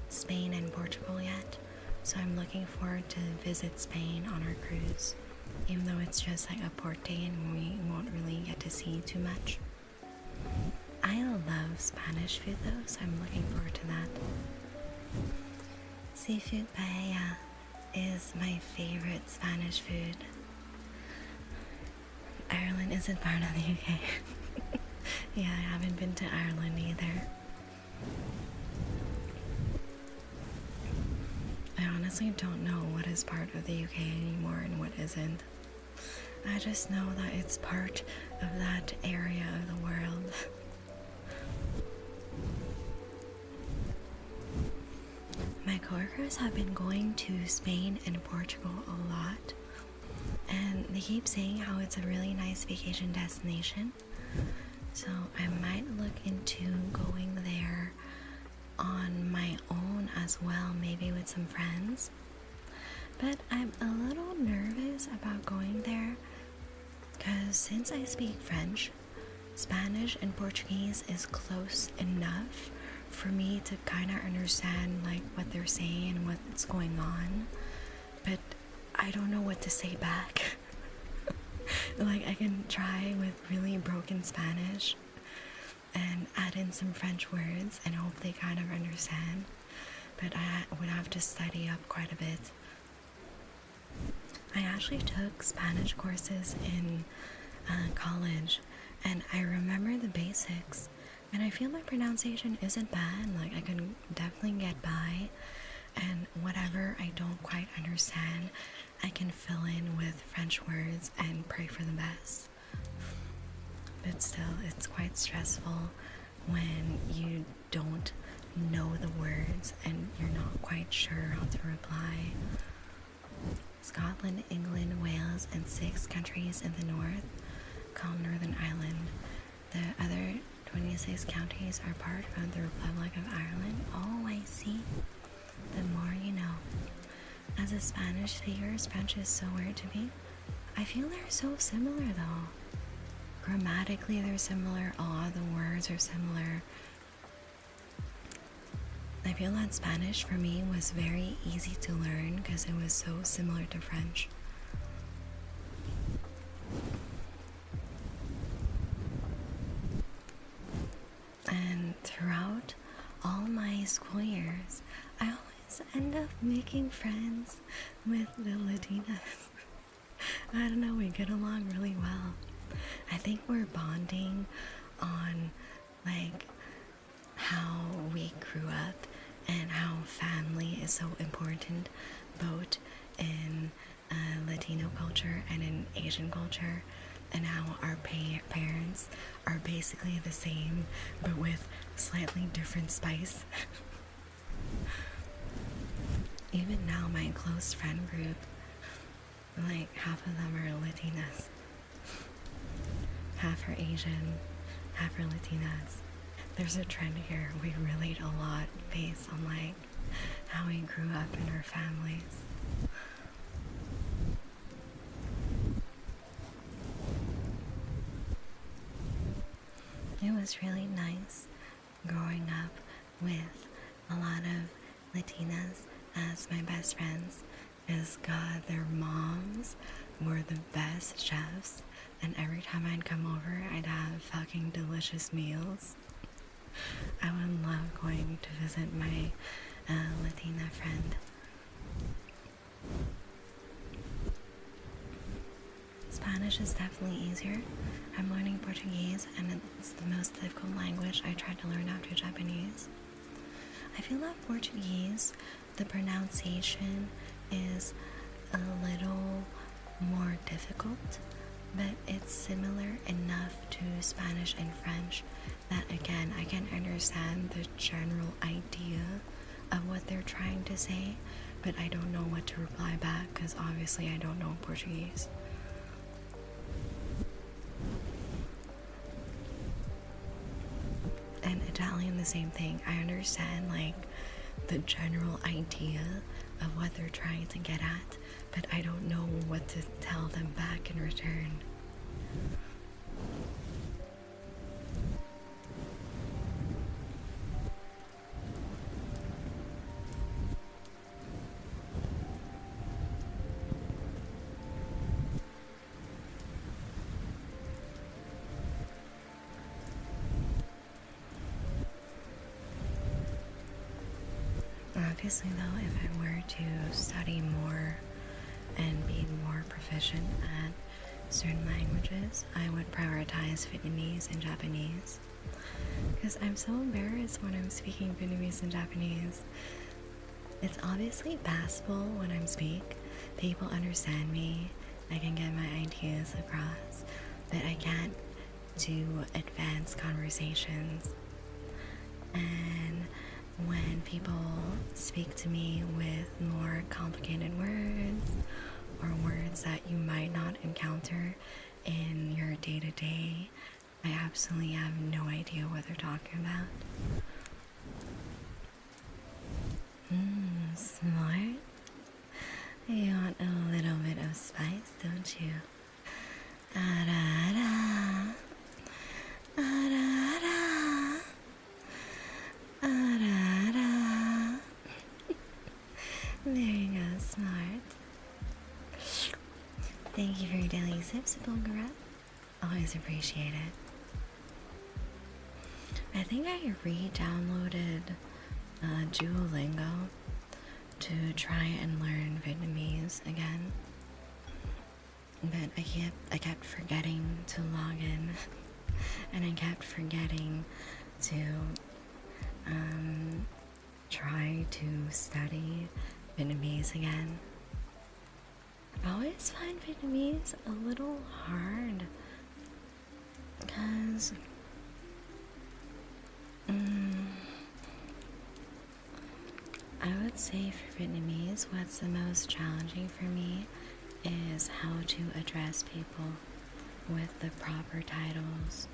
Spain and Portugal yet, so I'm looking forward to visit Spain on our cruise, even though it's just like a port day and we won't really get to see too much. I love Spanish food though, so I'm looking forward to that. Seafood paella is my favorite Spanish food. Ireland isn't part of the UK. Yeah, I haven't been to Ireland either. I honestly don't know what is part of the UK anymore and what isn't. I just know that it's part of that area of the world. My coworkers have been going to Spain and Portugal a lot, and they keep saying how it's a really nice vacation destination. So I might look into going there on my own as well, maybe with some friends. But I'm a little nervous about going there because since I speak French, Spanish and Portuguese is close enough for me to kind of understand like what they're saying and what's going on, but I don't know what to say back. Like, I can try with really broken Spanish and add in some French words and hope they kind of understand, but I would have to study up quite a bit. I I actually took Spanish courses in college, and I remember the basics, and I feel my pronunciation isn't bad. Like, I can definitely get by, and whatever I don't quite understand, I can fill in with French words and pray for the best. But still, it's quite stressful when you don't know the words and you're not quite sure how to reply. Scotland, England, Wales, and 6 countries in the north call Northern Ireland. The other 26 counties are part of the Republic of Ireland. Oh, I see. The more you know. As a Spanish speaker, French is so weird to me. I feel they're so similar though. Grammatically they're similar, a lot of the words are similar. I feel that Spanish for me was very easy to learn because it was so similar to French. And throughout all my school years, I always end up making friends with the Latinas. I don't know, we get along really well. I think we're bonding on like how we grew up and how family is so important both in Latino culture and in Asian culture, and how our parents are basically the same but with slightly different spice. Even now, my close friend group, like half of them are Latinas, half are Asian, half are Latinas. There's a trend here. We relate a lot based on like how we grew up in our families. It was really nice growing up with a lot of Latinas as my best friends, because God, their moms were the best chefs, and every time I'd come over, I'd have fucking delicious meals. I would love going to visit my Latina friend. Spanish is definitely easier. I'm learning Portuguese, and it's the most difficult language I tried to learn after Japanese. I feel that Portuguese, the pronunciation is a little more difficult, but it's similar enough to Spanish and French that, again, I can understand the general idea of what they're trying to say, but I don't know what to reply back because obviously I don't know Portuguese. And Italian, the same thing. I understand like the general idea of what they're trying to get at, but I don't know what to tell them back in return. Obviously though, if I were to study more and be more proficient at certain languages, I would prioritize Vietnamese and Japanese, because I'm so embarrassed when I'm speaking Vietnamese and Japanese. It's obviously passable when I speak. People understand me, I can get my ideas across, but I can't do advanced conversations. And when people speak to me with more complicated words or words that you might not encounter in your day-to-day, I absolutely have no idea what they're talking about. Smart. You want a little bit of spice, don't you? Ah-da-da. Ah-da-da. Ah-da-da. There you go, smart. Thank you for your daily sips, Bulgara. Always appreciate it. I think I re-downloaded Duolingo to try and learn Vietnamese again. but I kept forgetting to log in, and I kept forgetting to try to study Vietnamese again. I always find Vietnamese a little hard because I would say for Vietnamese, what's the most challenging for me is how to address people with the proper titles.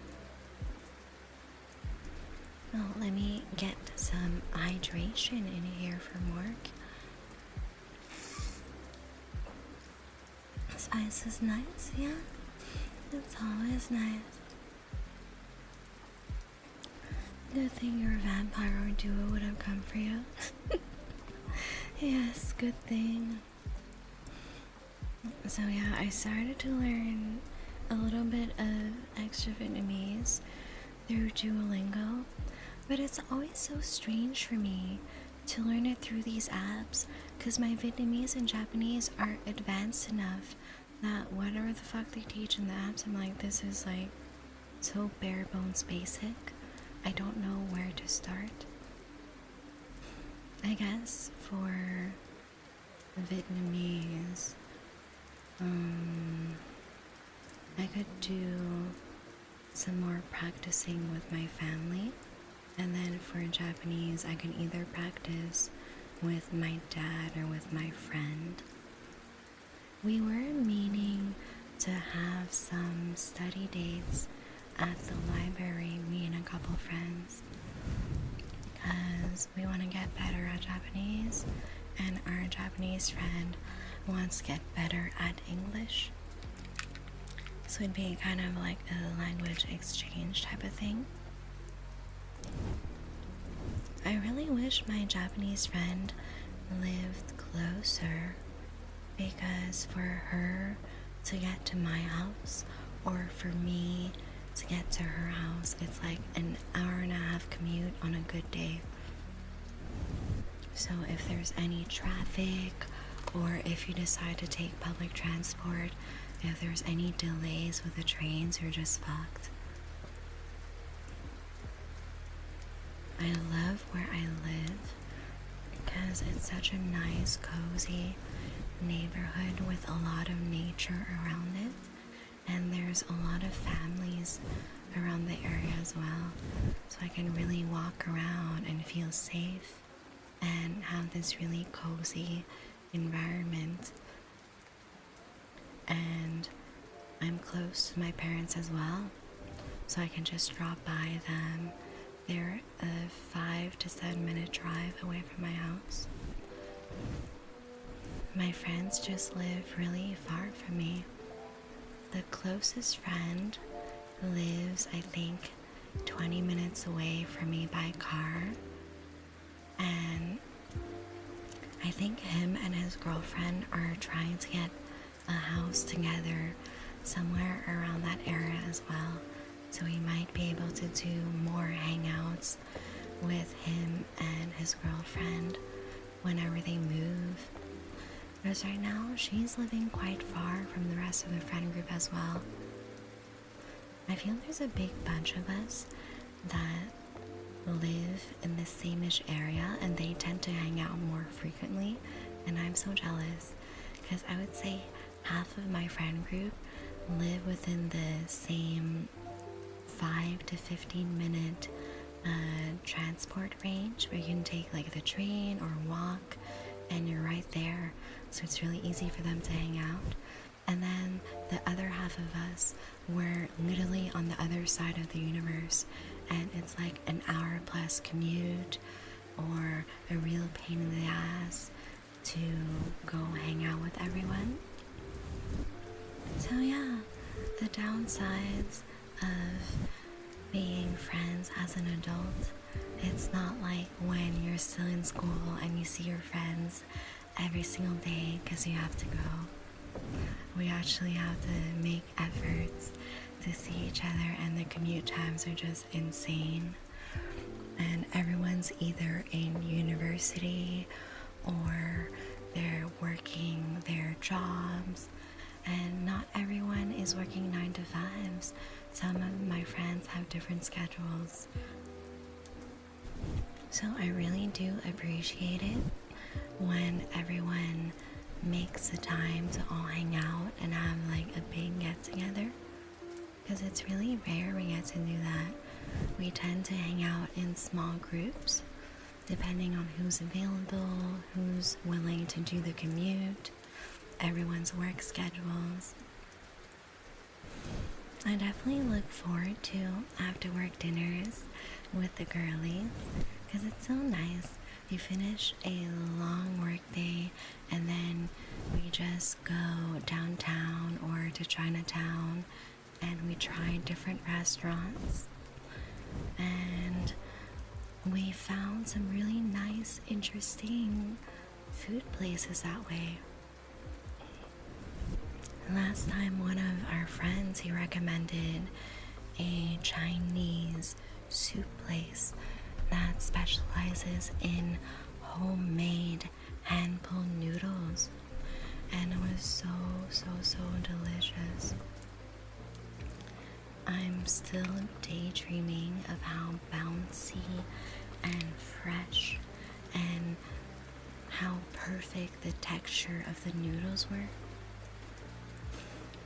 Oh, let me get some hydration in here from work. Spice is nice, yeah? It's always nice. Good thing your vampire duo would have come for you. Yes, good thing. So yeah, I started to learn a little bit of extra Vietnamese through Duolingo, but it's always so strange for me to learn it through these apps because my Vietnamese and Japanese aren't advanced enough that whatever the fuck they teach in the apps, I'm like, this is like so bare bones basic. I don't know where to start. I guess for Vietnamese, I could do some more practicing with my family, and then for Japanese I can either practice with my dad or with my friend. We were meaning to have some study dates at the library, me and a couple friends, because we want to get better at Japanese, and our Japanese friend wants to get better at English. So it'd be kind of like a language exchange type of thing. I really wish my Japanese friend lived closer, because for her to get to my house or for me to get to her house, it's like an hour and a half commute on a good day. So if there's any traffic, or if you decide to take public transport, if there's any delays with the trains, you're just fucked. I love where I live because it's such a nice, cozy neighborhood with a lot of nature around it, and there's a lot of families around the area as well, so I can really walk around and feel safe and have this really cozy environment. And I'm close to my parents as well, so I can just drop by them. They're a 5 to 7 minute drive away from my house. My friends just live really far from me. The closest friend lives, I think, 20 minutes away from me by car, and I think him and his girlfriend are trying to get a house together somewhere around that area as well, so we might be able to do more hangouts with him and his girlfriend whenever they move. Because right now she's living quite far from the rest of the friend group as well. I feel there's a big bunch of us that live in the same-ish area, and they tend to hang out more frequently, and I'm so jealous because I would say half of my friend group live within the same 5 to 15 minute transport range, where you can take like the train or walk and you're right there, so it's really easy for them to hang out. And then the other half of us, we're literally on the other side of the universe, and it's like an hour plus commute or a real pain in the ass to go hang out with everyone. So yeah, the downsides of being friends as an adult, it's not like when you're still in school and you see your friends every single day because you have to go. We actually have to make efforts to see each other, and the commute times are just insane. And everyone's either in university or they're working their jobs, And not everyone is working 9 to 5s. Some of my friends have different schedules. So I really do appreciate it when everyone makes the time to all hang out and have like a big get together, because it's really rare we get to do that. We tend to hang out in small groups depending on who's available, who's willing to do the commute, everyone's work schedules. I definitely look forward to after work dinners with the girlies, because it's so nice. You finish a long work day and then we just go downtown or to Chinatown and we try different restaurants, and we found some really nice, interesting food places that way. Last time, one of our friends, he recommended a Chinese soup place that specializes in homemade hand-pulled noodles, and it was so delicious. I'm still daydreaming of how bouncy and fresh and how perfect the texture of the noodles were.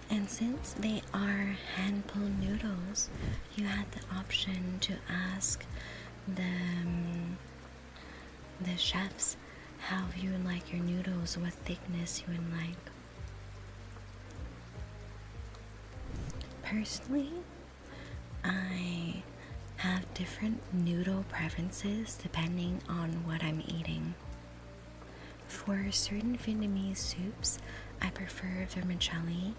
And since they are hand-pulled noodles, you had the option to ask the chefs how you would like your noodles, what thickness you would like. Personally, I have different noodle preferences depending on what I'm eating. For certain Vietnamese soups, I prefer vermicelli,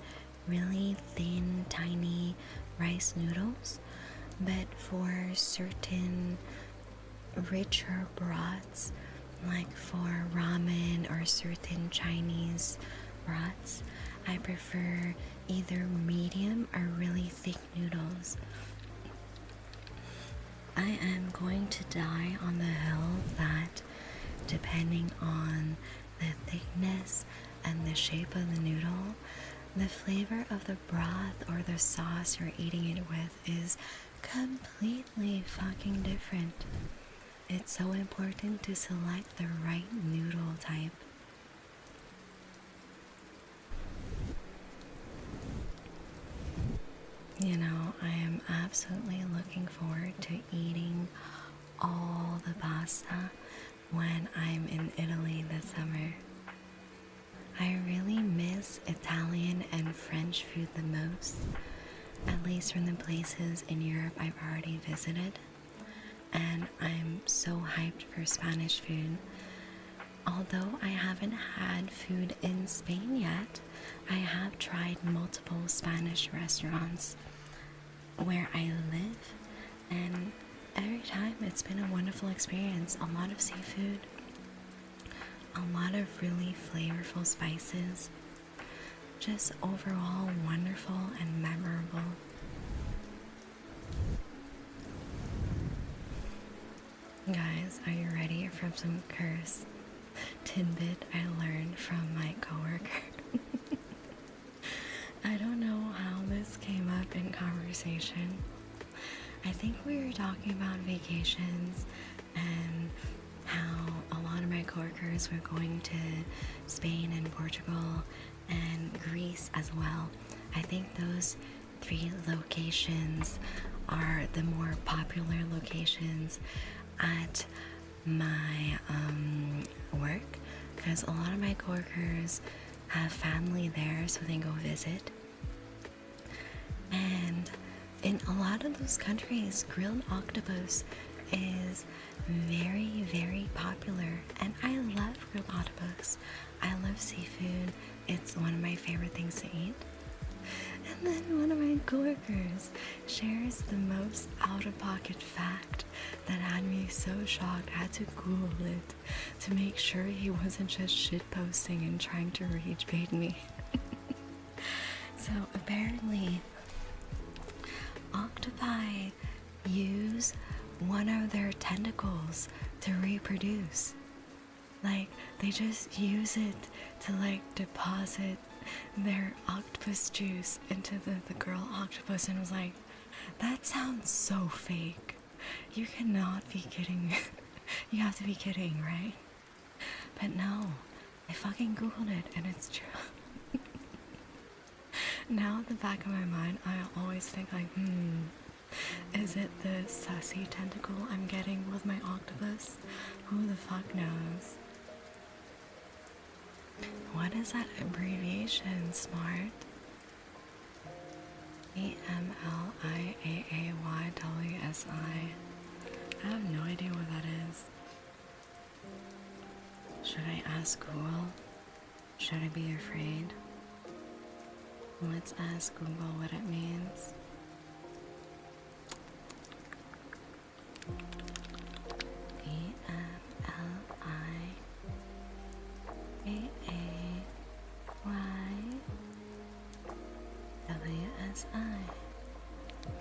really thin, tiny rice noodles. But for certain richer broths, like for ramen or certain Chinese broths, I prefer either medium or really thick noodles. I am going to die on the hill that depending on the thickness and the shape of the noodle, the flavor of the broth or the sauce you're eating it with is completely fucking different. It's so important to select the right noodle type. You know, I am absolutely looking forward to eating all the pasta when I'm in Italy this summer. I really miss Italian and French food the most, at least from the places in Europe I've already visited, and I'm so hyped for Spanish food. Although I haven't had food in Spain yet, I have tried multiple Spanish restaurants where I live, and every time it's been a wonderful experience. A lot of seafood, a lot of really flavorful spices, just overall wonderful and memorable. Guys, are you ready for some curse tidbit I learned from my coworker? I don't know how this came up in conversation. I think we were talking about vacations and how a lot of my coworkers were going to Spain and Portugal and Greece as well. I think those 3 locations are the more popular locations at my work, because a lot of my coworkers have family there, so they go visit. And in a lot of those countries, grilled octopus is very, very popular, and I love grilled octopus. I love seafood. It's one of my favorite things to eat. And then one of my coworkers shares the most out-of-pocket fact that had me so shocked. I had to Google it to make sure he wasn't just shitposting and trying to rage bait me. So apparently, octopi use one of their tentacles to reproduce. Like, they just use it to like deposit their octopus juice into the girl octopus and was like, that sounds so fake. You cannot be kidding me. You have to be kidding, right? But no, I fucking googled it and it's true. Now at the back of my mind, I always think like, is it the sassy tentacle I'm getting with my octopus? Who the fuck knows? What is that abbreviation, Smart? EMLIAAYWSI. I have no idea what that is. Should I ask Google? Should I be afraid? Let's ask Google what it means. EMLIAAYWSI.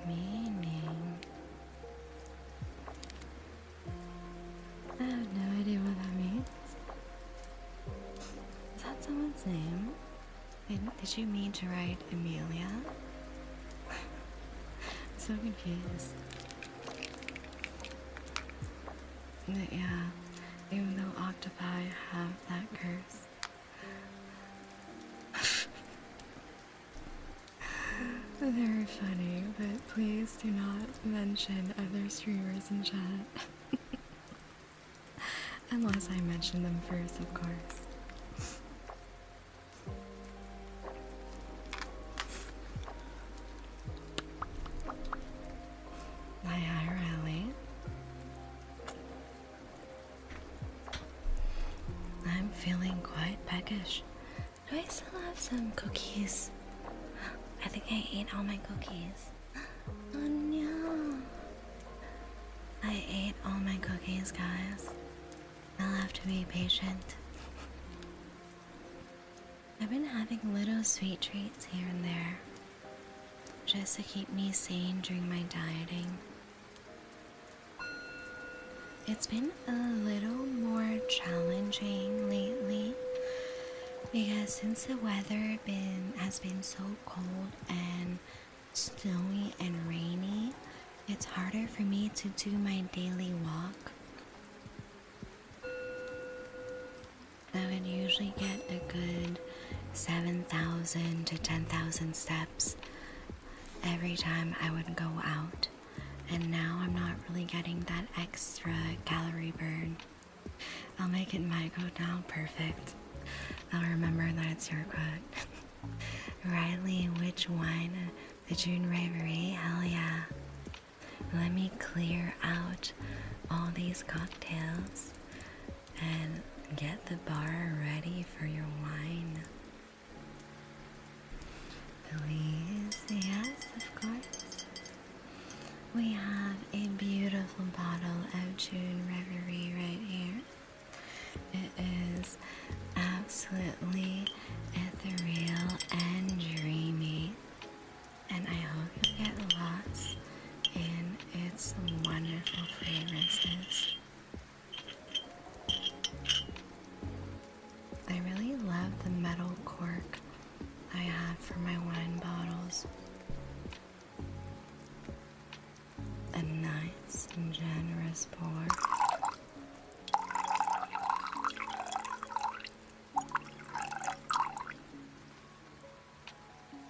Meaning, I have no idea what that means. Is that someone's name? Did you mean to write Amelia? I'm so confused. But yeah, even though octopi have that curse. They're funny, but please do not mention other streamers in chat. Unless I mention them first, of course. Hi, Riley. I'm feeling quite peckish. Do I still have some cookies? I think I ate all my cookies. Oh no. I ate all my cookies, guys. I'll have to be patient. I've been having little sweet treats here and there, just to keep me sane during my dieting. It's been a little more challenging lately because since the weather has been so cold and snowy and rainy, it's harder for me to do my daily walk. I would usually get a good 7,000 to 10,000 steps every time I would go out. And now I'm not really getting that extra calorie burn. I'll make it my quote now. Perfect. I'll remember that it's your quote. Riley, which wine? The June Reverie? Hell yeah. Let me clear out all these cocktails and get the bar ready for your wine. Please, yes, of course. We have a beautiful bottle of June Reverie right here. It is absolutely ethereal and dreamy, and I hope you get lost in its wonderful fragrances. I really love the metal cork I have for my wine bottles. A nice and generous pour.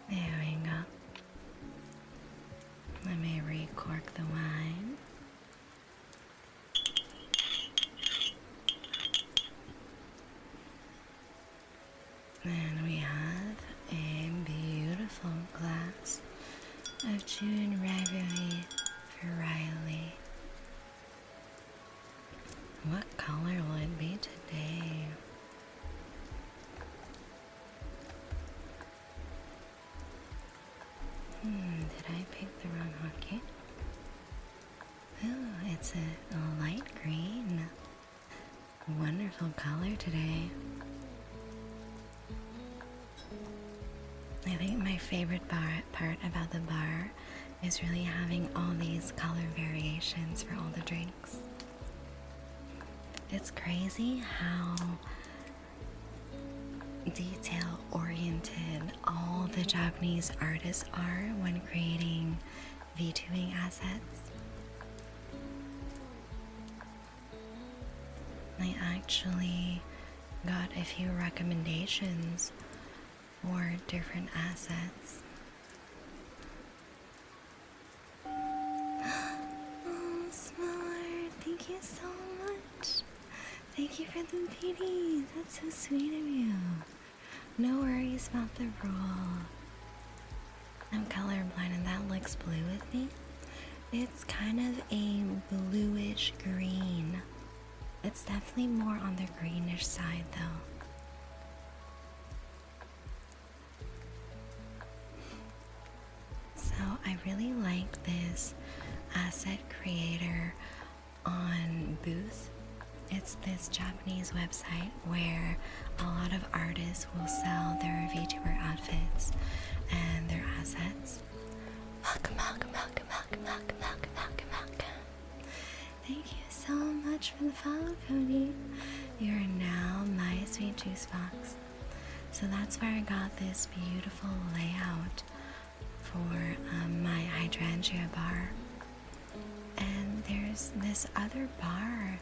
There we go. Let me recork the wine. And we have a beautiful glass of June Reverie for Riley. What color will it be today? Did I pick the wrong hotkey? Oh, it's a light green. Wonderful color today. I think my favorite part about the bar is really having all these color variations for all the drinks. It's crazy how detail oriented all the Japanese artists are when creating VTubing assets. I actually got a few recommendations for different assets. Oh, Smart, thank you so much. Thank you for the beauties. That's so sweet of you. No worries about the rule. I'm colorblind and that looks blue with me. It's kind of a bluish green. It's definitely more on the greenish side though. So I really like this asset creator on Booth. It's this Japanese website where a lot of artists will sell their VTuber outfits and their assets. Welcome. Thank you so much for the follow, Cody. You are now my sweet juice box. So that's where I got this beautiful layout for my hydrangea bar. And there's this other bar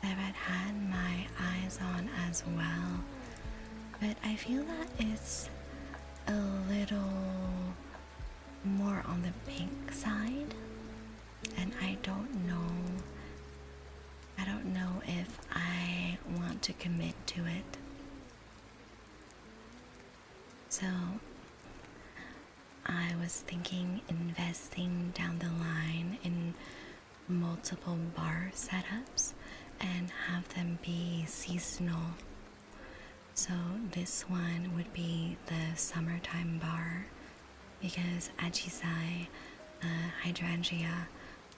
that I've had my eyes on as well, but I feel that it's a little more on the pink side, and I don't know if I want to commit to it. So I was thinking investing down the line in multiple bar setups and have them be seasonal. So this one would be the summertime bar because Ajisai, hydrangea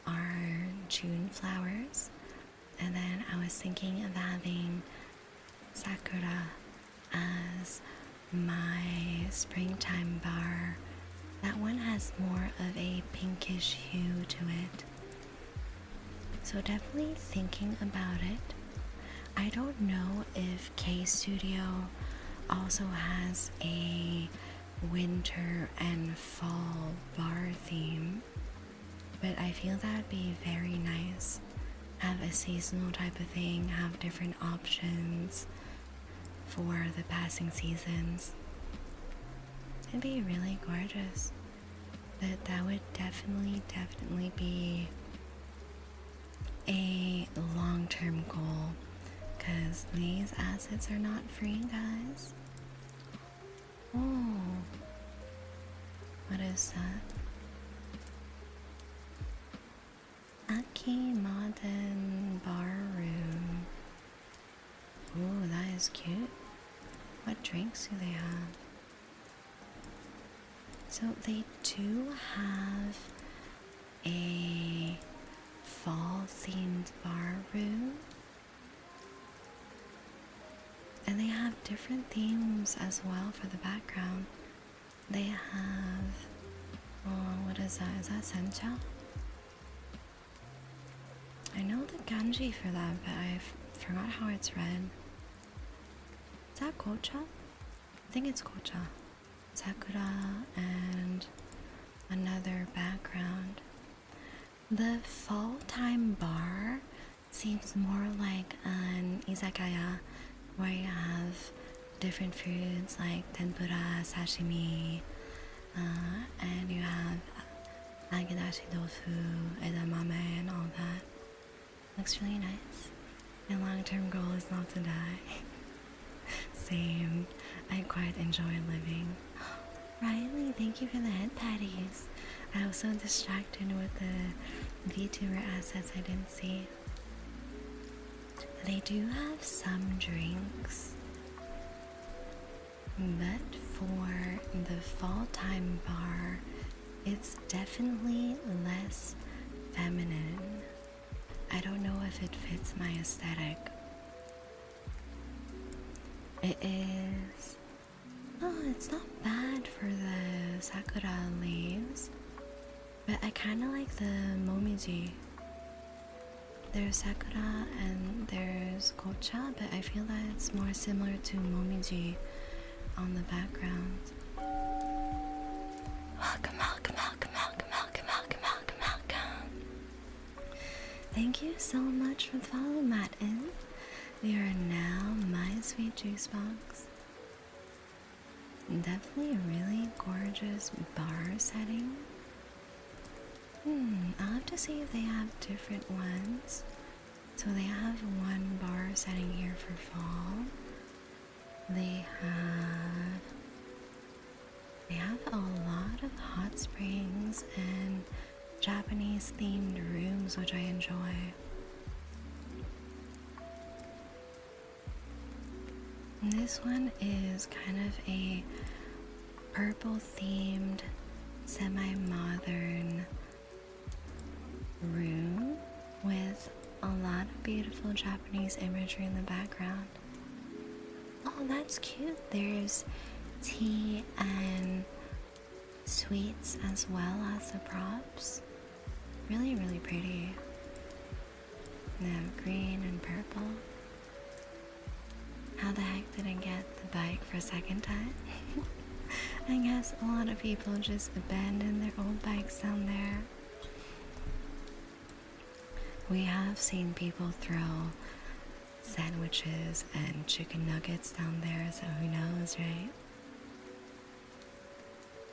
are June flowers, and then I was thinking of having sakura as my springtime bar. That one has more of a pinkish hue to it. So definitely thinking about it. I don't know if K Studio also has a winter and fall bar theme, but I feel that'd be very nice. Have a seasonal type of thing, have different options for the passing seasons. It'd be really gorgeous. But that would definitely be a long-term goal, because these assets are not free, guys. Oh, what is that? Aki Modern Bar Room. Oh, that is cute. What drinks do they have? So they do have a fall themed bar room, and they have different themes as well for the background. They have, oh, what is that? Is that sencha? I know the kanji for that, but I forgot how it's read. Is that kocha? I think it's kocha. Sakura and another background. The fall time bar seems more like an izakaya where you have different foods like tempura, sashimi, and you have agedashi tofu, edamame, and all that. Looks really nice. My long-term goal is not to die. Same. I quite enjoy living. Riley, thank you for the head patties. I was so distracted with the VTuber assets I didn't see. They do have some drinks, but for the fall time bar, it's definitely less feminine. I don't know if it fits my aesthetic. It is. Oh, it's not bad for the sakura leaves, but I kind of like the momiji. There's sakura and there's kocha, but I feel that it's more similar to momiji on the background. Welcome, welcome, welcome, welcome, welcome, welcome, welcome, welcome. Thank you so much for the follow, Martin. You are now my sweet juice box. Definitely a really gorgeous bar setting. I'll have to see if they have different ones. So they have one bar setting here for fall. They have a lot of hot springs and Japanese themed rooms, which I enjoy. This one is kind of a purple themed, semi-modern room with a lot of beautiful Japanese imagery in the background. Oh, that's cute. There's tea and sweets as well as the props. Really, really pretty. They have green and purple. How the heck did I get the bike for a second time? I guess a lot of people just abandon their old bikes down there. We have seen people throw sandwiches and chicken nuggets down there, so who knows, right?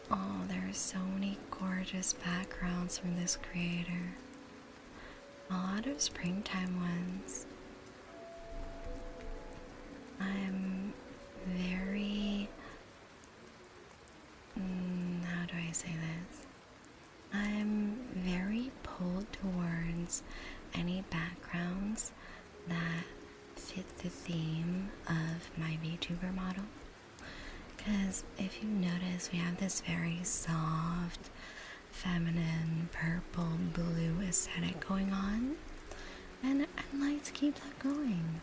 Oh, there are so many gorgeous backgrounds from this creator. A lot of springtime ones. I'm very, how do I say this? I'm very pulled towards any backgrounds that fit the theme of my VTuber model. Because if you notice, we have this very soft, feminine, purple, blue aesthetic going on. And I'd like to keep that going.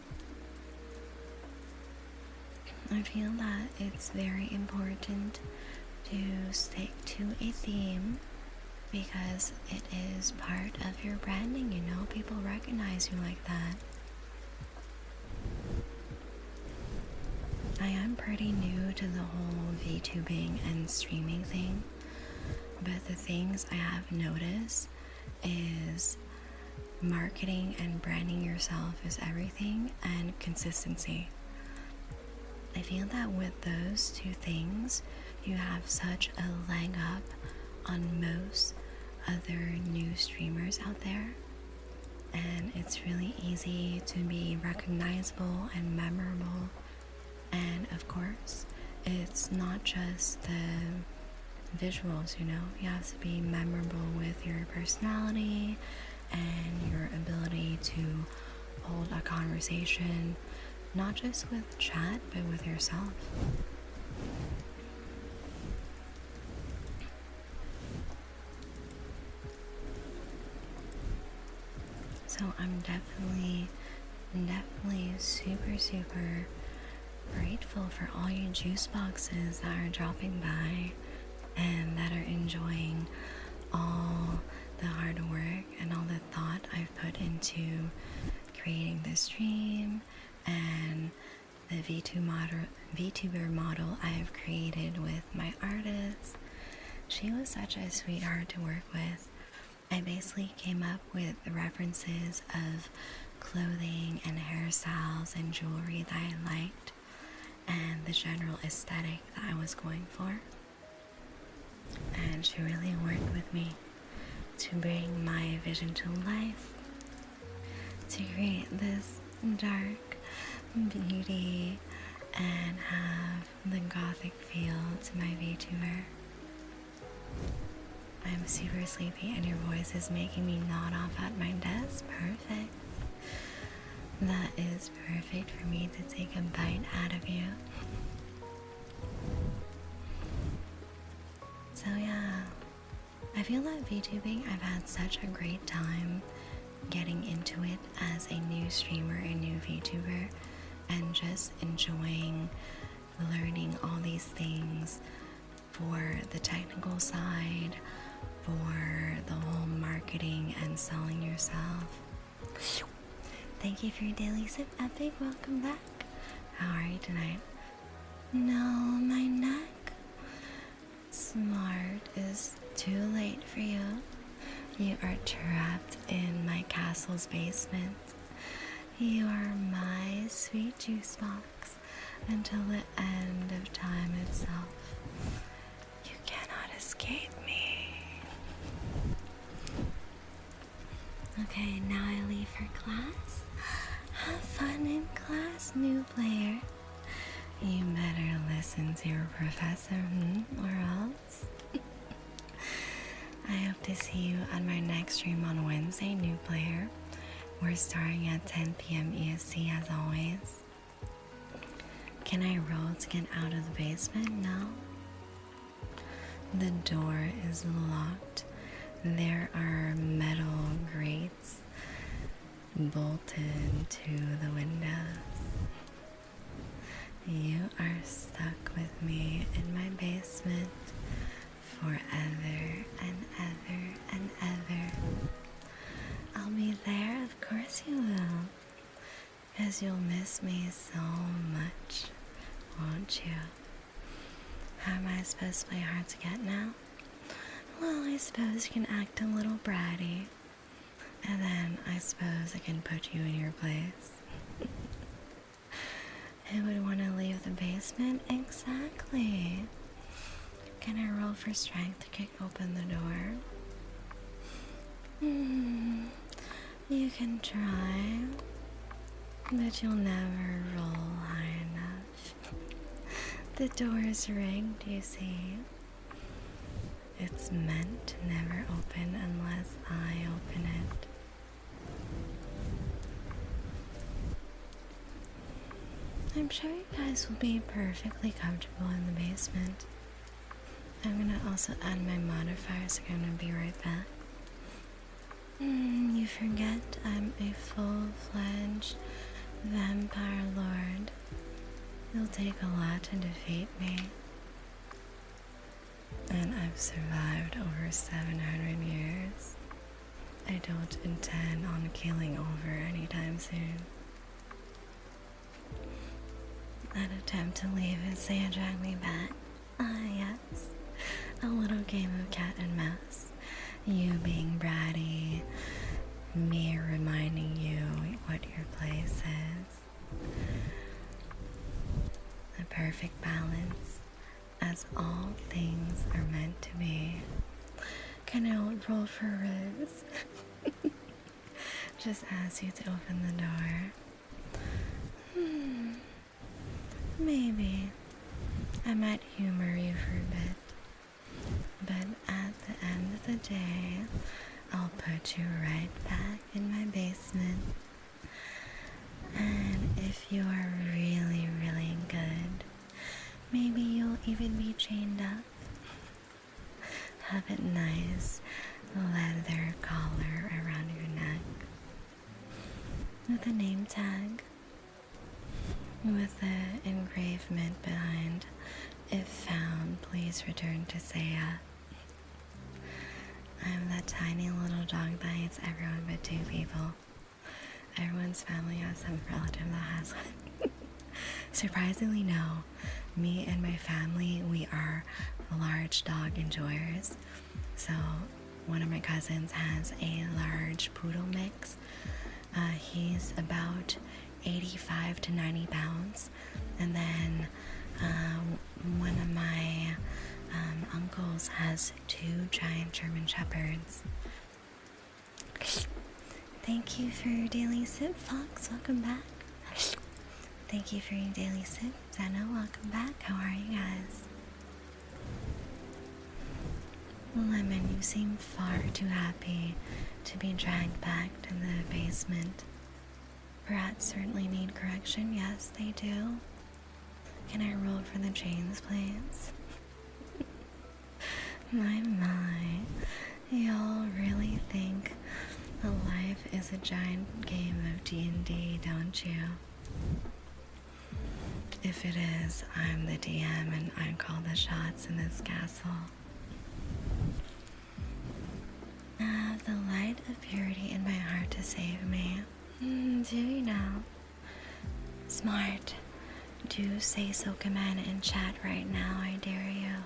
I feel that it's very important to stick to a theme because it is part of your branding, you know? People recognize you like that. I am pretty new to the whole VTubing and streaming thing, but the things I have noticed is marketing and branding yourself is everything, and consistency. I feel that with those two things, you have such a leg up on most other new streamers out there, and it's really easy to be recognizable and memorable. And of course, it's not just the visuals, you know, you have to be memorable with your personality and your ability to hold a conversation, not just with chat, but with yourself. So I'm definitely super grateful for all you juice boxes that are dropping by and that are enjoying all the hard work and all the thought I've put into creating this stream and the VTuber model I've created with my artist. She was such a sweetheart to work with. I basically came up with the references of clothing and hairstyles and jewelry that I liked and the general aesthetic that I was going for. And she really worked with me to bring my vision to life, to create this dark beauty and have the gothic feel to my VTuber. I'm super sleepy and your voice is making me nod off at my desk. Perfect. That is perfect for me to take a bite out of you. So yeah, I feel that VTubing, I've had such a great time getting into it as a new streamer, a new VTuber, and just enjoying learning all these things for the technical side, for the whole marketing and selling yourself. Thank you for your daily sip, Epic. Welcome back. How are you tonight? No, my neck. Smart is too late for you. You are trapped in my castle's basement. You are my sweet juice box until the end of time itself. You cannot escape me. Okay, now I leave for class. Have fun in class, new player. You better listen to your professor, or else. I hope to see you on my next stream on Wednesday, new player. We're starting at 10 p.m. EST as always. Can I roll to get out of the basement? No. The door is locked. There are metal grates bolted to the windows. You are stuck with me in my basement forever and ever and ever. I'll be there, of course you will, because you'll miss me so much, won't you? How am I supposed to play hard to get now? Well, I suppose you can act a little bratty, and then I suppose I can put you in your place. Who would want to leave the basement? Exactly. Can I roll for strength to kick open the door? You can try, but you'll never roll high enough. The door is rigged, you see. It's meant to never open unless I open it. I'm sure you guys will be perfectly comfortable in the basement. I'm gonna also add my modifiers, so I'm gonna be right back. You forget I'm a full-fledged vampire lord. It'll take a lot to defeat me. And I've survived over 700 years. I don't intend on killing over anytime soon. That attempt to leave is saying drag me back. Ah, yes. A little game of cat and mouse. You being bratty, me reminding you what your place is. The perfect balance, as all things are meant to be. Can I roll for ribs? Just ask you to open the door. Maybe. I might humor you for a bit. But at the end of the day, I'll put you right back in my basement. And if you are really, really good, maybe you'll even be chained up. Have a nice leather collar around your neck with a name tag with the engravement behind, if found, please return to Saya. I'm that tiny little dog that hates everyone but two people. Everyone's family has some relative that has one. Surprisingly, no. Me and my family, we are large dog enjoyers. So one of my cousins has a large poodle mix. He's about 85 to 90 pounds. And then one of my uncles has two giant German shepherds. Thank you for your daily sip, Fox. Welcome back. Thank you for your daily sip, Zeno. Welcome back. How are you guys? Lemon, you seem far too happy to be dragged back to the basement. Rats certainly need correction. Yes, they do. Can I roll for the chains, please? My. Y'all really think life is a giant game of D&D, don't you? If it is, I'm the DM and I call the shots in this castle. I have the light of purity in my heart to save me. Do you know? Smart. Do say so command in chat right now, I dare you.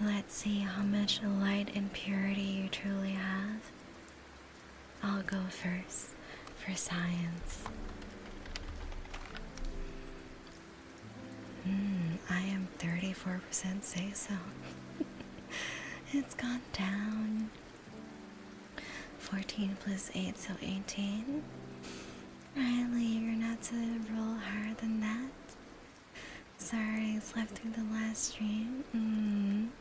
Let's see how much light and purity you truly have. I'll go first for science. I am 34% say so. It's gone down. 14 plus 8, so 18. Riley, you're not to roll higher than that. Sorry, I slept through the last stream.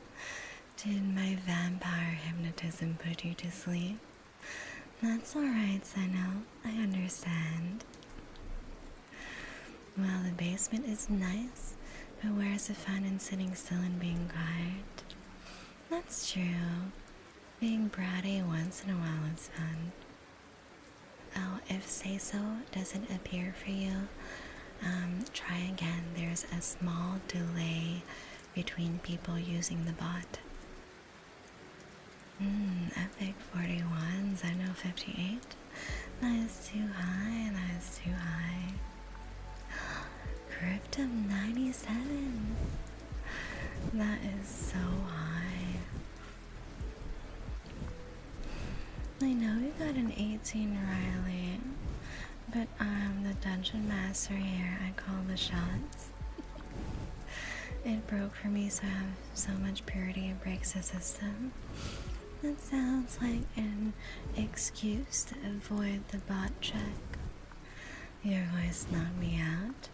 Did my vampire hypnotism put you to sleep? That's alright, Seno. I understand. Well, the basement is nice, but where's the fun in sitting still and being quiet? That's true. Being bratty once in a while is fun. Oh, if say so doesn't appear for you, try again. There's a small delay between people using the bot. Epic 41s, I know 58. That is too high, that is too high. Cryptum 97. That is so high. I know you got an 18, Riley, but I'm the dungeon master here. I call the shots. It broke for me, so I have so much purity it breaks the system. That sounds like an excuse to avoid the bot check. Your voice knocked me out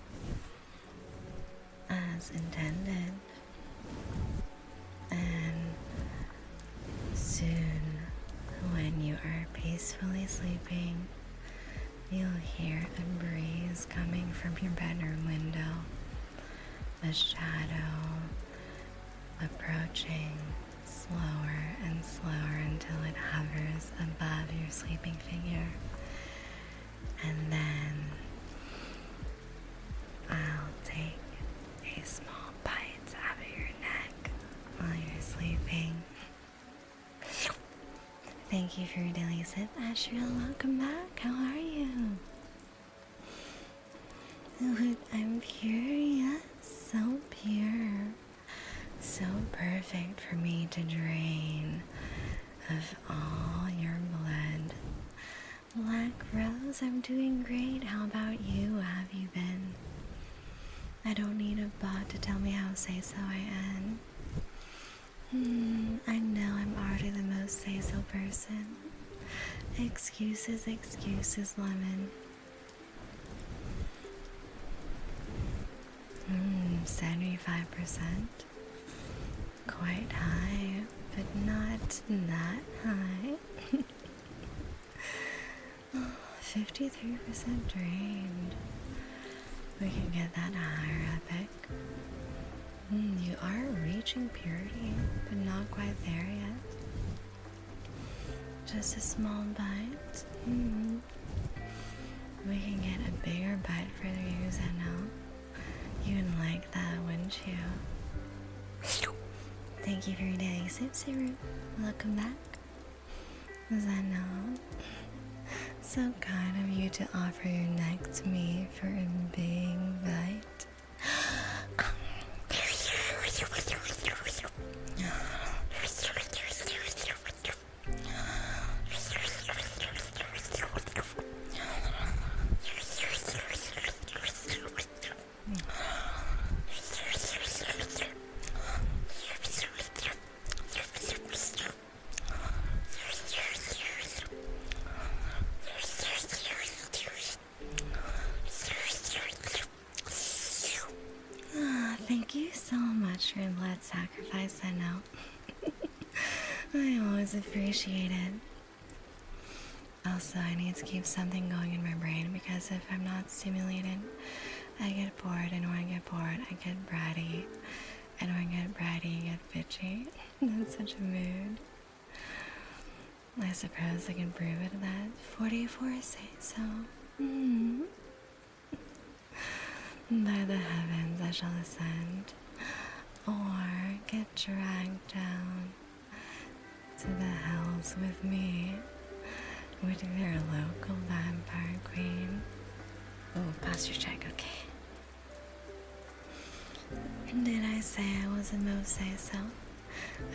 as intended, and soon, when you are peacefully sleeping, you'll hear a breeze coming from your bedroom window, a shadow approaching slower and slower until it hovers above your sleeping figure. And then I'll take a small bite out of your neck while you're sleeping. Thank you for your daily sip, Asriel. Welcome back. How are you? I'm pure, yes. So pure. So perfect for me to drain of all your blood. Black Rose, I'm doing great. How about you? How have you been? I don't need a bot to tell me how say-so I am. I know I'm already the most say-so person. Excuses, excuses, lemon. 75%. Quite high, but not that high. 53% drained. We can get that higher, Epic. You are reaching purity, but not quite there yet. Just a small bite. We can get a bigger bite for you, Zeno. You'd like that, wouldn't you? Thank you for your daily sip, Siru. Welcome back. Zeno. So kind of you to offer your neck to me for a big bite. Thank you so much for your blood sacrifice, I know. I always appreciate it. Also, I need to keep something going in my brain because if I'm not stimulated, I get bored, and when I get bored, I get bratty. And when I get bratty, I get bitchy. That's such a mood. I suppose I can prove it that 44 say so. By the heavens I shall ascend, or get dragged down to the hells with me, with their local vampire queen. Oh, posture check, okay. Did I say I was a most say-so?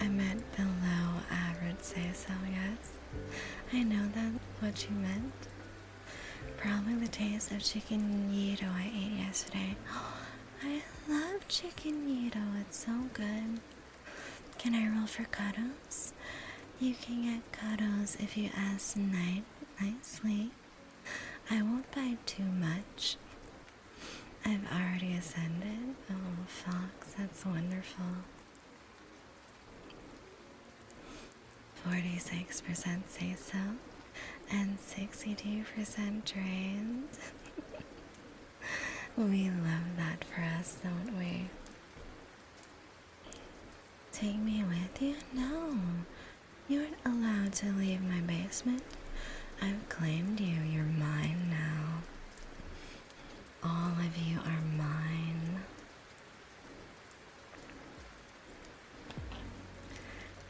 I meant below average say-so, yes. I know that's what you meant. Probably the taste of chicken gyro I ate yesterday. I love chicken gyro, it's so good. Can I roll for cuddles? You can get cuddles if you ask nicely. I won't bite too much. I've already ascended. Oh, Fox, that's wonderful. 46% say so, and 62% trained. We love that for us, don't we? Take me with you? No, you aren't allowed to leave my basement. I've claimed you. You're mine now. All of you are mine.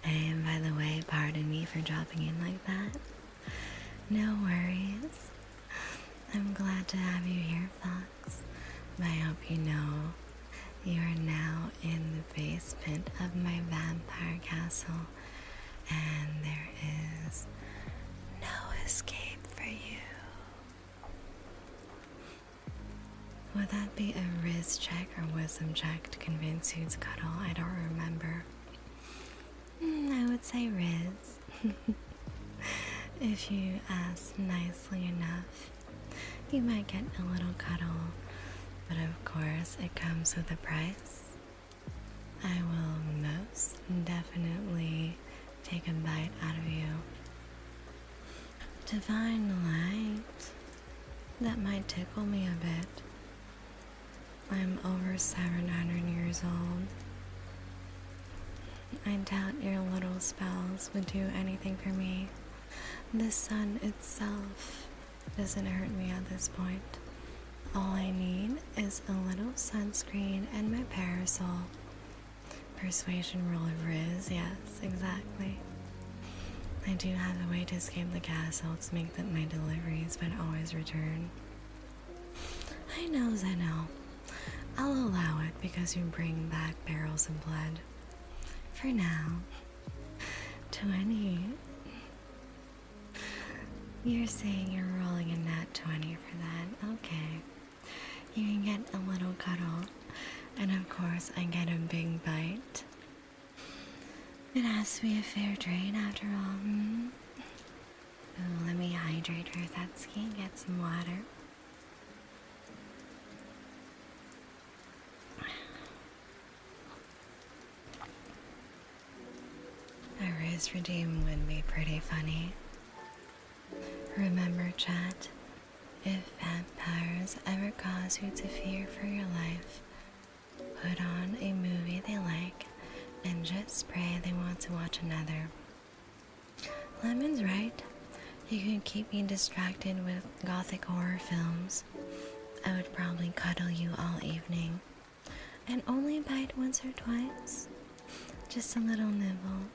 And by the way, pardon me for dropping in like that. No worries. I'm glad to have you here, Fox. But I hope you know you are now in the basement of my vampire castle, and there is no escape for you. Would that be a Riz check or wisdom check to convince you to cuddle? I don't remember. I would say Riz. If you ask nicely enough, you might get a little cuddle, but of course it comes with a price. I will most definitely take a bite out of you. Divine light. That might tickle me a bit. I'm over 700 years old. I doubt your little spells would do anything for me. The sun itself doesn't hurt me at this point. All I need is a little sunscreen and my parasol. Persuasion roll of Riz, yes, exactly. I do have a way to escape the castle to make that my deliveries but always return. I know. I'll allow it because you bring back barrels of blood. For now, 20. You're saying you're rolling a nat 20 for that. Okay. You can get a little cuddle, and of course I get a big bite. It has to be a fair trade after all. Ooh, let me hydrate her Thatsky, get some water. A Riz redeem would be pretty funny. Remember, chat, if vampires ever cause you to fear for your life, put on a movie they like and just pray they want to watch another. Lemon's right. You can keep me distracted with gothic horror films. I would probably cuddle you all evening and only bite once or twice. Just a little nibble.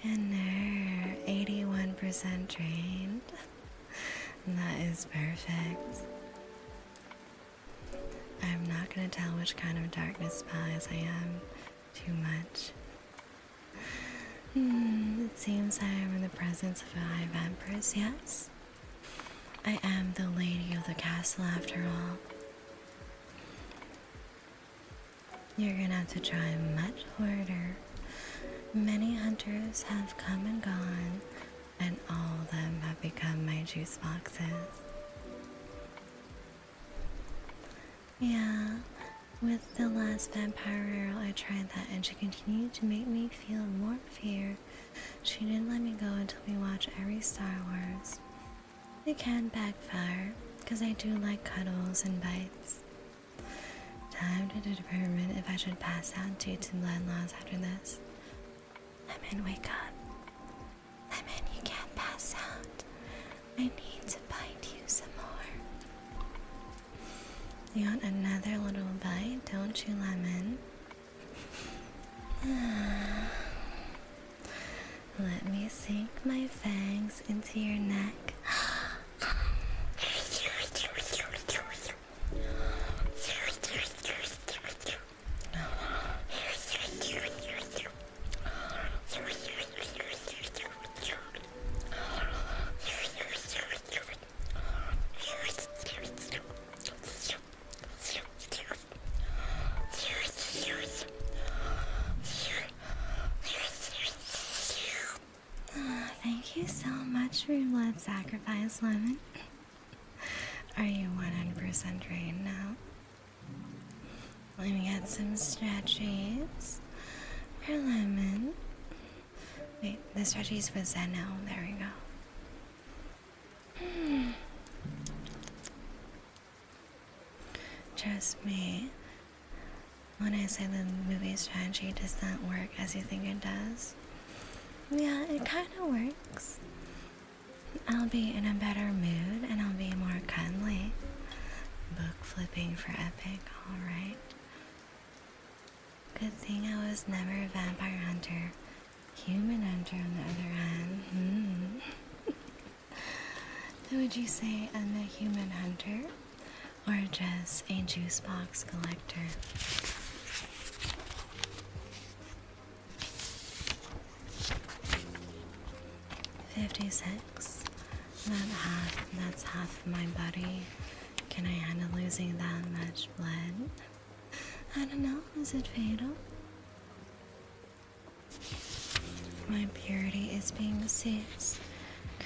And there, 81% trained. That is perfect. I'm not gonna tell which kind of darkness spies I am too much. It seems I am in the presence of a high vampiress, yes? I am the lady of the castle after all. You're gonna have to try much harder. Many hunters have come and gone, and all of them have become my juice boxes. Yeah, with the last vampire arrow, I tried that, and she continued to make me feel more fear. She didn't let me go until we watched every Star Wars. It can backfire, because I do like cuddles and bites. Time to determine if I should pass out due to blood loss after this. Lemon, wake up. Lemon, you can't pass out. I need to bite you some more. You want another little bite, don't you, Lemon? Let me sink my fangs into your neck. Thank you so much for your blood sacrifice, Lemon. Are you 100% trained now? Let me get some stretchies for Lemon. Wait, the stretchies for Zeno. There we go. Trust me, when I say the movie strategy does not work as you think it does, yeah, it kind of works. I'll be in a better mood and I'll be more cuddly. Book flipping for epic, alright. Good thing I was never a vampire hunter. Human hunter on the other hand. Would you say I'm a human hunter? Or just a juice box collector? $56. That's half of my body. Can I handle losing that much blood? I don't know, is it fatal? My purity is being seized.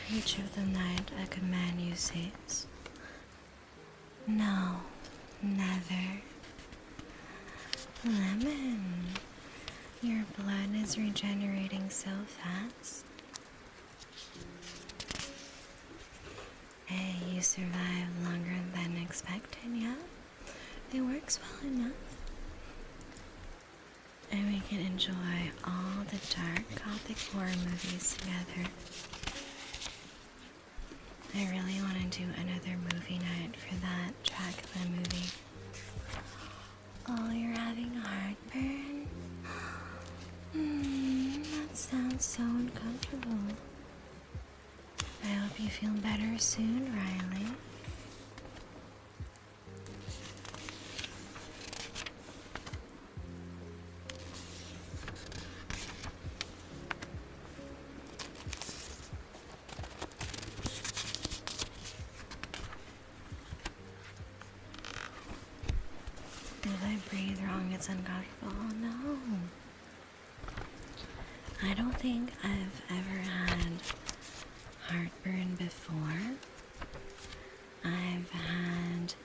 Creature of the night, I command you cease. No, never. Lemon, your blood is regenerating so fast. Hey, you survived longer than expected, yeah? It works well enough. And we can enjoy all the dark gothic horror movies together. I really want to do another movie night for that Dracula movie. Oh, you're having heartburn? That sounds so uncomfortable. I hope you feel better soon, Riley. If I breathe wrong, it's uncomfortable. Oh, no. I don't think I've ever had heartburn before. I've had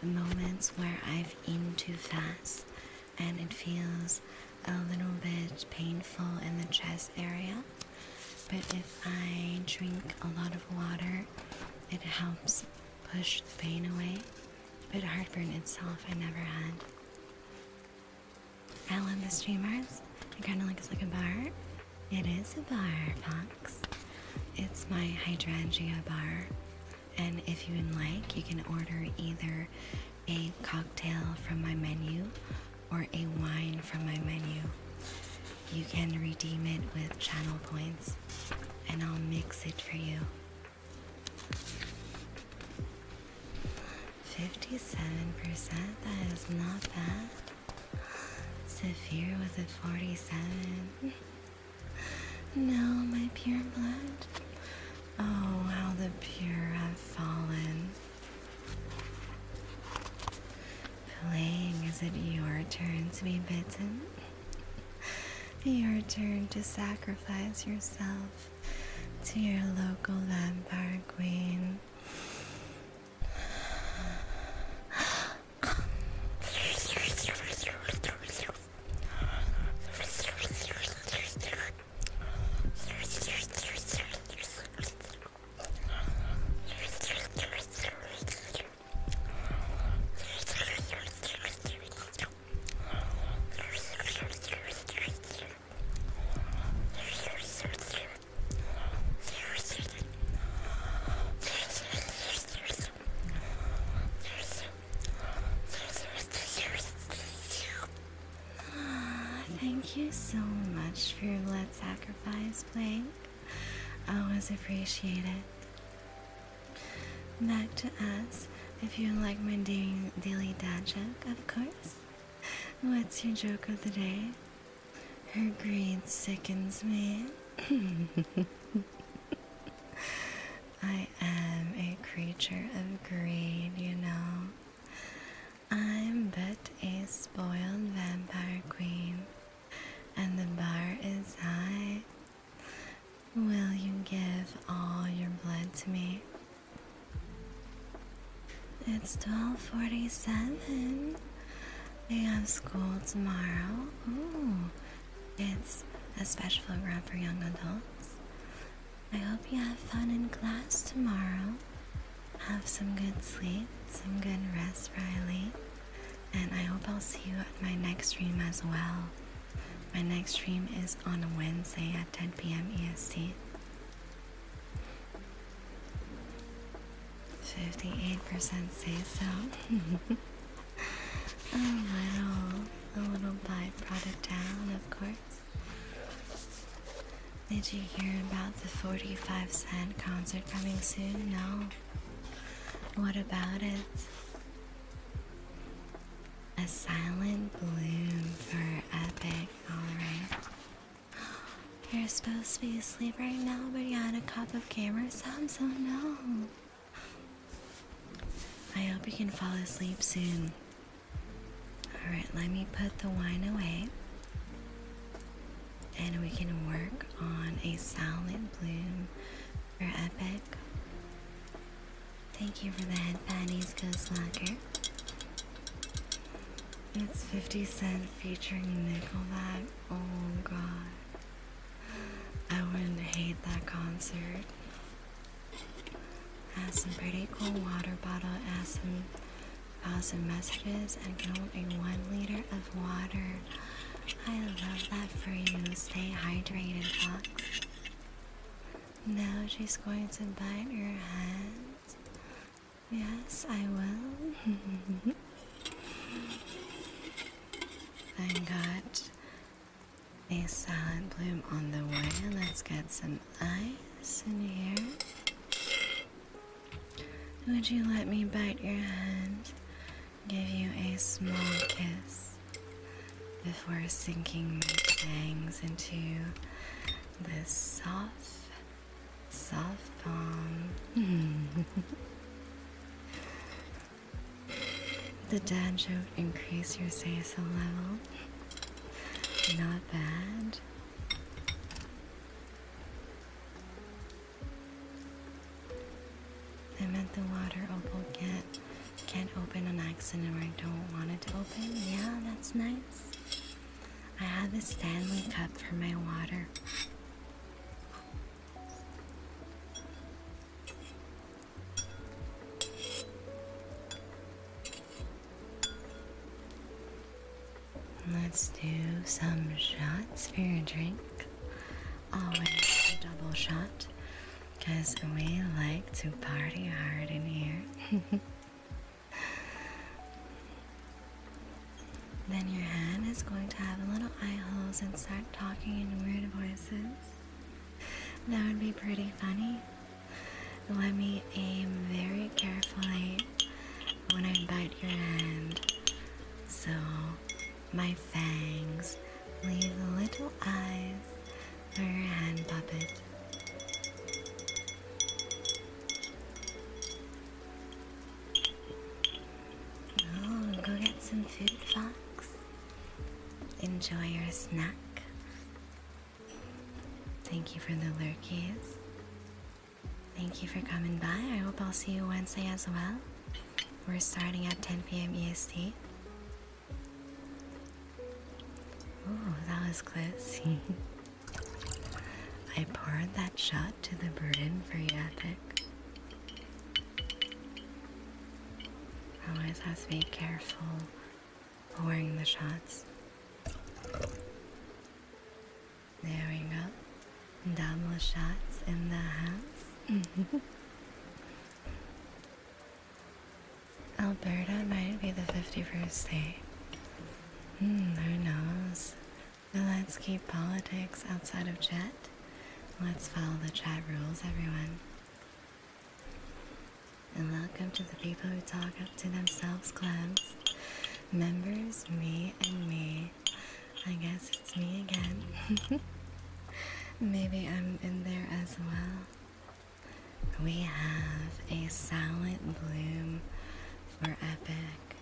moments where I've eaten too fast and it feels a little bit painful in the chest area. But if I drink a lot of water, it helps push the pain away. But heartburn itself, I never had. I love the streamers. It kind of looks like a bar. It is a bar, Fox. It's my hydrangea bar. And if you would like, you can order either a cocktail from my menu or a wine from my menu. You can redeem it with channel points, and I'll mix it for you. 57%, that is not bad. Severe with a 47. No, my pure blood. Oh, how the pure have fallen. Playing, is it your turn to be bitten? Your turn to sacrifice yourself to your local vampire queen. Thank you so much for your blood sacrifice, Blank. Always appreciate it. Back to us. If you like my daily dad joke, of course. What's your joke of the day? Her greed sickens me. I am a creature of greed, you know. I'm but a spoiled vampire queen, and the bar is high. to me. It's 12:47. We have school tomorrow. Ooh, it's a special program for young adults. I hope you have fun in class tomorrow. Have some good sleep, some good rest, Riley. And I hope I'll see you at my next stream as well. My next stream is on a Wednesday at 10 p.m. EST. 58% say so. a little bite brought it down, of course. Did you hear about the 45 Cent concert coming soon? No. What about it? A silent bloom for Epic, alright. You're supposed to be asleep right now, but you had a cup of gamer sound, so no. I hope you can fall asleep soon. Alright, let me put the wine away. And we can work on a silent bloom for Epic. Thank you for the head panties, Ghost Locker. It's 50 Cent featuring Nickelback. Oh god. I wouldn't hate that concert. Has some pretty cool water bottle, has some awesome messages, and can hold a 1 liter of water. I love that for you. Stay hydrated, Fox. Now she's going to bite your hand. Yes, I will. I got a silent bloom on the way. Let's get some ice in here. Would you let me bite your hand? Give you a small kiss before sinking my fangs into this soft palm. The dad joke increase your say-so level. Not bad. I meant the water opal can't open on accident, or I don't want it to open. Yeah, that's nice. I have a Stanley cup for my water. Let's do some shots for your drink. Always a double shot, because we like to party hard in here. Then your hand is going to have little eye holes and start talking in weird voices. That would be pretty funny. Let me aim very carefully when I bite your hand, so my fangs leave little eyes for your hand puppet. Oh, go get some food, Fox. Enjoy your snack. Thank you for the lurkies. Thank you for coming by. I hope I'll see you Wednesday as well. We're starting at 10 p.m. EST. Ooh, that was close. I poured that shot to the burden for you, Epic. Always have to be careful pouring the shots. There we go. Double shots in the house. Alberta might be the 51st state. Who knows? But let's keep politics outside of chat. Let's follow the chat rules, everyone. And welcome to the people who talk up to themselves clubs. Members, me and me. I guess it's me again. Maybe I'm in there as well. We have a silent bloom for Epic.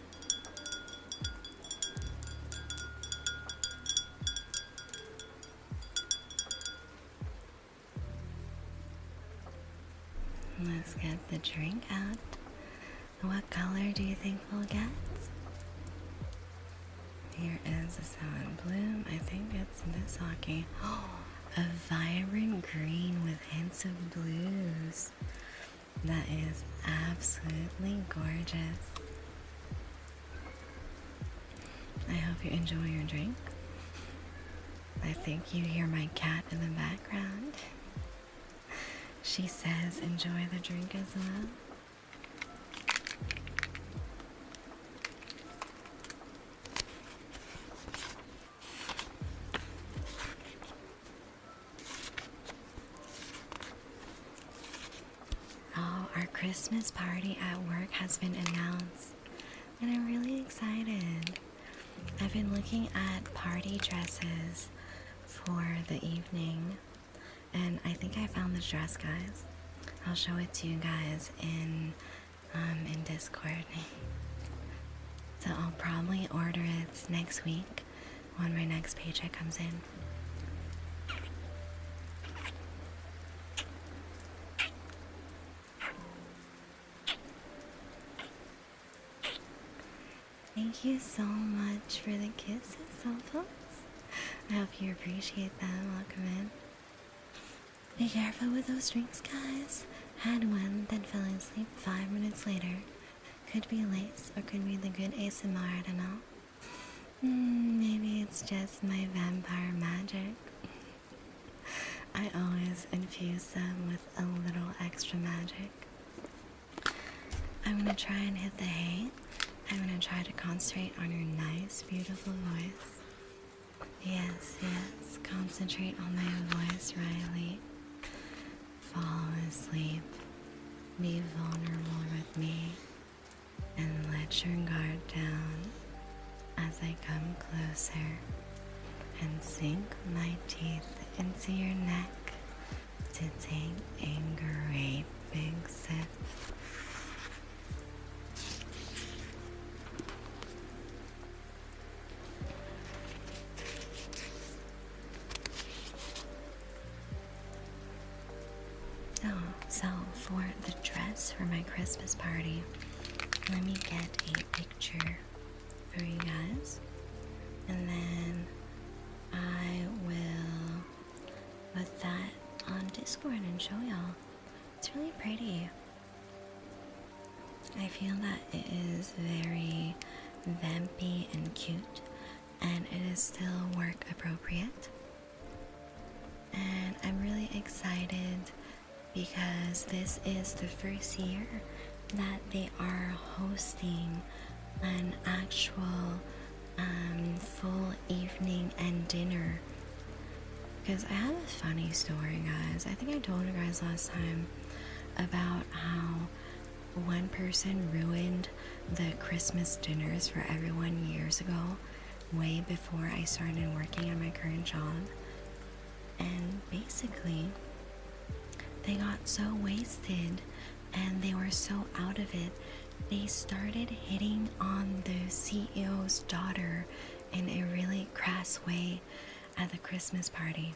Let's get the drink out. What color do you think we'll get? Here is a Sour Bloom. I think it's this hockey. A vibrant green with hints of blues. That is absolutely gorgeous. I hope you enjoy your drink. I think you hear my cat in the background. She says enjoy the drink as well. Oh, our Christmas party at work has been announced, and I'm really excited. I've been looking at party dresses for the evening, and I think I found this dress, guys. I'll show it to you guys in Discord. So I'll probably order it next week when my next paycheck comes in. Thank you so much for the kisses, Sophos. I hope you appreciate them. Welcome in. Be careful with those drinks, guys. Had one, then fell asleep 5 minutes later. Could be lace, or could be the good ASMR, I don't know. Maybe it's just my vampire magic. I always infuse them with a little extra magic. I'm gonna try and hit the hay. I'm gonna try to concentrate on your nice, beautiful voice. Yes, concentrate on my voice, Riley. Fall asleep. Be vulnerable with me. And let your guard down as I come closer and sink my teeth into your neck to take a great big sip. So for the dress for my Christmas party, let me get a picture for you guys, and then I will put that on Discord and show y'all. It's really pretty. I feel that it is very vampy and cute, and it is still work appropriate. And I'm really excited because this is the first year that they are hosting an actual full evening and dinner. Because I have a funny story, guys. I think I told you guys last time about how one person ruined the Christmas dinners for everyone years ago, way before I started working at my current job. And basically, they got so wasted and they were so out of it, they started hitting on the CEO's daughter in a really crass way at the Christmas party.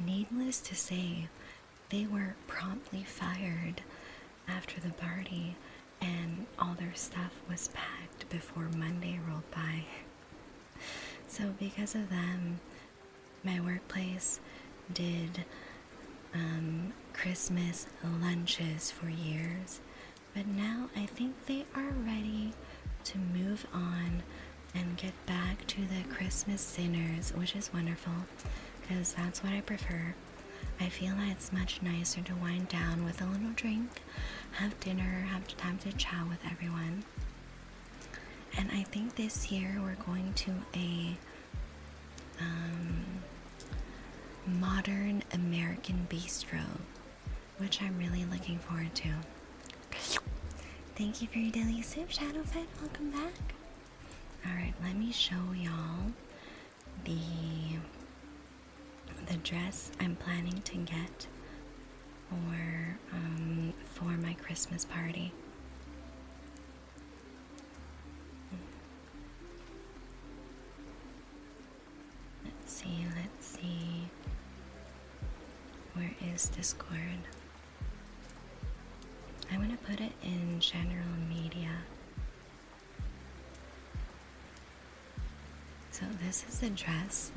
Needless to say, they were promptly fired after the party, and all their stuff was packed before Monday rolled by. So because of them, my workplace did Christmas lunches for years, but now I think they are ready to move on and get back to the Christmas dinners, which is wonderful because that's what I prefer. I feel that it's much nicer to wind down with a little drink, have dinner, have time to chat with everyone. And I think this year we're going to a modern American bistro, which I'm really looking forward to. Thank you for your daily soup, Shadowfit. Welcome back. Alright, let me show y'all the dress I'm planning to get for my Christmas party. Let's see. Where is Discord? I'm gonna put it in general media. So this is the dress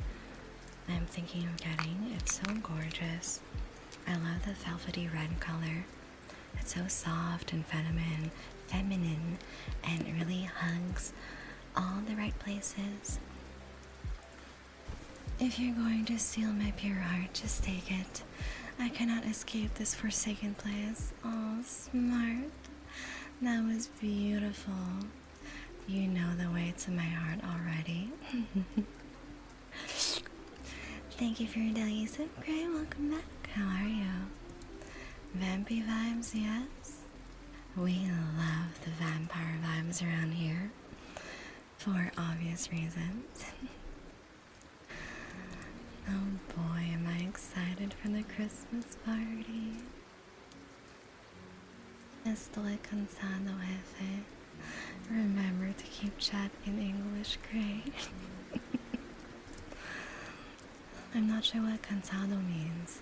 I'm thinking of getting. It's so gorgeous. I love the velvety red color. It's so soft and feminine, and really hugs all the right places. If you're going to steal my pure heart, just take it. I cannot escape this forsaken place. Oh, smart. That was beautiful. You know the way to my heart already. Thank you for your daily sip, Gray. Welcome back. How are you? Vampy vibes, yes? We love the vampire vibes around here. For obvious reasons. Oh boy, am I excited for the Christmas party. Estoy cansado, jefe. Remember to keep chat in English, great. I'm not sure what cansado means.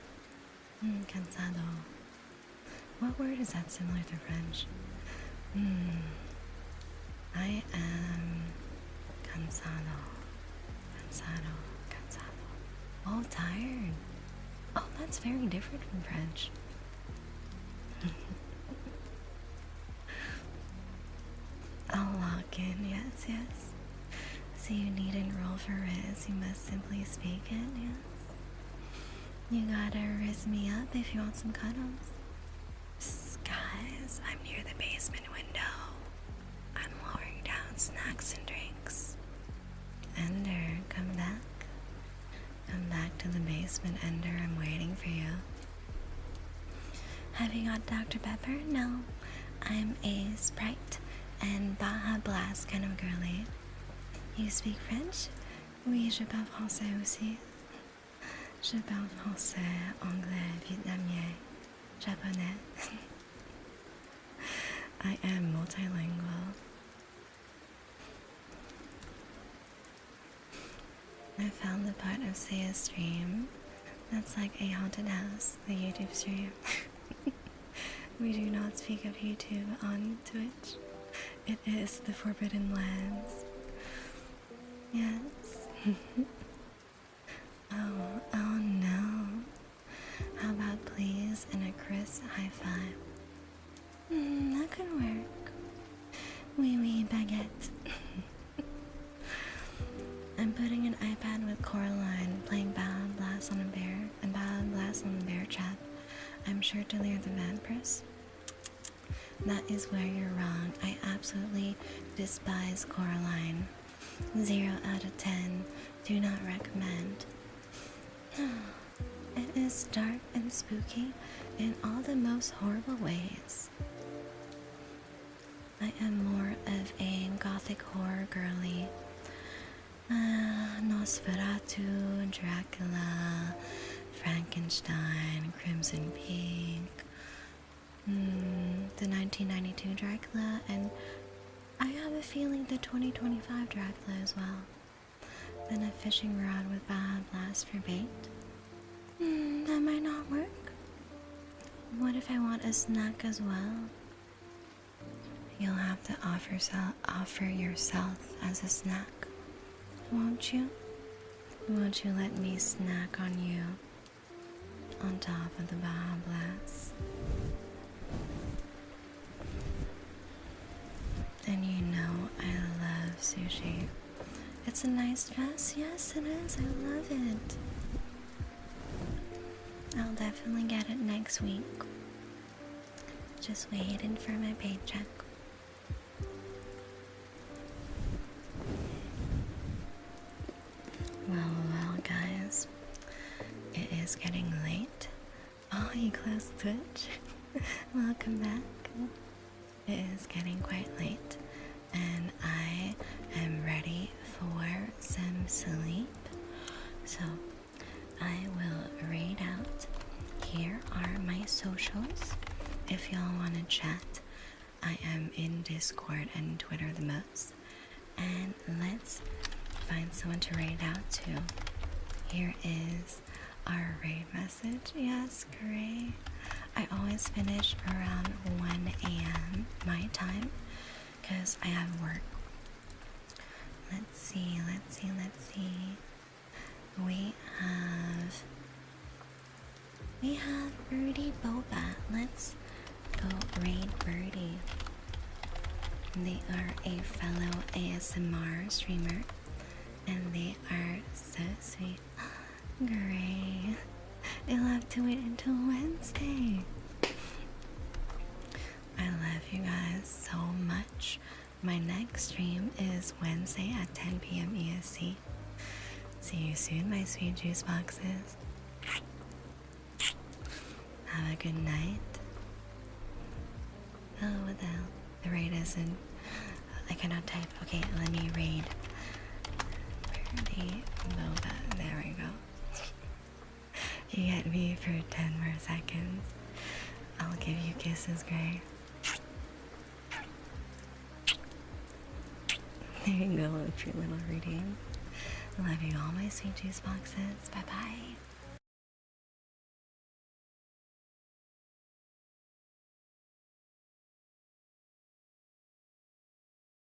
Cansado. What word is that similar to French? I am cansado. Cansado. Oh, tired. Oh, that's very different from French. I'll lock in, yes. So you needn't roll for Riz, you must simply speak it, yes? You gotta Riz me up if you want some cuddles. Psst, guys, I'm near the basement window. I'm lowering down snacks and drinks. Ender, come back. Come back to the basement, Ender. I'm waiting for you. Have you got Dr. Pepper? No. I'm a Sprite and Baja Blast kind of girly. You speak French? Oui, je parle français aussi. Je parle français, anglais, vietnamien, japonais. I am multilingual. I found the part of Saya's stream that's like a haunted house, the YouTube stream. We do not speak of YouTube on Twitch. It is the Forbidden Lands. Yes. Oh no. How about please and a crisp high five? That could work. Oui, baguette. I'm putting an iPad with Coraline, playing Baja Blast on a bear, and Baja Blast on the bear chat. I'm sure to lure the vampires. That is where you're wrong. I absolutely despise Coraline. 0 out of 10. Do not recommend. It is dark and spooky in all the most horrible ways. I am more of a gothic horror girly. Nosferatu, Dracula, Frankenstein, Crimson Peak, the 1992 Dracula, and I have a feeling the 2025 Dracula as well. Then a fishing rod with Baja Blast for bait. That might not work. What if I want a snack as well? You'll have to offer yourself as a snack. Won't you? Won't you let me snack on you on top of the Baja Blast? And you know I love sushi. It's a nice dress. Yes, it is. I love it. I'll definitely get it next week. Just waiting for my paycheck. Well, guys, it is getting late. Oh, you closed Twitch. Welcome back. It is getting quite late, and I am ready for some sleep. So, I will read out. Here are my socials. If y'all want to chat, I am in Discord and Twitter the most. And let's find someone to raid out to. Here is our raid message. Yes, great. I always finish around 1 a.m. my time because I have work. Let's see. We have Birdie Boba. Let's go raid Birdie. They are a fellow ASMR streamer, and they are so sweet. Great. You'll have to wait until Wednesday. I love you guys so much. My next stream is Wednesday at 10 p.m. EST. See you soon, my sweet juice boxes. Have a good night. Oh, what the hell? The raid isn't. I cannot type. Okay, let me raid. Birdie Boba. There we go. You get me for 10 more seconds. I'll give you kisses, Gray. There you go with your little reading. I love you all, my sweet juice boxes. Bye bye.